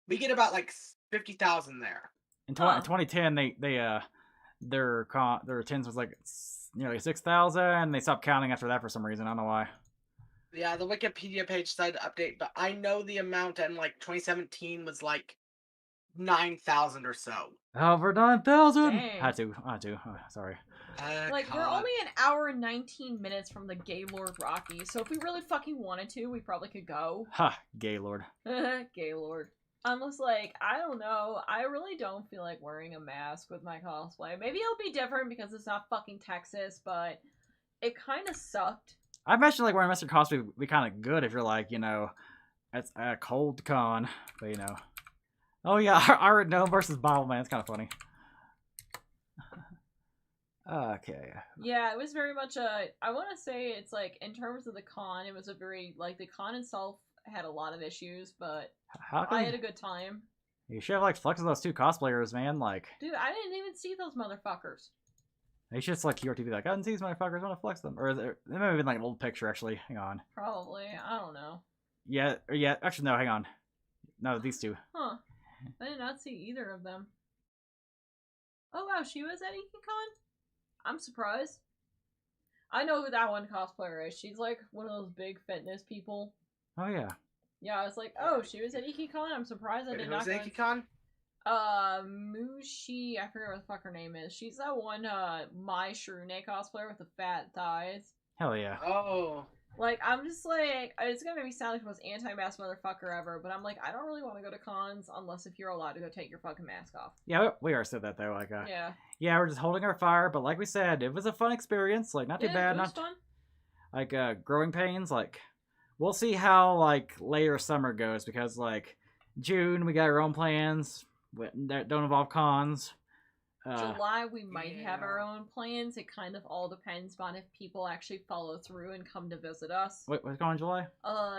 we get about, like, 50,000 there. In 2010, their attendance was like nearly 6,000. They stopped counting after that for some reason. I don't know why. Yeah, the Wikipedia page decided to update, but I know the amount in like 2017 was like 9,000 or so. Over 9,000. Dang. Had to. Oh, sorry. Like, we're only an hour and 19 minutes from the Gaylord Rocky, so if we really fucking wanted to, we probably could go. Ha, Gaylord. Gaylord. Unless, like, I don't know, I really don't feel like wearing a mask with my cosplay. Maybe it'll be different because it's not fucking Texas, but it kind of sucked. I imagine, like, wearing a Western costume would be kind of good if you're, like, you know, it's a cold con, but, you know. Oh, yeah, Iron Gnome versus Bottleman. It's kind of funny. Okay. Yeah, it was very much I want to say it's, like, in terms of the con, it was a very, like, the con itself had a lot of issues, but I had a good time. You should have, like, flexed those two cosplayers, man, like. Dude, I didn't even see those motherfuckers. They should just, like, QRT be like, I didn't see these motherfuckers, I want to flex them. Or there may have been, like, an old picture, actually. Hang on. Probably. I don't know. Yeah, actually, no, hang on. No, these two. Huh. I did not see either of them. Oh, wow, she was at Ikkicon? I'm surprised. I know who that one cosplayer is. She's, like, one of those big fitness people. Oh, yeah. Yeah, I was like, oh, she was at Ikkicon? I'm surprised I did not go. Who's Ikkicon? Mushi, I forget what the fuck her name is. She's that one, My Shrune cosplayer with the fat thighs. Hell yeah. Oh. Like, I'm just like, it's gonna make me sound like the most anti-mask motherfucker ever, but I'm like, I don't really want to go to cons unless if you're allowed to go take your fucking mask off. Yeah, we already said that, though. Like, yeah, we're just holding our fire, but like we said, it was a fun experience. Like, not too bad. It was fun. Like, growing pains, like, we'll see how, like, later summer goes, because, like, June, we got our own plans that don't involve cons. July, we might have our own plans. It kind of all depends on if people actually follow through and come to visit us. Wait, what's going on in July?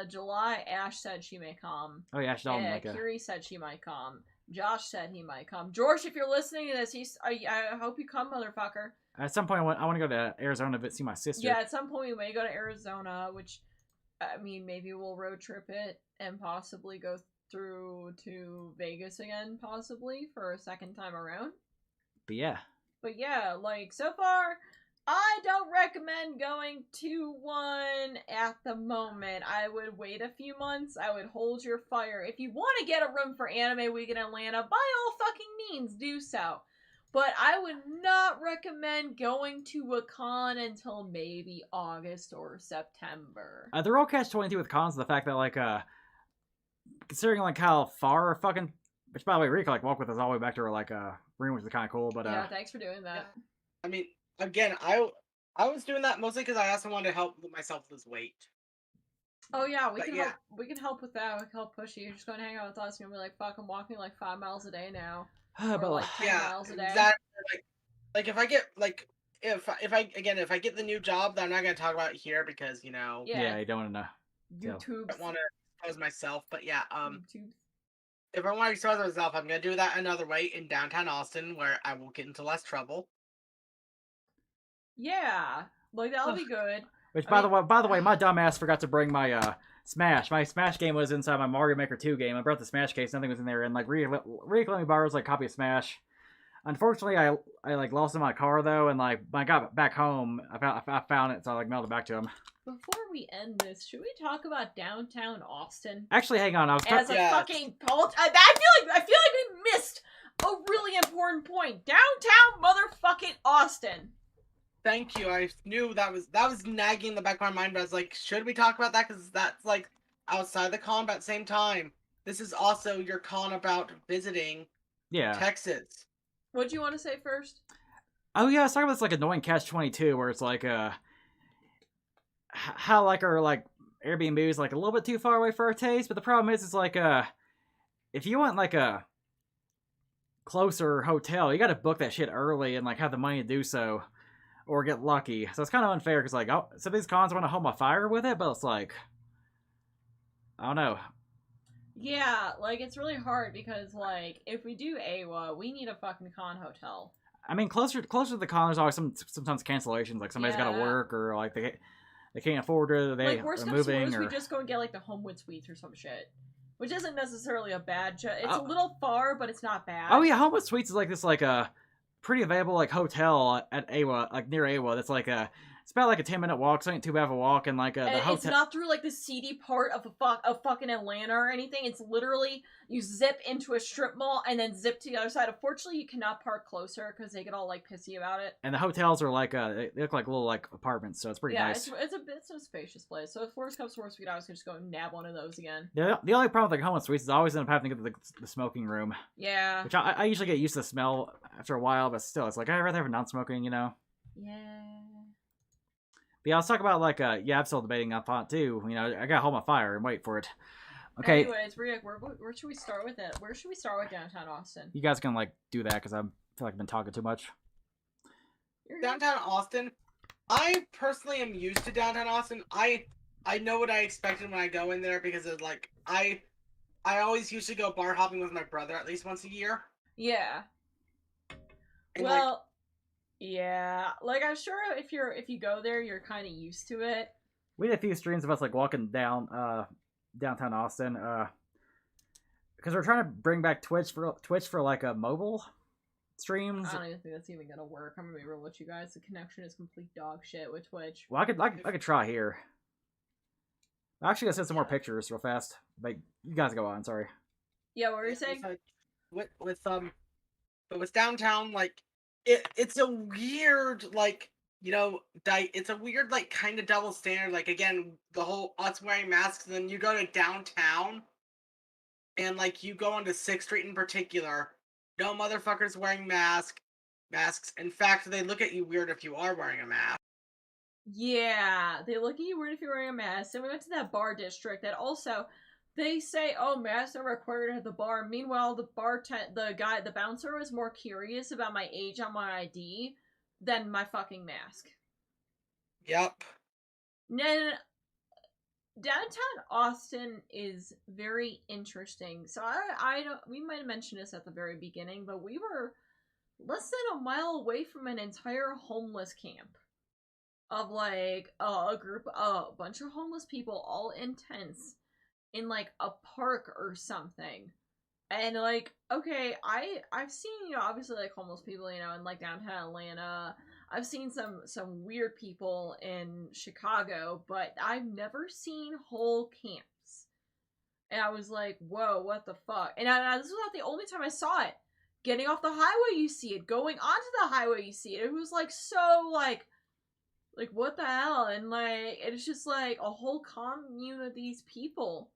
July, Ash said she may come. Oh, yeah, Ash Dalton. Yeah, Kiri said she might come. Josh said he might come. George, if you're listening to this, I hope you come, motherfucker. At some point, I want to go to Arizona to see my sister. Yeah, at some point we may go to Arizona, which, I mean, maybe we'll road trip it and possibly go through to Vegas again, possibly, for a second time around. But yeah, like, so far, I don't recommend going to one at the moment. I would wait a few months. I would hold your fire. If you want to get a room for Anime Week in Atlanta, by all fucking means, do so. But I would not recommend going to a con until maybe August or September. They're all catch-22 with cons, the fact that, like, considering, like, how far fucking... Which, by the way, Rika, like, walked with us all the way back to her, like, room, which is kind of cool, but, yeah, thanks for doing that. I mean, again, I was doing that mostly because I also wanted to help myself lose weight. Oh, yeah, we can help with that. We can help push you. You're just going to hang out with us, and you'll be like, fuck, I'm walking, like, 5 miles a day now. Or, like, 10 miles a day. Exactly. Like, if I get, like, if I get the new job that I'm not going to talk about here because, you know... Yeah, you don't want to know. YouTube. I don't want to expose myself, but yeah, YouTube. If I want to expose myself, I'm going to do that another way in downtown Austin, where I will get into less trouble. Yeah, like, that'll be good. Which, by the way, my dumbass forgot to bring my, Smash. My Smash game was inside my Mario Maker 2 game. I brought the Smash case, nothing was in there, and, like, Rick let me borrow, like, a copy of Smash. Unfortunately, I like, lost it in my car, though, and, like, when I got back home, I found it, so I, like, mailed it back to him. Before we end this, should we talk about downtown Austin? Actually, hang on. As a fucking cult, I feel like we missed a really important point. Downtown motherfucking Austin. Thank you. I knew that was nagging in the back of my mind, but I was like, should we talk about that? Because that's, like, outside the con, but at the same time, this is also your con about visiting Texas. What do you want to say first? Oh, yeah, I was talking about this, like, annoying catch-22, where it's, like, how, like, our, like, Airbnb is like a little bit too far away for our taste, but the problem is, it's like if you want like a closer hotel, you got to book that shit early and like have the money to do so, or get lucky. So it's kind of unfair because like some of these cons want to hold my fire with it, but it's like I don't know. Yeah, like it's really hard because like if we do AWA, we need a fucking con hotel. I mean, closer to the con, there's always sometimes cancellations, like somebody's got to work or like they can't afford it, or they like worst are comes to moving, worst, or we just go and get like the Homewood Suites or some shit, which isn't necessarily a bad. It's a little far, but it's not bad. Oh yeah, Homewood Suites is like this like a pretty available like hotel at AWA, like near AWA. That's like it's about like a 10-minute walk, so it ain't too bad of a walk, and like the hotel. It's not through like the seedy part of fucking Atlanta or anything. It's literally you zip into a strip mall and then zip to the other side. Unfortunately, you cannot park closer because they get all like pissy about it. And the hotels are like they look like little like apartments, so it's pretty nice. Yeah, it's a spacious place. So if worst comes to worst, we could always just go and nab one of those again. The only problem with like Homewood Suites is I always end up having to get the smoking room. Yeah. Which I usually get used to the smell after a while, but still, it's like I'd rather have a non-smoking, Yeah. But yeah, let's talk about like I'm still debating on font too. You know, I gotta hold my fire and wait for it. Okay. Anyways, Reick, where should we start with it? Where should we start with downtown Austin? You guys can like do that because I feel like I've been talking too much. Downtown Austin. I personally am used to downtown Austin. I know what I expected when I go in there because of like I always used to go bar hopping with my brother at least once a year. Yeah. And well, yeah. Like I'm sure if you go there, you're kind of used to it. We did a few streams of us like walking down downtown Austin because we're trying to bring back Twitch for like a mobile streams. I don't even think that's even gonna work. I'm gonna be real with you guys. The connection is complete dog shit with Twitch. Well, I could try here. I'm actually gonna send some more pictures real fast. Like you guys go on. Sorry. Yeah, what were you saying? But with downtown, like it's a weird like it's a weird like kind of double standard. Like again, the whole us wearing masks, and then you go to downtown, and like you go onto 6th Street in particular. No motherfuckers wearing masks. In fact, they look at you weird if you are wearing a mask. Yeah, they look at you weird if you're wearing a mask. And we went to that bar district that also, they say, oh, masks are required at the bar. Meanwhile, the bouncer was more curious about my age on my ID than my fucking mask. Yep. No. Downtown Austin is very interesting. So I don't. We might have mentioned this at the very beginning, but we were less than a mile away from an entire homeless camp of like a bunch of homeless people all in tents in like a park or something. And like, okay, I've seen, obviously like homeless people, in like downtown Atlanta. I've seen some weird people in Chicago, but I've never seen whole camps. And I was like, whoa, what the fuck? And this was not the only time I saw it. Getting off the highway, you see it. Going onto the highway, you see it. It was like so like what the hell? And like, it's just like a whole commune of these people.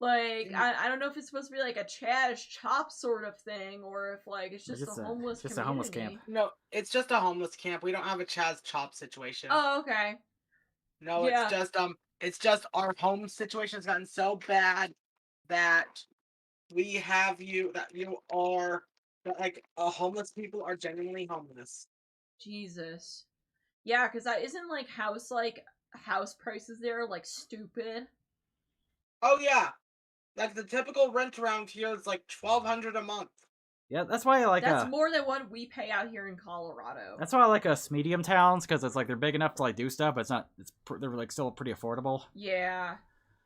Like, I don't know if it's supposed to be like a Chaz Chop sort of thing, or if like it's just a homeless community. A homeless camp. No, it's just a homeless camp. We don't have a Chaz Chop situation. Oh, okay. No, yeah. It's just our home situation has gotten so bad that homeless people are genuinely homeless. Jesus. Yeah, because isn't like house prices there like stupid? Oh yeah. Like the typical rent around here is like $1,200 a month. Yeah, that's why I like. That's more than what we pay out here in Colorado. That's why I like us medium towns, because it's like they're big enough to like do stuff, but it's not. They're like still pretty affordable. Yeah,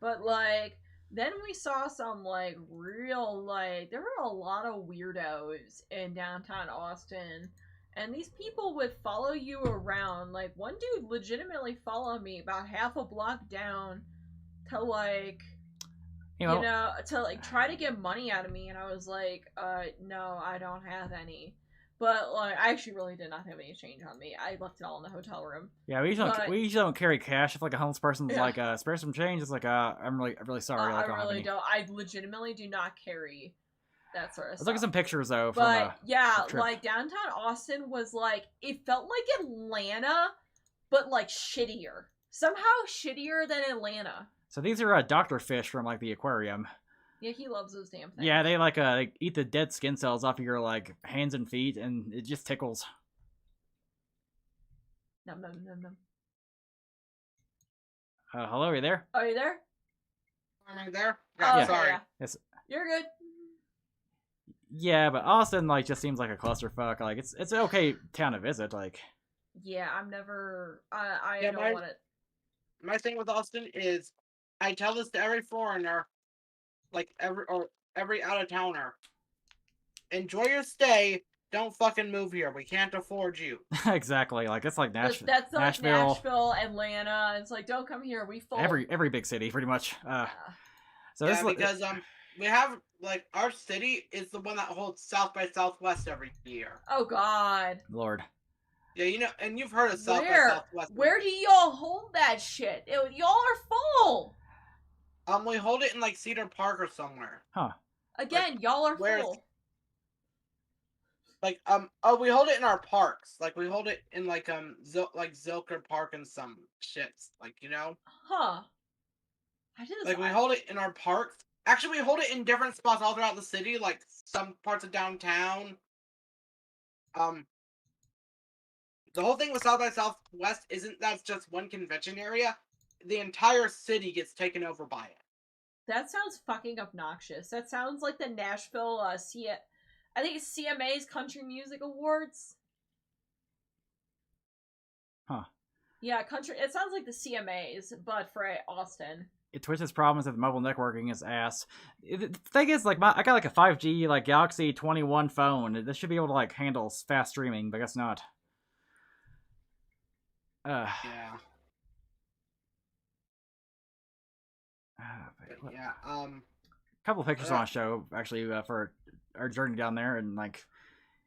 but like then we saw some like real like there were a lot of weirdos in downtown Austin, and these people would follow you around. Like one dude legitimately followed me about half a block down to like. To like try to get money out of me, and I was like, no, I don't have any. But like, I actually really did not have any change on me. I left it all in the hotel room. Yeah, we usually don't carry cash. If like a homeless person's like, spare some change, it's like, I'm really sorry. I really don't. I legitimately do not carry that sort of stuff. Let's look at some pictures though. But yeah, like downtown Austin was like, it felt like Atlanta, but like shittier. Somehow shittier than Atlanta. So these are Dr. Fish from like the aquarium. Yeah, he loves those damn things. Yeah, they like they eat the dead skin cells off of your like hands and feet, and it just tickles. Num num num num. Hello, are you there? Are you there? Am I there? Oh, Yeah, okay, sorry. yeah. Yes. You're good. Yeah, but Austin like just seems like a clusterfuck. Like it's an okay town to visit. Like Yeah, I'm never. I Yeah, don't want it. My thing with Austin is, I tell this to every foreigner, like every out of towner. Enjoy your stay. Don't fucking move here. We can't afford you. exactly, like it's like That's like Nashville, Atlanta. It's like, don't come here. We full. every big city, pretty much. So Yeah, this because we have like our city is the one that holds South by Southwest every year. Oh God. Lord. Yeah, you know, and you've heard of South by Southwest. Where do y'all hold that shit? Y'all are full. We hold it in like Cedar Park or somewhere. Huh. Again, like, y'all are full. Like we hold it in our parks. Like we hold it in like Zilker Park and some shits. Like, you know? Huh. I did this. Like we hold it in our parks. Actually, we hold it in different spots all throughout the city, like some parts of downtown. The whole thing with South by Southwest isn't that's just one convention area. The entire city gets taken over by it. That sounds fucking obnoxious. That sounds like the Nashville I think it's CMA's Country Music Awards. Huh. Yeah, country. It sounds like the CMAs, but for Austin. Twitch's problems with mobile networking is ass. The thing is, like, I got like a 5G like Galaxy 21 phone. This should be able to like handle fast streaming, but I guess not. Yeah. Yeah. A couple of pictures I want to show actually for our journey down there, and like,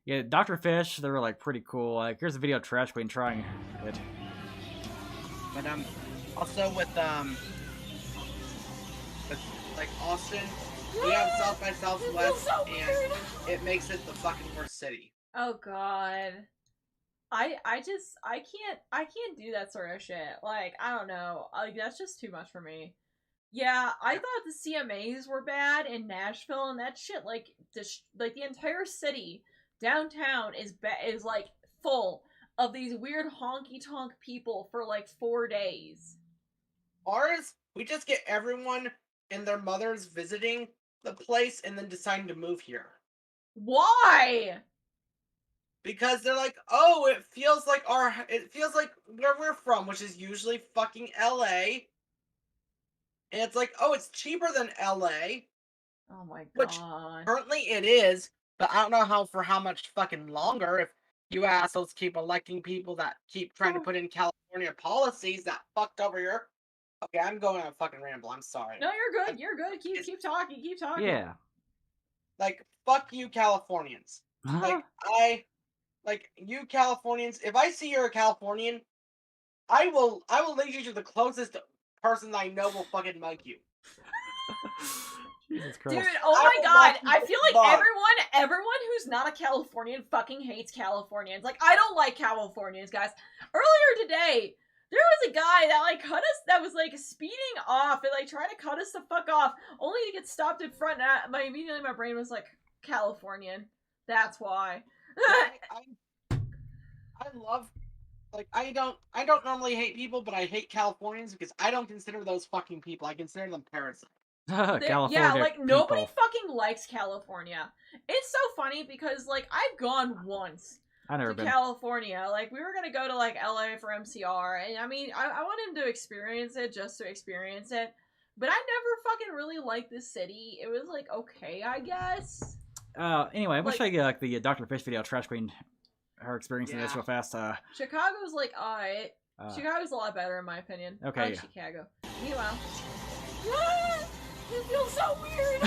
yeah, Dr. Fish, they were like pretty cool. Like, here's a video of Trash Queen trying it. But also with like Austin, we have South by Southwest, so and it makes it the fucking worst city. Oh God. I can't do that sort of shit. Like, I don't know. Like, that's just too much for me. Yeah, I thought the CMAs were bad in Nashville, and that shit, like, the entire city downtown is like full of these weird honky tonk people for like 4 days. Ours, we just get everyone and their mothers visiting the place and then deciding to move here. Why? Because they're like, oh, it feels like where we're from, which is usually fucking LA. And it's like, oh, it's cheaper than LA. Oh my God. Which currently it is, but I don't know for how much fucking longer if you assholes keep electing people that keep trying to put in California policies that fucked over here. Okay, I'm going on a fucking ramble. I'm sorry. No, you're good. You're good. Keep talking. Keep talking. Yeah. Like, fuck you, Californians. Like you Californians. If I see you're a Californian, I will lead you to the closest person I know will fucking mug you. Jesus Christ. Dude, oh my God. I feel like everyone who's not a Californian fucking hates Californians. Like, I don't like Californians, guys. Earlier today, there was a guy that like cut us, that was like speeding off and like trying to cut us the fuck off, only to get stopped in front. And immediately my brain was like, Californian. That's why. I love, like, I don't normally hate people, but I hate Californians because I don't consider those fucking people. I consider them parasites. California yeah, like nobody people. fucking likes California. It's so funny because like I've gone once I've never to been. California. Like we were gonna go to like LA for MCR, and I mean I want him to experience it just to experience it. But I never fucking really liked this city. It was like okay, I guess. Anyway, I'm gonna show you like the Dr. Fish video, Trash Queen, her experience in this real fast. Chicago's like alright. Chicago's a lot better in my opinion. Okay. I like Chicago. Meanwhile, it feels so weird.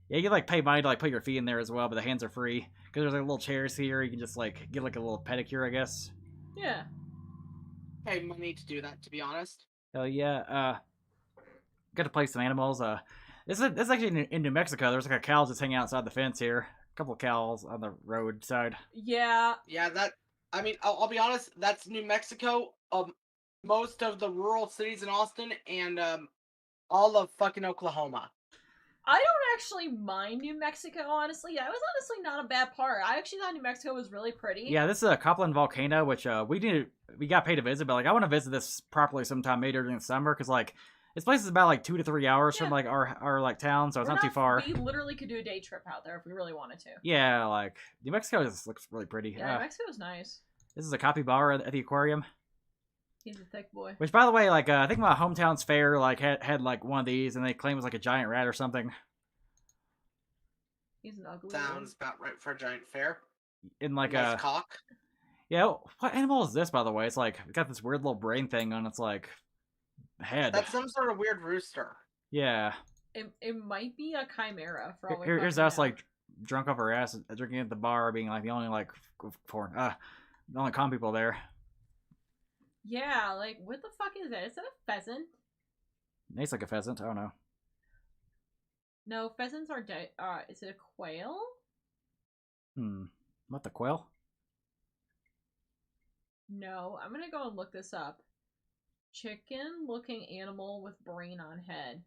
Yeah, you can like pay money to like put your feet in there as well, but the hands are free because there's like little chairs here. You can just like get like a little pedicure, I guess. Yeah. Pay money to do that, to be honest. Hell yeah. Got to play some animals. This is actually in New Mexico. There's like a cow just hanging outside the fence here. A couple of cows on the roadside. Yeah. Yeah, I mean, I'll be honest. That's New Mexico. Most of the rural cities in Austin and all of fucking Oklahoma. I don't actually mind New Mexico, honestly. That was honestly not a bad part. I actually thought New Mexico was really pretty. Yeah, this is a Copland volcano, which we got paid to visit, but like I want to visit this properly sometime maybe during the summer because like this place is about like 2 to 3 hours from like our like town, so it's not too far. We literally could do a day trip out there if we really wanted to. Yeah, like New Mexico looks really pretty. Yeah, New Mexico's nice. This is a capybara at the aquarium. He's a thick boy. Which, by the way, like I think my hometown's fair like had like one of these, and they claim it was like a giant rat or something. He's an ugly. Sounds about right for a giant fair. In like nice cock. Yeah, what animal is this, by the way? It's like got this weird little brain thing on its like head. That's some sort of weird rooster. Yeah. It might be a chimera. For all Here's us like drunk off our ass, drinking at the bar, being like the only like the only con people there. Yeah, like what the fuck is that? Is that a pheasant? It's like a pheasant. I don't know. No, pheasants are dead. Is it a quail? What, the quail? No, I'm gonna go and look this up. Chicken-looking animal with brain on head.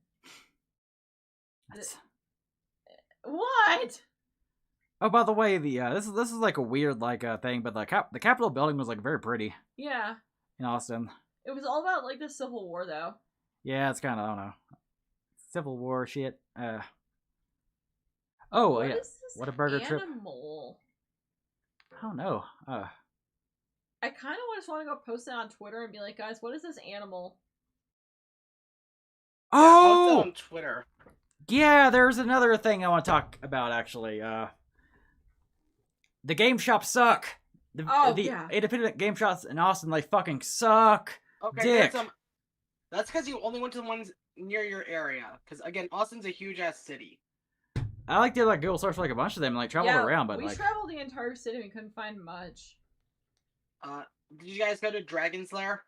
What? Oh, by the way, the this is like a weird like thing, but the Capitol building was like very pretty. Yeah. In Austin. It was all about like the Civil War, though. Yeah, it's kind of, I don't know, Civil War shit. Oh, what yeah. Is this what a burger trip. Animal? I don't know. I kind of just want to go post it on Twitter and be like, guys, what is this animal? Oh! Yeah, post it on Twitter. Yeah, there's another thing I want to talk about, actually. The game shops suck. The independent game shops in Austin, they fucking suck. Okay, dick. That's because you only went to the ones near your area. Because, again, Austin's a huge-ass city. I like did like Google search for like a bunch of them and like traveled around, but we traveled the entire city and we couldn't find much. Did you guys go to Dragon's Lair?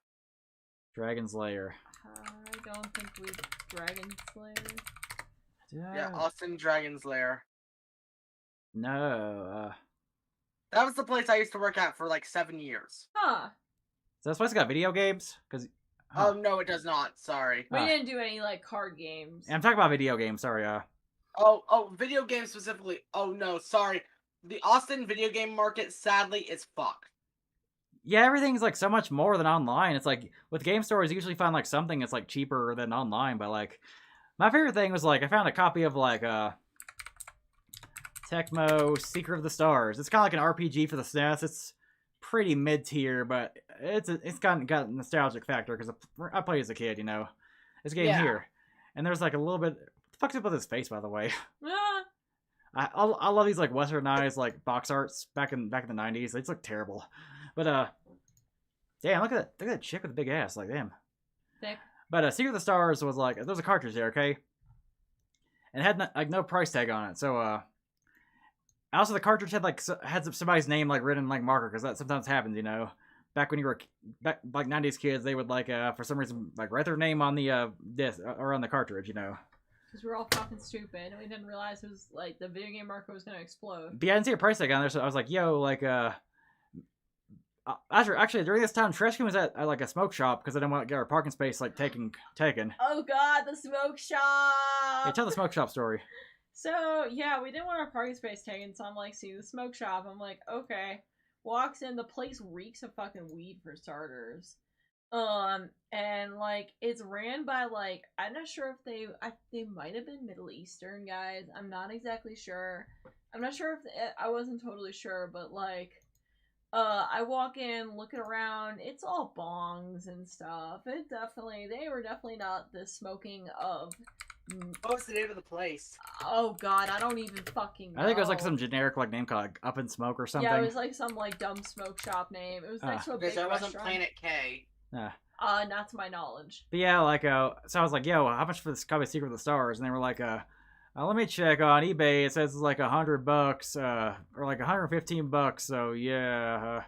Dragon's Lair. I don't think we Dragon's Lair. Yeah, Austin Dragon's Lair. No. That was the place I used to work at for like 7 years. Huh. So this place got video games? Cause oh no, it does not. Sorry. We didn't do any like card games. I'm talking about video games. Sorry. Oh, video games specifically. Oh no, sorry. The Austin video game market, sadly, is fucked. Yeah, everything's like so much more than online. It's like with game stores, you usually find like something that's like cheaper than online. But like, my favorite thing was like I found a copy of like Tecmo Secret of the Stars. It's kind of like an RPG for the SNES. It's pretty mid tier, but it's got a nostalgic factor because I played as a kid. You know, this game here, and there's like a little bit. What the fuck's up with his face, by the way? I love these like westernized like box arts back in the 90s. They just look terrible. But damn, look at that chick with the big ass, like damn. Thick. But Secret of the Stars was like there's a cartridge there, okay? And it had no price tag on it. So also the cartridge had somebody's name like written in like marker because that sometimes happens, you know. Back when you were like 90s kids, they would like for some reason like write their name on the disc or on the cartridge, you know. Because we were all fucking stupid and we didn't realize it was like the video game marker was gonna explode. But yeah, I didn't see a price tag on there, so I was like, yo, like actually during this time Treshkin was at like a smoke shop because I didn't want to get our parking space like taken. Oh god, the smoke shop. Yeah, tell the smoke shop story. So yeah, we didn't want our parking space taken, so I'm like, see the smoke shop. I'm like, okay. Walks in, the place reeks of fucking weed for starters. And like it's ran by like I'm not sure if they might have been Middle Eastern guys. I'm not exactly sure. I'm not sure if I wasn't totally sure, but like I walk in, looking around, it's all bongs and stuff. They were definitely not the smoking of. What's the name of the place? Oh god, I don't even fucking know. I think it was like some generic like name called like Up in Smoke or something. Yeah, it was like some like dumb smoke shop name. It was next to a big so it restaurant. wasn't Planet K. Not to my knowledge. But yeah, like so I was like, yo, how much for this copy of Secret of the Stars? And they were like, let me check on eBay. It says it's like $100, or like $115. So yeah.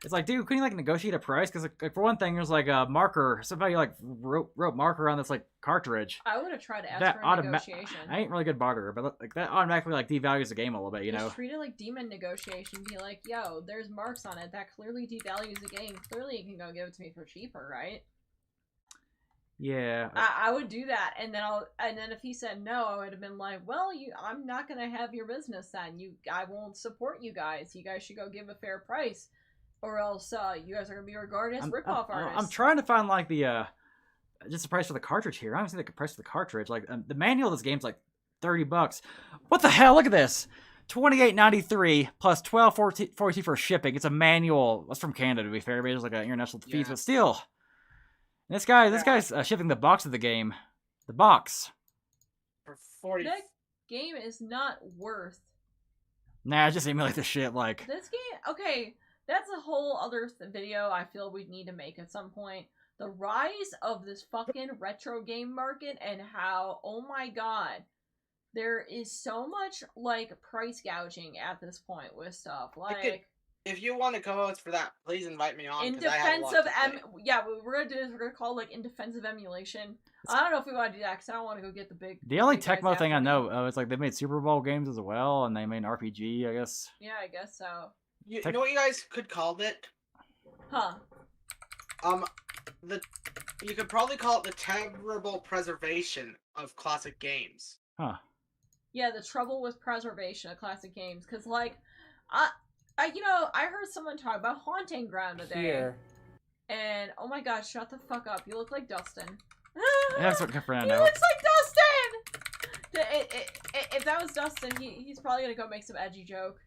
It's like, dude, couldn't you like negotiate a price? Because like for one thing, there's like a marker. Somebody like wrote marker on this like cartridge. I would have tried to ask That for a negotiation. I ain't really good barter, but like that automatically like devalues the game a little bit, you know. Just treat it like demon negotiation. Be like, yo, there's marks on it that clearly devalues the game. Clearly, you can go give it to me for cheaper, right? Yeah. I would do that, and then if he said no, I would have been like, well, I'm not gonna have your business then. I won't support you guys. You guys should go give a fair price, or else you guys are gonna be regarded as ripoff artists. I'm trying to find like the just the price for the cartridge here. I haven't seen the price for the cartridge. Like the manual of this game's like $30. What the hell? Look at this. $28.93 plus $12.42 for shipping. It's a manual. That's from Canada, to be fair. But it's like an international fees, but still. And this guy's shipping the box of the game. The box. For 40. That game is not worth. Nah, just emulate the shit. Like this game. Okay, that's a whole other video. I feel we need to make at some point. The rise of this fucking retro game market and how, oh my god, there is so much like price gouging at this point with stuff. Like, if you want to co-host for that, please invite me on. In defense of yeah, what we're gonna do is we're gonna call it like in defense of emulation. I don't know if we want to do that because I don't want to go get the big. The only Tecmo thing I know is like they made Super Bowl games as well, and they made an RPG, I guess. Yeah, I guess so. You know what you guys could call it? Huh? You could probably call it the terrible preservation of classic games. Huh? Yeah, the trouble with preservation of classic games, because like, I heard someone talk about Haunting Ground today. Here. And oh my god, shut the fuck up! You look like Dustin. That's what Fernando. He looks like Dustin. If that was Dustin, he's probably gonna go make some edgy joke,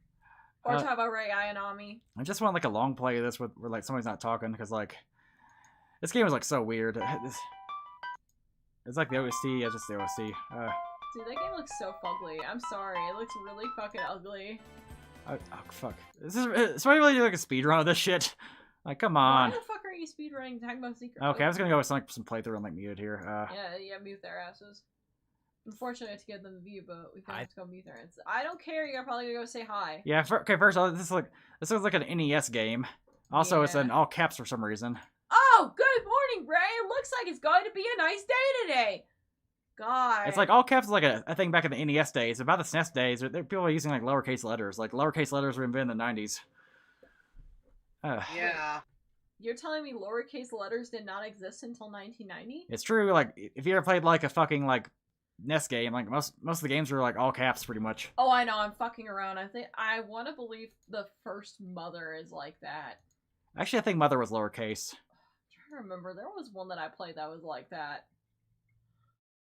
or talk about Ray Ayanami. I just want like a long play of this where like somebody's not talking, because like this game is like so weird. It's like the OST. Yeah, just the OST. Dude, that game looks so fugly. I'm sorry, it looks really fucking ugly. Oh fuck! Somebody really do like a speedrun of this shit? Like, come on. Why the fuck are you speedrunning Tecmo Secret? Okay, I was gonna go with some playthrough and like muted here. Yeah, mute their asses. Unfortunately, I have to give them the view, but we can have to go mute their asses. I don't care. You're probably gonna go say hi. Yeah. Okay. First, this looks like an NES game. Also, it's in all caps for some reason. Oh, good morning, Ray. It looks like it's going to be a nice day today. God. It's like all caps is like a thing back in the NES days. About the SNES days, people are using like lowercase letters. Like lowercase letters were invented in the 90s. Yeah. You're telling me lowercase letters did not exist until 1990? It's true. Like if you ever played like a fucking like NES game, like most of the games were like all caps pretty much. Oh, I know. I'm fucking around. I want to believe the first Mother is like that. Actually, I think Mother was lowercase. I'm trying to remember. There was one that I played that was like that.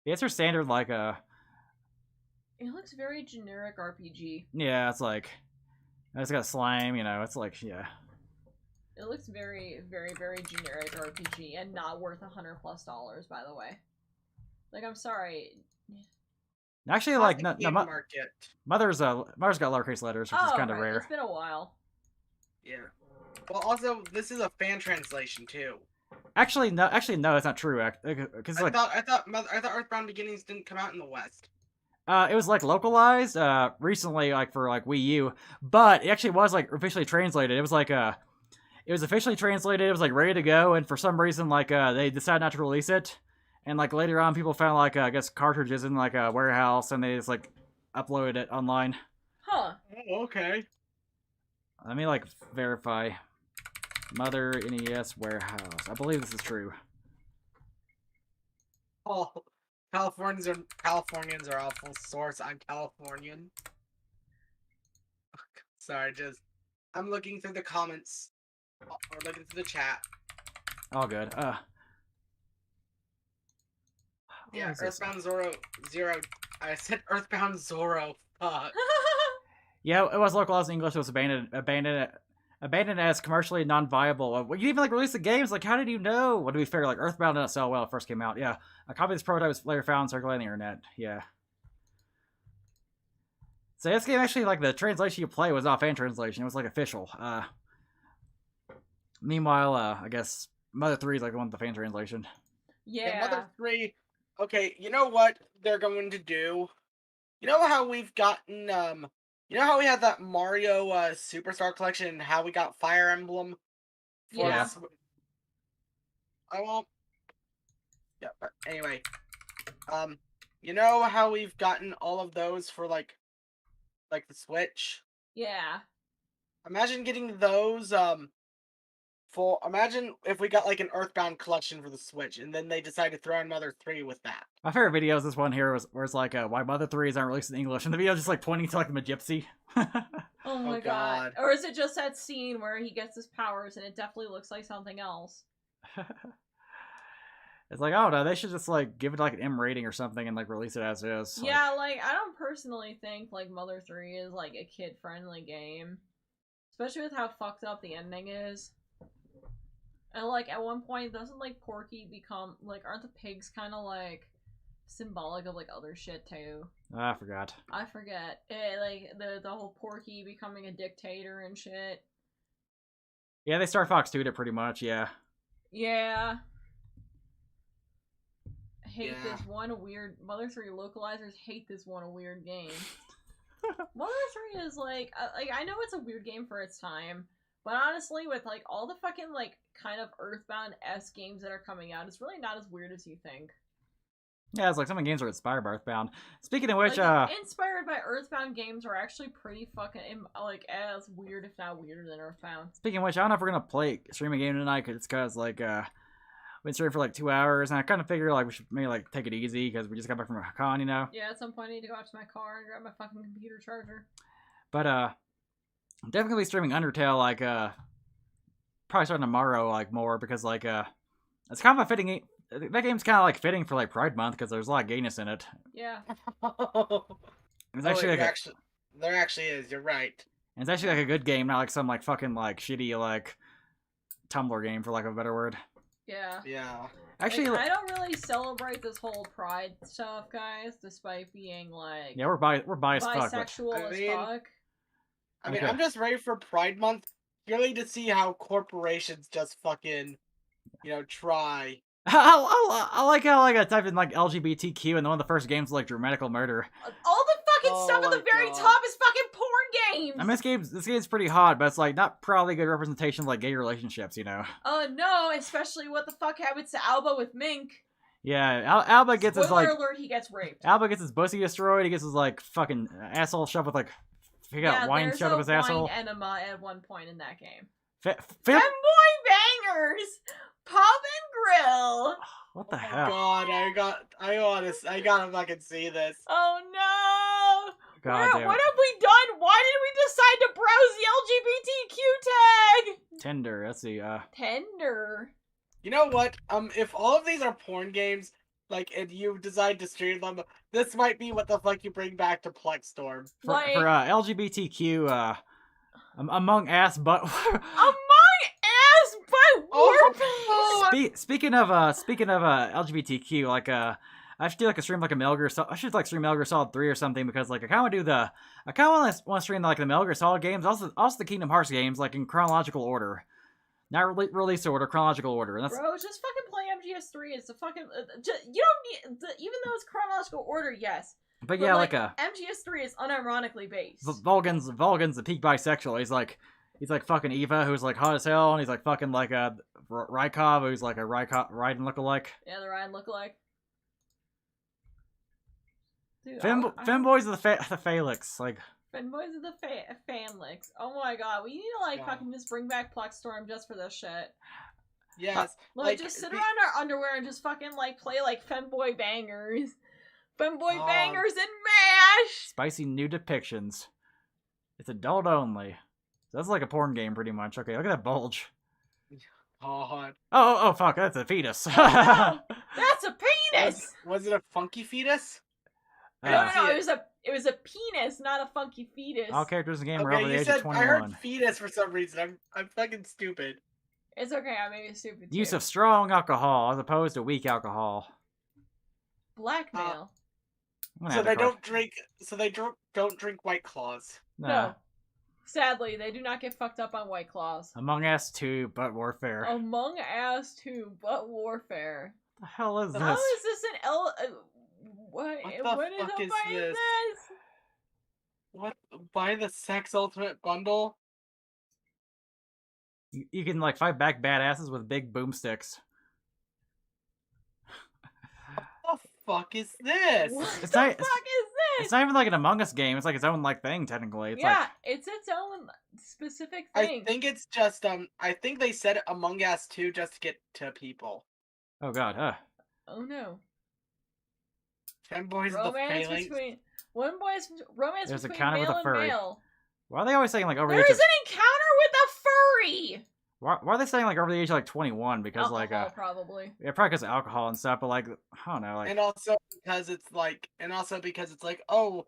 Yeah, it's her standard like It looks very generic RPG. Yeah, it's like it's got slime. You know, it's like yeah. It looks very, very, very generic RPG and not worth $100+, by the way. Like, I'm sorry. Actually, like Mother's got lowercase letters, which is kind of rare. It's been a while. Yeah. Well, also, this is a fan translation too. Actually, no, that's not true. Because like I thought Earthbound Beginnings didn't come out in the West. It was like localized recently, like for like Wii U, but it actually was like officially translated. It was like it was officially translated. It was like ready to go, and for some reason, like they decided not to release it. And like later on, people found like I guess cartridges in like a warehouse, and they just like uploaded it online. Huh. Oh, okay. Let me like verify. Mother NES warehouse. I believe this is true. Oh, Californians are awful source. I'm Californian. Sorry, I'm looking through the comments or looking through the chat. All good. Yeah, Earthbound Zero. I said Earthbound Zoro. Fuck. Yeah, it was localized in English. It was abandoned as commercially non-viable. You even like release the games. Like, how did you know? Well, to be fair, like Earthbound didn't sell well when it first came out. Yeah, a copy of this prototype was later found circulating on the internet. Yeah. So this game actually, like the translation you play was not fan translation. It was like official. Meanwhile, I guess Mother 3 is like the one with the fan translation. Yeah. Mother 3. Okay, you know what they're going to do? You know how we've gotten you know how we had that Mario Superstar Collection and how we got Fire Emblem? Yeah. I won't. Yeah, but anyway, you know how we've gotten all of those for like the Switch? Yeah. Imagine getting those imagine if we got like an Earthbound collection for the Switch, and then they decide to throw in Mother 3 with that. My favorite video is this one here, where it's like, why Mother 3s aren't released in English, and the video is just like pointing to like the gypsy. Oh my god. God. Or is it just that scene where he gets his powers and it definitely looks like something else? It's like, oh no, they should just like give it like an M rating or something and like release it as is. Yeah, like I don't personally think like Mother 3 is like a kid-friendly game. Especially with how fucked up the ending is. And like at one point, doesn't like Porky become like, aren't the pigs kind of like symbolic of like other shit too? I forgot. I forget. Like the whole Porky becoming a dictator and shit. Yeah, they Star Fox 2'd it pretty much. Yeah. Yeah. I hate Yeah. this one weird Mother 3 localizers hate this one weird game. Mother 3 is like I know it's a weird game for its time. But honestly, with like all the fucking like kind of Earthbound-esque games that are coming out, it's really not as weird as you think. Yeah, it's like some of the games are inspired by Earthbound. Speaking of which, like, inspired by Earthbound games are actually pretty fucking like as weird, if not weirder than Earthbound. Speaking of which, I don't know if we're gonna stream a game tonight, because like we've been streaming for like 2 hours, and I kind of figure like we should maybe like take it easy because we just got back from a con, you know. Yeah, at some point I need to go out to my car and grab my fucking computer charger. But I'm definitely gonna be streaming Undertale like probably starting tomorrow like more, because like it's kind of a fitting. That game's kind of like fitting for like Pride Month because there's a lot of gayness in it. Yeah. It's actually like there actually is. You're right. It's actually like a good game, not like some like fucking like shitty like Tumblr game, for lack of a better word. Yeah. Yeah. Actually, like, I don't really celebrate this whole Pride stuff, guys, despite being like yeah, we're biased bisexual as fuck. I mean, I'm just ready for Pride Month purely to see how corporations just fucking, try. I like how like I typed in like LGBTQ, and one of the first games was, like dramatical murder. All the fucking stuff at the very top is fucking porn games. I mean, this game's pretty hot, but it's like not probably good representation of like gay relationships, you know. No, especially what the fuck happens to Alba with Mink. Yeah, Alba gets his like. Spoiler alert: he gets raped. Alba gets his pussy destroyed. He gets his like fucking asshole shoved with like. He got wine shoved up his asshole. There's a wine enema at one point in that game. Femboy bangers, pub and grill. What the hell? God, I gotta fucking see this. Oh no! God damn. What have we done? Why did we decide to browse the LGBTQ tag? Tender. Let's see. Tender. You know what? If all of these are porn games, like, and you decide to stream them, this might be what the fuck you bring back to Plex Storm. For LGBTQ, among ass butt. Among ass butt warpaint. Speaking of LGBTQ, like I should do like a stream like a Metal Gear Solid. I should like stream Metal Gear Solid 3 or something, because like I kind of want to stream like the Metal Gear Solid games, also the Kingdom Hearts games, like in chronological order. Not release order, chronological order. And that's... Bro, just fucking play MGS3. It's a fucking... you don't need... even though it's chronological order, yes. But yeah, like MGS3 is unironically based. Volgan's the peak bisexual. He's like fucking Eva, who's like hot as hell, and he's like fucking like a Rykov, who's like a Raiden lookalike. Yeah, the Raiden lookalike. Dude, Femboys of the Phalix, like... Fanboys of the Fanlix. Oh my god, we need to like fucking just bring back Plex Storm just for this shit. Yes. Like just sit around our underwear and just fucking like play like femboy bangers. Femboy bangers and MASH! Spicy new depictions. It's adult only. So that's like a porn game pretty much. Okay, look at that bulge. Oh fuck, that's a fetus. That's a penis! Was it a funky fetus? No, it was a penis, not a funky fetus. All characters in the game are over the age of 21. I heard fetus for some reason. I'm fucking stupid. It's okay, I may be stupid too. Use of strong alcohol as opposed to weak alcohol. Blackmail. So they don't drink. So they don't drink White Claws. No. Sadly, they do not get fucked up on White Claws. Among Us 2, but Warfare. Among Us 2, but Warfare. What the hell is this? How is this an What is this? What? Buy the Sex Ultimate Bundle? You can like fight back badasses with big boomsticks. What the fuck is this? What It's the not- fuck is this? It's not even like an Among Us game. It's like its own like thing technically. It's yeah, like it's its own specific I thing. think it's just I think they said Among Us 2 just to get to people. oh god, huh? Oh no. Fanboys of the Romance phalanx. between romance There's a between counter with male a and furry. male. Why are they always saying like over the There age is of? an encounter with a furry. Why are they saying like over the age of like 21? Because Alcohol, like probably. yeah, probably because of alcohol and stuff. But like I don't know, like And also because it's like, oh,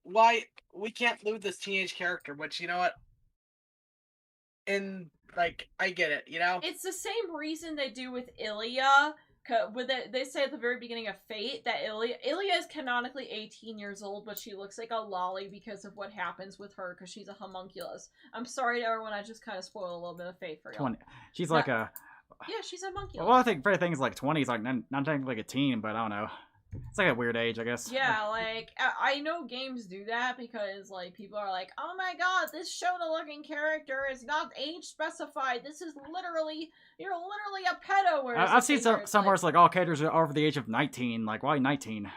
why we can't lose this teenage character? Which, you know what? And like, I get it, you know. It's the same reason they do with Ilya. They say at the very beginning of Fate that Ilya is canonically 18 years old, but she looks like a lolly because of what happens with her because she's a homunculus. I'm sorry to everyone, I just kind of spoiled a little bit of Fate for you. 20. She's like a. Yeah, she's a homunculus. Well, I think for things like 20 is like not technically like a teen, but I don't know. It's like a weird age, I guess. Yeah, like, I know games do that because, like, people are like, oh my god, this Shona-looking character is not age specified. This is literally, you're literally a pedo. Whereas I've seen somewhere like, it's like all characters are over the age of 19. Like, why 19?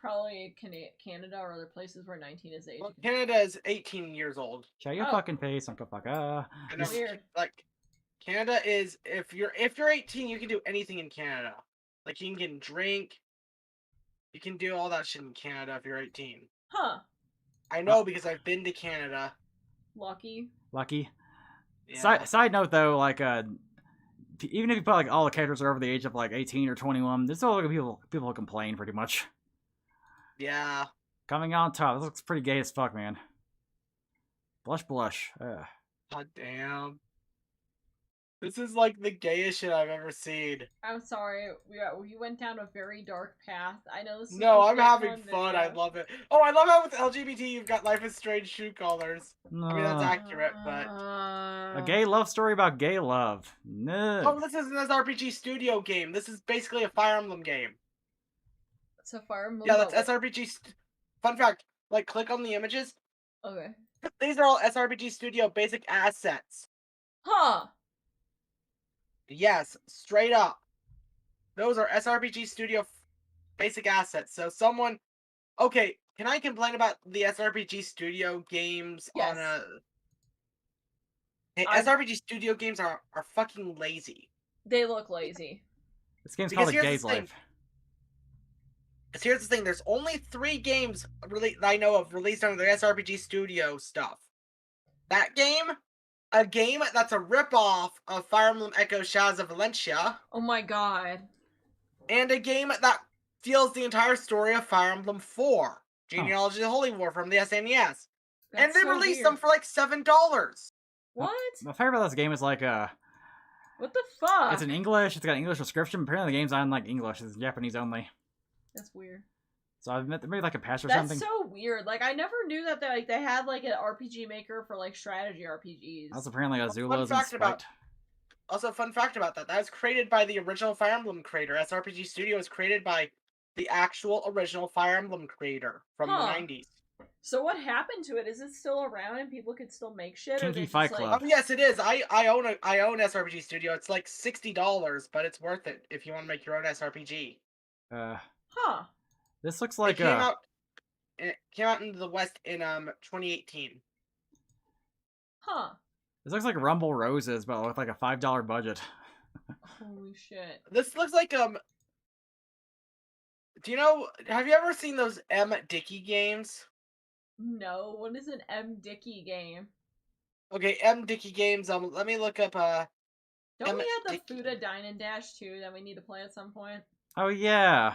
probably Canada or other places where 19 is age. Well, Canada is 18 years old. Shut your Oh. fucking face, Uncle Fuck. I know, Weird. like, Canada is if you're 18, you can do anything in Canada. Like, you can drink. You can do all that shit in Canada if you're 18. Huh. I know because I've been to Canada. Lucky. Yeah. Side note though, like even if you put like all the characters are over the age of like 18 or 21, there's still people who complain pretty much. Yeah. Coming on top, this looks pretty gay as fuck, man. Blush. Ugh. God damn. This is like the gayest shit I've ever seen. I'm sorry. We went down a very dark path. I know this is No, supposed I'm to be a having fun fun. I video. love it. Oh, I love how with LGBT you've got Life is Strange shoe colors. I mean, that's accurate, but... A gay love story about gay love. No. Oh, this isn't an RPG Studio game. This is basically a Fire Emblem game. It's a Fire Emblem. Yeah, that's SRPG... Fun fact, like, click on the images. Okay. These are all SRPG Studio basic assets. Huh. Yes, straight up. Those are SRPG Studio basic assets. So someone... Okay, can I complain about the SRPG Studio games Yes. on a... Hey, SRPG Studio games are fucking lazy. They look lazy. This game's Because called A here's the Gay's thing. Life. Because here's the thing, there's only 3 games that I know of released under the SRPG Studio stuff. That game, a game that's a ripoff of Fire Emblem Echo Shadows of Valencia, Oh my god. and a game that steals the entire story of Fire Emblem 4, Genealogy of the Holy War from the SNES. And That's they so released weird. them for like $7. What? My favorite about this game is like What the fuck? it's in English. It's got an English description. Apparently, the game's not in like English. It's Japanese only. That's weird. So I've maybe like a patch or That's something. so weird. Like I never knew that they had like an RPG maker for like strategy RPGs. That's apparently Fun Azulo's and fact Spite. about- Also, fun fact about that was created by the original Fire Emblem creator. SRPG Studio was created by the actual original Fire Emblem creator from the Huh. 90s. So what happened to it? Is it still around and people can still make shit? or Kinky they Fight just, Club. Yes, it is. I own SRPG Studio. It's like $60, but it's worth it if you want to make your own SRPG. Huh. This looks It like came out into the West in 2018. Huh. this looks like Rumble Roses, but with like a $5 budget. Holy shit. This looks like Do you know? Have you ever seen those M. Dickey games? No. What is an M. Dickey game? Okay, M. Dickey games. Let me look up. Don't M. we have the Dickey. Fuda Dine and Dash too that we need to play at some point? Oh yeah.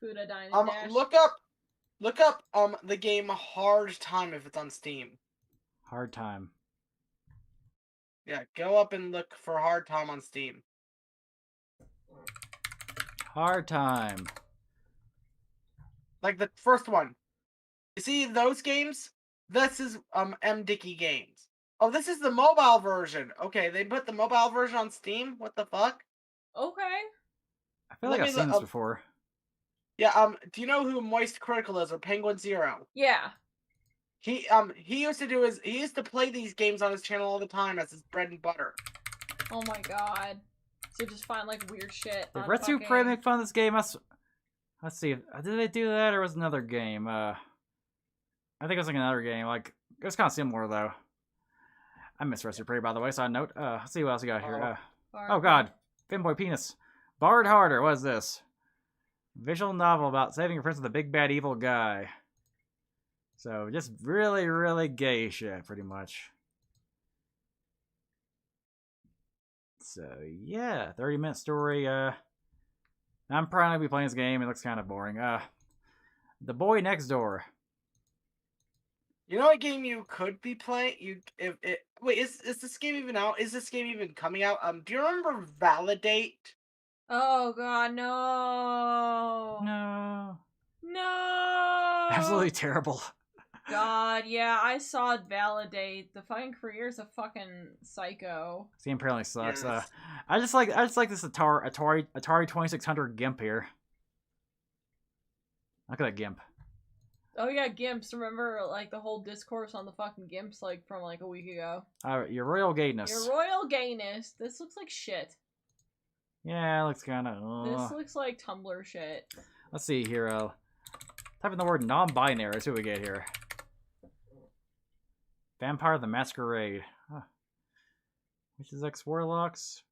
Fuda Dine and Dash. Look up the game Hard Time if it's on Steam. Hard Time. Yeah, go up and look for Hard Time on Steam. Hard Time. Like the first one. You see those games? This is M. Dickey games. Oh, this is the mobile version. Okay, they put the mobile version on Steam? What the fuck? Okay. I feel like Let I've me seen look this up- before. Yeah, do you know who Moist Critical is or Penguin Zero? Yeah. He used to play these games on his channel all the time as his bread and butter. Oh my god. So just find like weird shit. Did on Retsu fucking... Prey make fun of this game? Let's see. Did they do that or was it another game? I think it was like another game. Like it was kind of similar though. I miss Retsu Prey, by the way. Side note. Let's see what else we got here. Oh god, Finboy Penis. Barred Harder. What is this? Visual novel about saving your friends with a big bad evil guy. So just really, really gay shit, pretty much. So yeah, 30-minute story. I'm probably gonna be playing this game. It looks kind of boring. The Boy Next Door. You know what game you could be playing? Wait, is this game even out? Is this game even coming out? Do you remember Validate? Oh god, no. No. No. Absolutely terrible. God, yeah, I saw it Validate. The fucking creator's a fucking psycho. This game apparently sucks. Yes. I just like this Atari 2600 GIMP here. Look at that GIMP. Oh yeah, Gimps. Remember like the whole discourse on the fucking Gimps like from like a week ago. Your royal gayness. Your royal gayness. This looks like shit. Yeah, it looks kind of. This looks like Tumblr shit. Let's see here. Type in the word non-binary. See what we get here. Vampire the Masquerade. Huh. Which is ex-warlocks.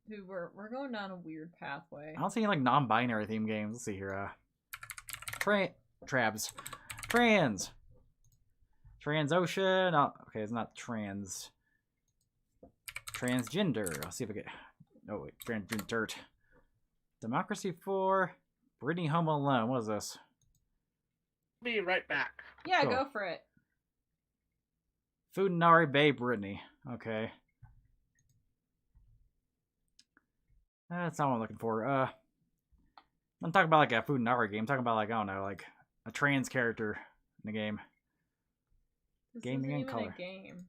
Dude, we're going down a weird pathway. I don't see any like non-binary theme games. Let's see here. Trans. Transocean. Oh, okay, it's not trans. Transgender. I'll see if I get. Oh wait, transgender. Democracy 4. Brittany Home Alone. What is this? Be right back. Yeah, Cool. go for it. Fudanari Bay Brittany. Okay. That's not what I'm looking for. I'm talking about like a Fudanari game. I'm talking about like, I don't know, like a trans character in the game. This Gaming isn't and even color. a game.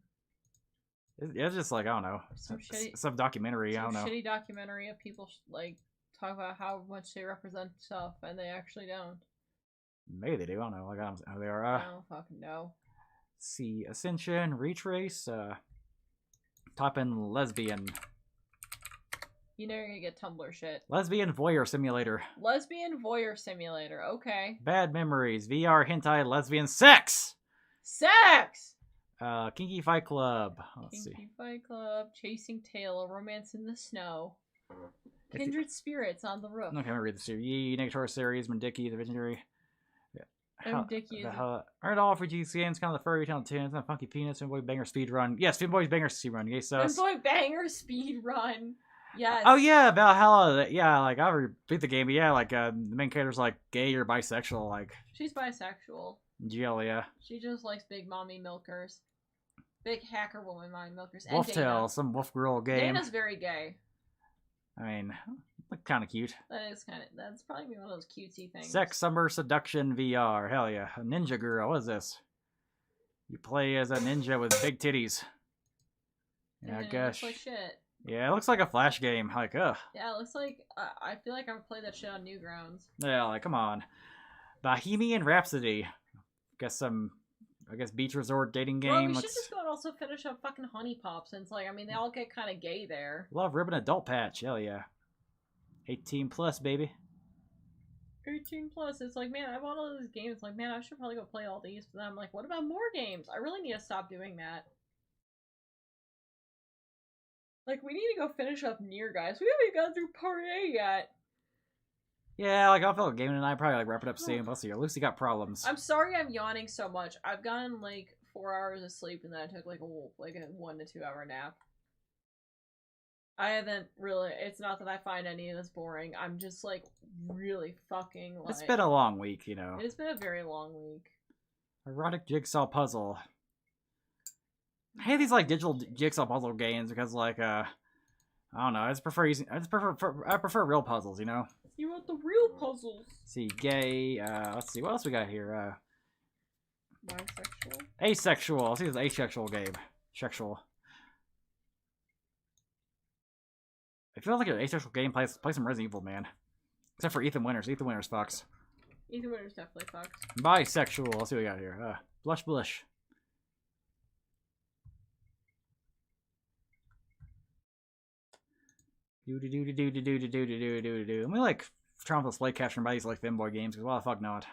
It's just like, I don't know. Some shitty, Some documentary, I don't know. shitty documentary of people like talk about how much they represent stuff and they actually don't. Maybe they do. I don't know. Like, I don't know how they are. I don't fucking know. See, Ascension, Retrace, type in lesbian. You know you're gonna get Tumblr shit. Lesbian Voyeur Simulator. Lesbian Voyeur Simulator. Okay. Bad Memories, VR Hentai Lesbian Sex! Sex! Kinky Fight Club. Let's see. Kinky Fight Club. Chasing Tail. A Romance in the Snow. If Kindred Spirits on the Roof. Okay, I'm gonna read this here. Yee, Negator Series, Mendicki, The Visionary. Mendicki is Aren't all for GC games kind of the furry town tunes and Funky Penis and Boy Banger Speed Run. Yes, Finboy's Banger Speed Run. Yay, sus. Finboy Banger Speed Run. Yes. Oh yeah, Valhalla. Yeah, like I repeat the game, but yeah, like the main character's like gay or bisexual, like. She's bisexual. GL, yeah. She just likes big mommy milkers. Big hacker woman mommy milkers. And Wolf Dana. Tale, some wolf girl game. Dana's very gay. I mean, look kind of cute. That's probably one of those cutesy things. Sex Summer Seduction VR. Hell yeah. A ninja girl. What is this? You play as a ninja with big titties. Yeah, I It guess. looks like shit. Yeah, it looks like a Flash game. Like, ugh. Yeah, it looks like I feel like I would play that shit on Newgrounds. Yeah, like, come on. Bohemian Rhapsody. I guess beach resort dating game. Bro, we Looks... should just go and also finish up fucking Honey Pop since like I mean they all get kind of gay there. Love Ribbon Adult Patch. Hell yeah. 18 plus, baby. 18 plus. It's like, man, I bought all these games. Like, man, I should probably go play all these. But then I'm like, what about more games? I really need to stop doing that. Like, we need to go finish up Nier, guys. We haven't gone through Part A yet. Yeah, like, I feel like gaming and I probably like wrap it up soon. Let's see. Lucy got problems. I'm sorry I'm yawning so much. I've gotten, like, 4 hours of sleep and then I took, like, a 1 to 2 hour nap. I haven't really, it's not that I find any of this boring. I'm just, like, really fucking, like... It's been a long week, you know. It's been a very long week. Erotic jigsaw puzzle. I hate these, like, digital jigsaw puzzle games because, like, I don't know. I prefer real puzzles, you know? You want the real puzzles. Let's see, gay, let's see, what else we got here? Bisexual? Asexual. Let's see this asexual game. Sexual. If you don't like an asexual game, play some Resident Evil, man. Except for Ethan Winters. Ethan Winters fucks. Ethan Winters definitely fucks. Bisexual. Let's see what we got here. Blush Blush. Do. And we like trying to slay capture by these like femboy games, because why the fuck not?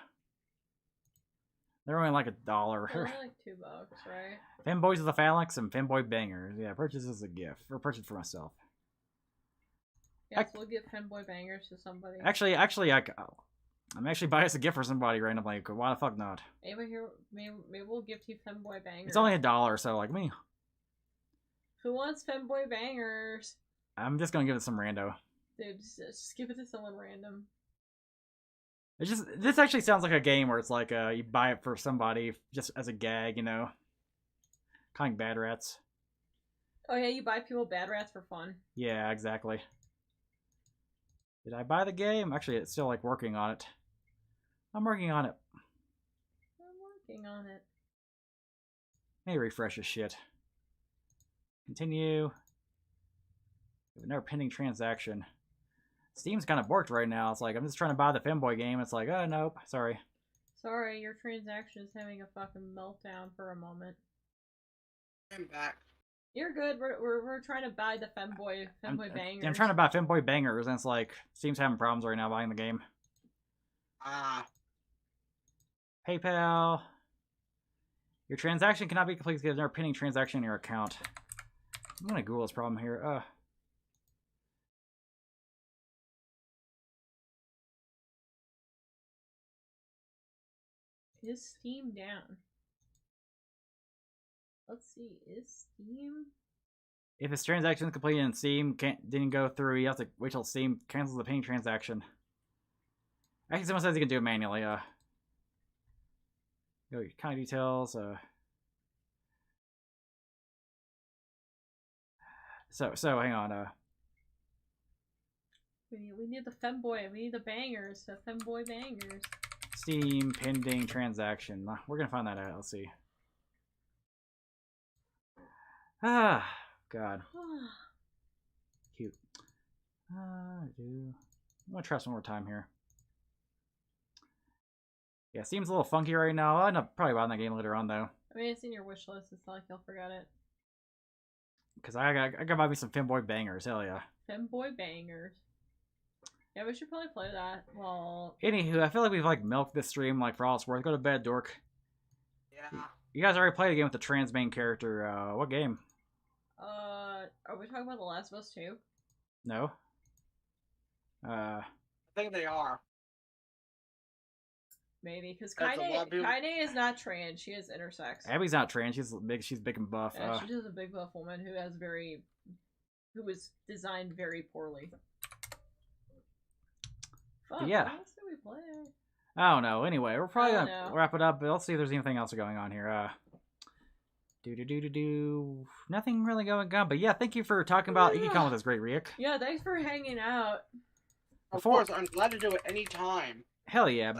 They're only like $1. They're only like $2, right? Femboys of the Phalanx and Femboy Bangers. Yeah, purchase as a gift. Or purchase for myself. Yes, we'll give Femboy Bangers to somebody. Actually, I'm actually buying us a gift for somebody randomly. Why the fuck not? Anybody here? Maybe we'll gift you Femboy Bangers. It's only $1, so like me. Who wants Femboy Bangers? I'm just gonna give it some rando. Dude, just give it to someone random. It's just, this actually sounds like a game where it's like you buy it for somebody just as a gag, you know? Kind of bad rats. Oh yeah, you buy people bad rats for fun. Yeah, exactly. Did I buy the game? Actually, it's still like working on it. I'm working on it. Let me refresh this shit. Continue. Another pending transaction. Steam's kind of borked right now. It's like, I'm just trying to buy the Femboy game. It's like, oh, nope. Sorry. Sorry, your transaction is having a fucking meltdown for a moment. I'm back. You're good. We're trying to buy the Femboy Bangers. I'm trying to buy Femboy Bangers, and it's like, Steam's having problems right now buying the game. PayPal. Your transaction cannot be completed because there's a pending transaction in your account. I'm gonna Google this problem here. Is Steam down? Let's see. Is Steam? If his transaction is completed and Steam didn't go through, you have to wait till Steam cancels the pending transaction. Actually, someone says you can do it manually. Go kind of details. So hang on. We need the Femboy. We need the bangers. The Femboy Bangers. Steam pending transaction. We're gonna find that out. Let's see. Ah, God. Cute. I'm gonna try some more time here. Yeah, seems a little funky right now. I'll end up probably buying that game later on though. I mean, it's in your wish list. It's not like you'll forget it. Cause I gotta buy me some Femboy Bangers. Hell yeah. Femboy Bangers. Yeah, we should probably play that. Well. Anywho, I feel like we've like milked this stream like for all it's worth. Go to bed, dork. Yeah. You guys already played a game with the trans main character. What game? Are we talking about The Last of Us 2? No. I think they are. Maybe, because Kaine is not trans. She is intersex. Abby's not trans. She's big and buff. Yeah, she's just a big buff woman who was designed very poorly. Fuck, yeah. What else did we play? I don't know. Anyway, we're probably gonna wrap it up, but let's see if there's anything else going on here. Nothing really going on, but yeah, thank you for talking about Ikkicon with us, GreatRieck. Yeah, thanks for hanging out. Of course, I'm glad to do it anytime. Hell yeah!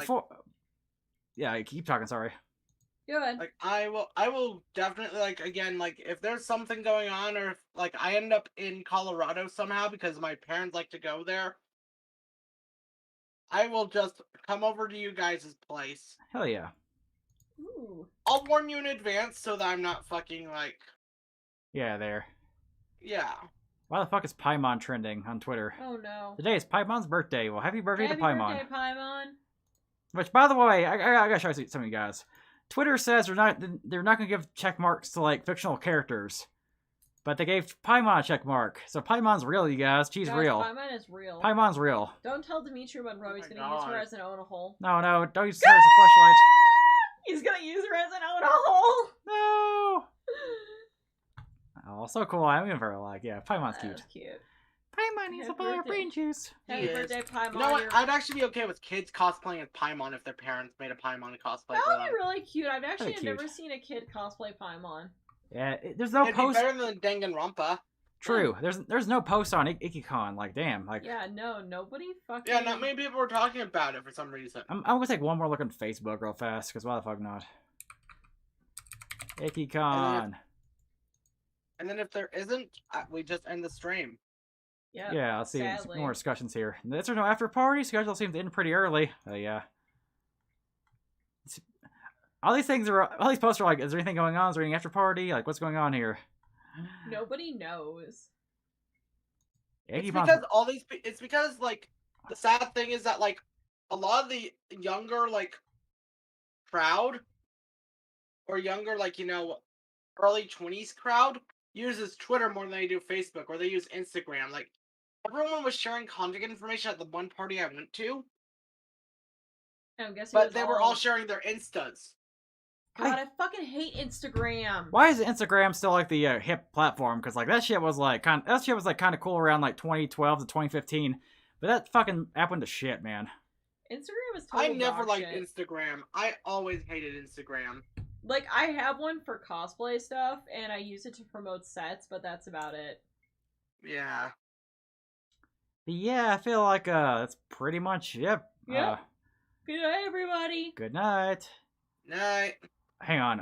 Yeah, keep talking. Sorry. Good. Like I will definitely again if there's something going on or if I end up in Colorado somehow because my parents like to go there. I will just come over to you guys' place. Hell yeah. Ooh. I'll warn you in advance so that I'm not fucking Yeah, there. Yeah. Why the fuck is Paimon trending on Twitter? Oh no. Today is Paimon's birthday. Well, happy birthday to Paimon. Happy birthday, Paimon. Which, by the way, I gotta show you some of you guys. Twitter says they're not gonna give check marks to fictional characters. But they gave Paimon a check mark. So Paimon's real, you guys. She's real. Paimon is real. Paimon's real. Don't tell Dimitri Monroe he's gonna use her as an own hole. No, don't use her as a flashlight. He's gonna use her as an own hole. No. Oh, so cool. I'm even very yeah, Paimon's cute. That's cute. Paimon needs a bowl of brain juice. Happy birthday, Paimon. You know what? I'd actually be okay with kids cosplaying as Paimon if their parents made a Paimon cosplay. That would be really cute. I've actually never seen a kid cosplay Paimon. Yeah, there's no post. It'd be better than Danganronpa. True. There's no post on Ikkicon. Damn. Yeah, no, nobody fucking. Yeah, not many people were talking about it for some reason. I'm gonna take one more look on Facebook real fast, because why the fuck not? Ikkicon. And then if there isn't, we just end the stream. Yeah, let's see. More discussions here. Is there no after party? Schedule seems to end pretty early. Yeah. All these posts are is there anything going on? Is there any after party? What's going on here? Nobody knows. It's Ikkicon's- because all these. It's because like the sad thing is that like a lot of the younger like crowd or younger like early 20s crowd uses Twitter more than they do Facebook or they use Instagram. Like everyone was sharing contact information at the one party I went to, I'm guessing. but they were all sharing their Instas. God, I fucking hate Instagram. Why is Instagram still like the hip platform? Because like that shit was like kind of cool around like 2012 to 2015, but that fucking app went to shit, man. Instagram is total I never dog liked shit. Instagram. I always hated Instagram. Like, I have one for cosplay stuff, and I use it to promote sets, but that's about it. Yeah. But yeah, I feel like that's pretty much it. Yep. Good night, everybody. Good night. Night. Hang on.